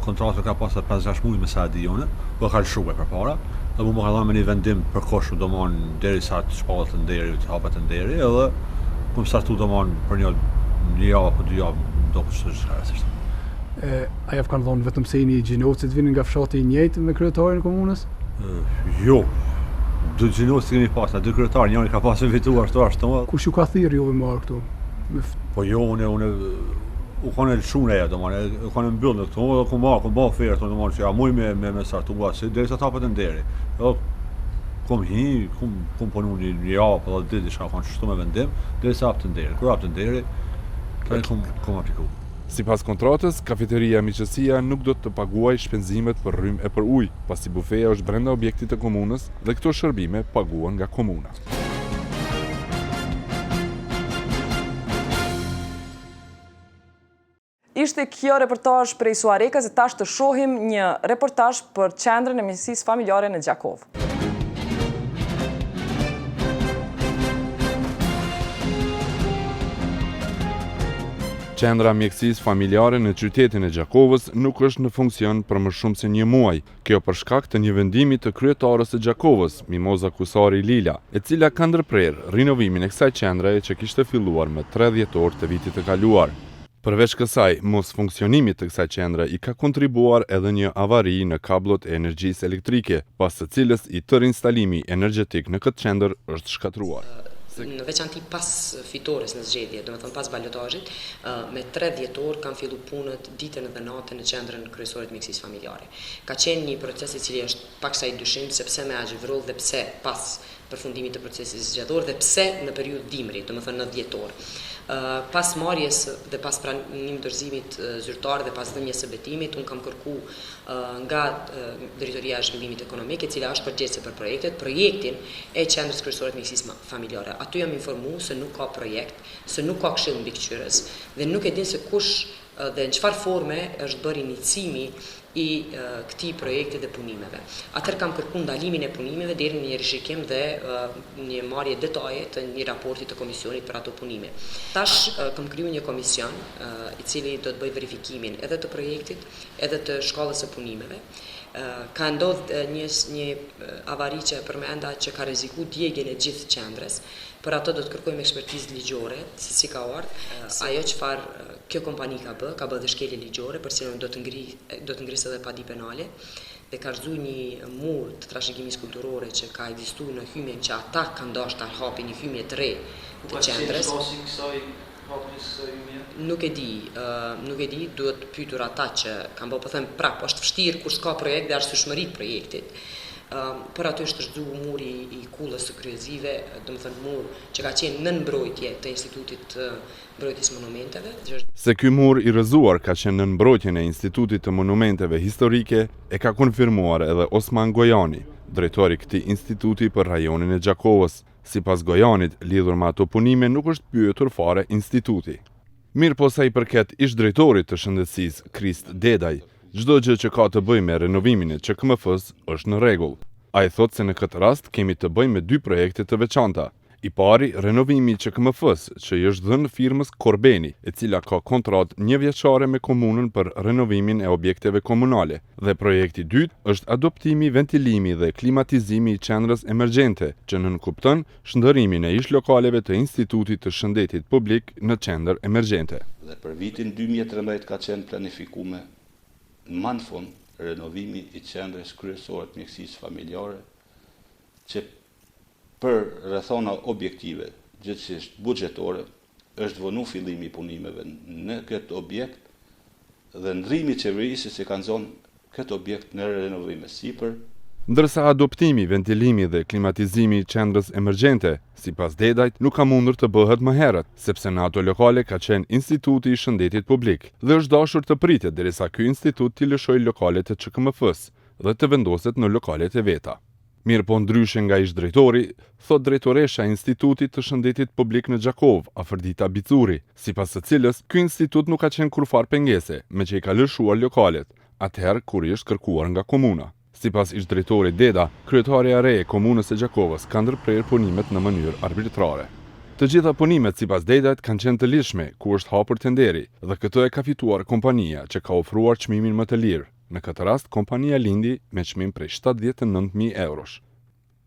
kontratë ka pas 5-6 muaj me Saadione, po ka lëshuar përpara, dhe më ka dhënë me një vendim përkohshëm domon derisa të shpallet nderi, të hapet nderi, edhe kum startu domon për një një javë apo 2 javë, do të çfarë rastësisht. Aja kanë thonë vetëm se një gjinocit vinin nga fshati I njëjtë me kryetarin e komunës? Jo. 2 gjinocit kemi pas, 2 kryetarë, njëri ka pasur fituar ashtu. Kush ju ka thirrë juve më marr këtu? Po jo, unë u kanë lëshuar ajo, domethënë, u kanë mbyllur këtu, do ku bë ofertë, domethënë që ja muj me sartua, se derisa tapet nderi. Jo, kom punu një javë apo 10 ditë kanë çështu me vendim, derisa hap të nderi. Kur hap të nderi, kom apliku. Sipas kontratës, kafeteria Miqësia nuk do të paguaj shpenzimet për rrymë e për ujë, pasi bufeja është brenda objektit të komunës dhe këto shërbime paguhen nga komuna. Ishte kjo reportazh prej Suarekës e tash të shohim një reportazh për qendrën e mjekësisë familjare në Gjakov. Qendra mjekësisë familjare në qytetin e Gjakovës nuk është në funksion për më shumë se 1 muaj. Kjo për shkak të një vendimi të kryetarës së Gjakovës, Mimoza Kusari Lila, e cila ka ndërprerë rinovimin e kësaj qendraje që kishte filluar më 3 dhjetor të vitit të kaluar. Përveç kësaj, mos funksionimit të kësaj qendre I ka kontribuar edhe një avari në kablot e energjisë elektrike, pas së cilës I tërë instalimi energjetik në këtë qendër është shkatruar. Në veçanti pas fitores në zgjedhje, do të thënë pas balotazhit, me 3 dhjetor kanë fillu punët ditën dhe natën në qendrën kryesore të mjekësisë familjare. Ka qenë një proces I cili është pak sa I dyshim se pse me agjëvrull dhe pse pas përfundimit të procesit zgjedhor dhe pse në periudhë dimri, do të thënë në dhjetor. Pas marrjes dhe pas pranimit dorëzimit zyrtar dhe pas dhënies së betimit, unë kam kërku nga Drejtoria e Zhvillimit Ekonomik, e cila është përgjegjëse për projektin e qendrës kryesore të mjekësisë familjare. Aty jam informuar se nuk ka projekt, se nuk ka këshill mbikëqyrës dhe nuk e din se kush dhe në çfarë forme është bërë inicimi I këtij projekti dhe punimeve. Atëherë kam kërkuar ndalimin e punimeve deri në një rishikim dhe një marrje detaje të një raporti të komisionit për ato punime. Tash kam krijuar një komision I cili do të bëjë verifikimin edhe të projektit, edhe të shkallës së punimeve. Ka ndodhur një avari që përmenda që ka rrezikuar djegjen e gjithë qendrës. Për ato do të kërkojmë ekspertizë ligjore, se si ka ardhur, ajo çfarë kjo kompani ka bë dhe shkelje ligjore, për cilën do të ngrisë edhe padi penale, dhe ka rrezu një mur të trashëgimisë kulturore që ka ekzistuar në hymjen që ata kanë dashur ta hapin një hymje të re të qendrës. Nuk e di, duhet pyetur ata që kanë bërë, po them prap, është vështirë kur s'ka projekt dhe arsyeshmëri të projektit. Për aty është rrezu muri I kullës së kryezive, domethënë mur që ka qenë nën mbrojtje të Institutit të Mbrojtjes Monumenteve. Se ky mur I rrëzuar ka qenë nën mbrojtjen e Institutit të Monumenteve Historike, e ka konfirmuar edhe Osman Gojani, drejtori I këtij instituti për rajonin e Gjakovës. Sipas Gojanit, lidhur me ato punime nuk është pyetur fare instituti. Mirë po sa I përket ish drejtorit të shëndetësisë, Krist Dedaj, çdo gjë që ka të bëjë me renovimin e QKMF-s është në rregull. Ai thotë se në këtë rast kemi të bëjmë me 2 projekte të veçanta. I pari, renovimi I QKMF-s, që I është dhënë firmës Korbeni, e cila ka kontratë 1 vjeçare me komunën për renovimin e objekteve komunale, dhe projekti I dytë është adoptimi, ventilimi dhe klimatizimi I qendrës emergjente, që nënkupton shndërrimin e ish lokaleve të Institutit të Shëndetit Publik në qendër emergjente. Dhe për vitin 2013 ka qenë planifikuar në fund renovimi I qendrës kryesore të mjekësisë familjare, që për rrethona objektive, gjithsesi buxhetore, është vënë fillimi I punimeve në këtë objekt dhe ndrimi I qeverisë se kanë zonë këtë objekt në renovim sipër. Ndërsa adoptimi, ventilimi dhe klimatizimi I qendrës emergjente, sipas Dedajt, nuk ka mundur të bëhet më herët, sepse në ato lokale ka qenë Instituti I Shëndetit Publik dhe është dashur të pritet derisa ky institut t'i lëshojë lokalet e QKMF-s dhe të vendoset në lokalet e veta. Mirë po ndryshe nga ish drejtori, thot drejtoresha e Institutit të Shëndetit Publik në Gjakov, Afërdita Bicuri, sipas së cilës ky institut nuk ka qenë kurfar pengese, me që I ka lëshuar lokalet, atëherë kur I është kërkuar nga komuna. Sipas ish drejtorit Deda, kryetaria e re e komunës së Gjakovës ka ndërprer punimet në mënyrë arbitrare. Të gjitha punimet sipas Dedajt kanë qenë të lishme, ku është hapur tenderi, dhe këtë e ka fituar kompania që ka ofruar çmimin më të lirë. Në këtë rast, kompania lindi me çmim prej 79.000 eurosh.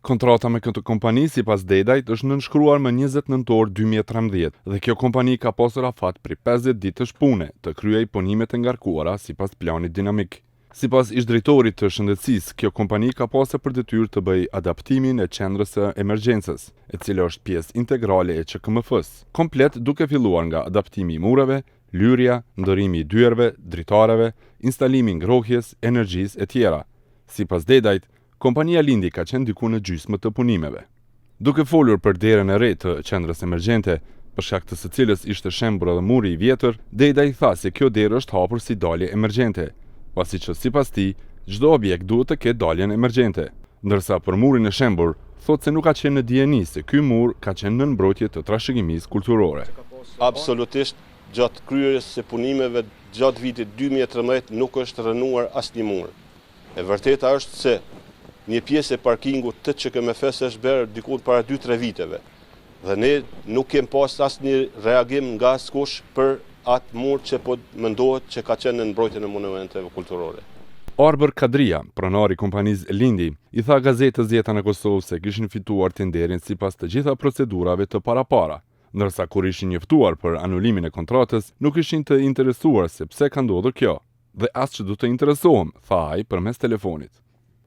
Kontrata me këtë kompani sipas Dedajt është nënshkruar më 20 nëntor 2013 dhe kjo kompani ka pasur afat prej 50 ditësh pune të kryej punimet e ngarkuara sipas planit dinamik. Sipas ish-drejtorit të shëndetësisë, kjo kompani ka pasur për detyrë të bëjë adaptimin e qendrës së emergjencës, e cila është pjesë integrale e QKMF-s, komplet duke filluar nga adaptimi i mureve, lyrja, ndërrimi i dyerve, dritareve, instalimi i ngrohjes, energjisë e tjera. Sipas Dedajt, kompania Lindi ka qenë diku në gjysmë të punimeve. Duke folur për derën e re të qendrës emergjente, për shkak të së cilës ishte shembur edhe muri i vjetër, Dedaj tha se kjo derë është hapur si dalje emergjente, pasi që sipas tij, çdo objekt duhet të ketë daljen emergjente, ndërsa për murin e shembur, thotë se nuk ka qenë në dijeni se ky mur ka qenë në mbrojtje të trashëgimisë kulturore. Absolutisht, gjatë kryerjes së punimeve gjatë vitit 2013 nuk është rënuar asnjë mur. E vërteta është se një pjesë e parkingut të QKMF-s është bërë diku para 2-3 viteve. Dhe ne nuk kemi pas asnjë reagim nga askush për atë mur që po mendohet që ka qenë në mbrojtjen e monumenteve kulturore. Arbër Kadria, pronari kompanisë Lindi, i tha gazetës Jeta në Kosovë se kishin fituar tenderin sipas të gjitha procedurave të parapara, ndërsa kur ishin njoftuar për anulimin e kontratës, nuk ishin të interesuar se pse ka ndodhur kjo, dhe as që do të interesohem, tha ai përmes telefonit.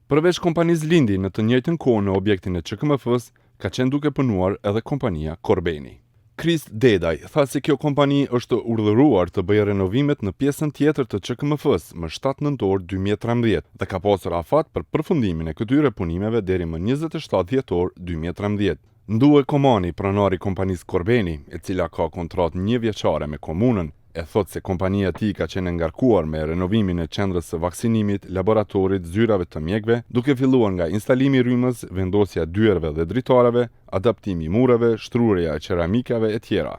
Përveç kompanisë Lindi, në të njëjtën kohë në objektin e QKMF-s, ka qenë duke punuar edhe kompania Korbeni. Kris Dedaj tha se kjo kompani është urdhëruar të bëjë renovimet në pjesën tjetër të QKMF-s më 7 nëntor 2013 dhe ka pasur afat për përfundimin e këtyre punimeve deri më 27 dhjetor 2013. Ndue Komani, pronari kompanisë Korbeni, e cila ka kontratë 1 vjeçare me komunën, e thot se kompania e tij ka qenë ngarkuar me renovimin e qendrës së vaksinimit, laboratorit, zyrave të mjekve, duke filluar nga instalimi i rrymës, vendosja dyerve dhe dritareve, adaptimi i mureve, shtrurja e qeramikave e tjera.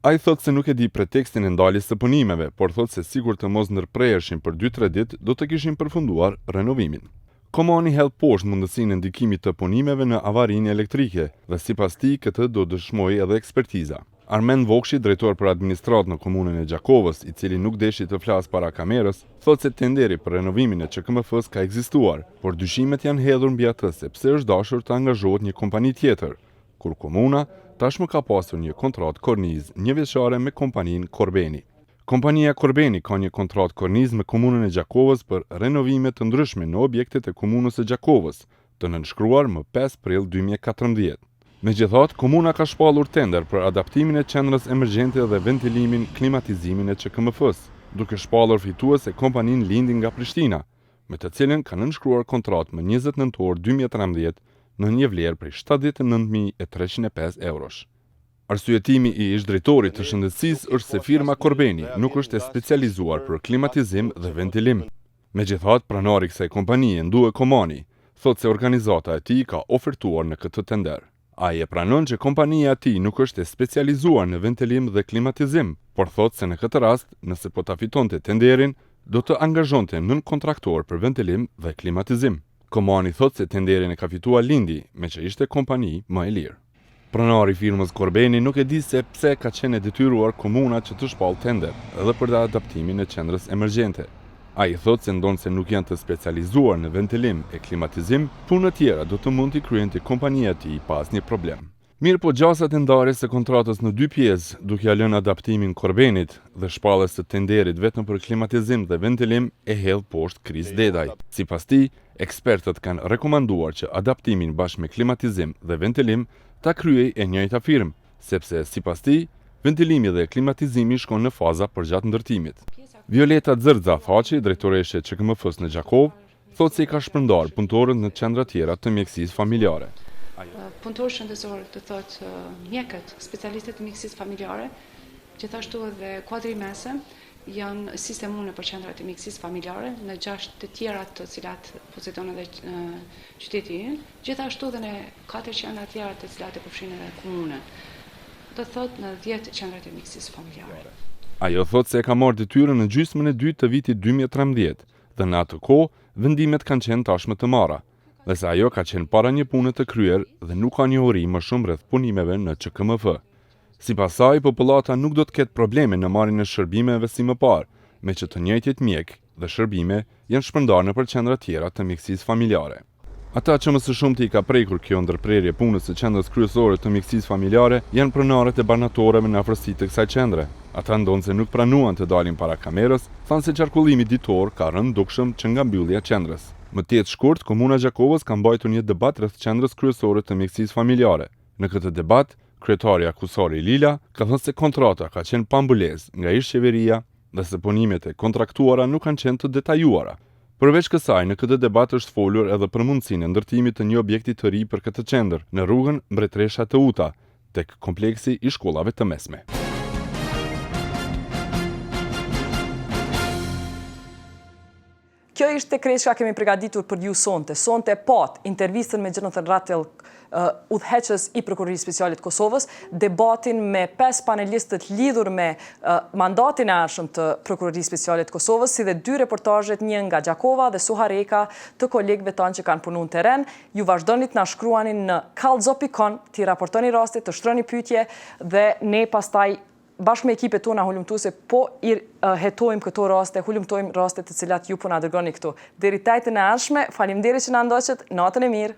Ai thot se nuk e di pretekstin e ndaljes së punimeve, por thot se sigur të mos ndërprehershin për 2-3 ditë, do të kishin përfunduar renovimin. Komani hedh poshtë mundësinë e ndikimit të punimeve në avarinë elektrike dhe sipas tij këtë do dëshmojë edhe ekspertiza. Armen Vokshi, drejtor për administratë në komunën e Gjakovës, i cili nuk deshi të flasë para kamerës, thot se tenderi për renovimin e QKMF-s ka ekzistuar, por dyshimet janë hedhur mbi atë se pse është dashur të angazhohet një kompani tjetër, kur komuna tashmë ka pasur një kontratë kornizë 1 vjeçare me kompaninë Korbeni. Kompania Korbeni ka një kontratë kornizë me komunën e Gjakovës për renovime të ndryshme në objektet e komunës së Gjakovës, të nënshkruar më 5 prill 2014. Megjithatë, komuna ka shpallur tender për adaptimin e qendrës emergjente dhe ventilimin, klimatizimin e QKMF-s, duke shpallur fituese kompaninë Lindi nga Prishtina, me të cilën ka nënshkruar kontratë më 20 nëntor 2013 në një vlerë prej 79.305 eurosh. Arsyetimi i ish-drejtorit të shëndetësisë është se firma Korbeni nuk është e specializuar për klimatizim dhe ventilim. Megjithatë, pronari i kësaj kompanie, Ndue Komani, thotë se organizata e tij ka ofertuar në këtë tender. Ai e pranon që kompania e tij nuk është e specializuar në ventilim dhe klimatizim, por thotë se në këtë rast, nëse po ta fitonte tenderin, do të angazhonte nën kontraktor për ventilim dhe klimatizim. Komani thotë se tenderin e ka fituar Lindi, me që ishte kompani më e lirë. Pronari firmës Korbeni nuk e di se pse ka qenë e detyruar komuna që të shpall tender edhe për adaptimin e qendrës emergjente. Ai thotë se ndonse nuk janë të specializuar në ventilim e klimatizim, punët tjera do të mund t'i kryente kompania e tij pa asnjë problem. Mirë po gjasat e ndarjes së kontratës në 2 pjesë, duke ja lënë adaptimin Korbenit dhe shpalljes së tenderit vetëm për klimatizim dhe ventilim, e hedh poshtë Kris Dedaj. Sipas tij, ekspertët kanë rekomanduar që adaptimin bashkë me klimatizim dhe ventilim ta kryej e njëjta firmë, sepse sipas tij, ventilimi dhe klimatizimi shkon në faza përgjatë ndërtimit. Violeta Zërdza Façi, drejtoreshe QKMF-s në Gjakovë, thotë se i ka shpërndar punëtorët në qendra tjera të mjekësisë familjare. Punëtorë shëndetësor, të thotë mjekët, specialistët e mjekësisë familjare, gjithashtu edhe kuadri mesëm, janë sistemune për qendrat e mjekësisë familjare në 6 të tjera të cilat pozicionin edhe qyteti ynë, gjithashtu edhe në 4 qendra tjera të cilat e përfshin edhe komunën. Do thotë në 10 qendrat e mjekësisë familjare. Ajo thotë se ka marrë detyrën në gjysmën e 2 të vitit 2013 dhe në atë kohë vendimet kanë qenë tashmë të marra, dhe se ajo ka qenë para një pune të kryer dhe nuk ka njohuri më shumë rreth punimeve në QKMF. Sipas saj, popullata nuk do të ketë probleme në marrjen e shërbimeve si më parë, me që të njëjtit mjek dhe shërbime janë shpërndarë nëpër qendra tjera të mjekësisë familjare. Ata që më së shumti i ka prekur kjo ndërprerje punës së qendrës kryesore të mjekësisë familjare janë pronarët e banatorëve në afërsi të kësaj qendre. Ata ndonë se nuk pranuan të dalin para kamerës, thanë se qarkullimi ditor ka rënë dukshëm që nga mbyllja e qendrës. Më tjetë shkurt, Komuna Gjakovës ka mbajtur një debat rreth qendrës kryesore të mjekësisë familjare. Në këtë debat, kryetari akusori Lila ka thënë se kontrata ka qenë pambulezë nga ish qeveria dhe se punimet e kontraktuara nuk kanë qenë të detajuara. Përveç kësaj, në këtë debat është folur edhe për mundësinë e ndërtimit të një objekti të ri për këtë qendër në rrugën Mbretëresha të Uta, tek kompleksi i shkollave të mesme. Kjo ishte krejt që kemi përgatitur për ju sonte. Sonte pat intervistën me Jonathan Rattel, udhëheqës i Prokurorisë Speciale të Kosovës, debatin me 5 panelistët lidhur me mandatin e ardhshëm të Prokurorisë Speciale të Kosovës, si dhe 2 reportazhet, një nga Gjakova dhe Suhareka të kolegëve tanë që kanë punu në teren. Ju vazhdonit na shkruanin në kallzo.com, ti raportoni rastit, të shtroni pyetje dhe ne pastaj bashkë me ekipet tona hulumtuese po i hetojmë këto raste, hulumtojmë raste të cilat ju po na dërgoni këtu. Deri tajtën e ardhshme, faleminderit që na ndoqët, natën e mirë.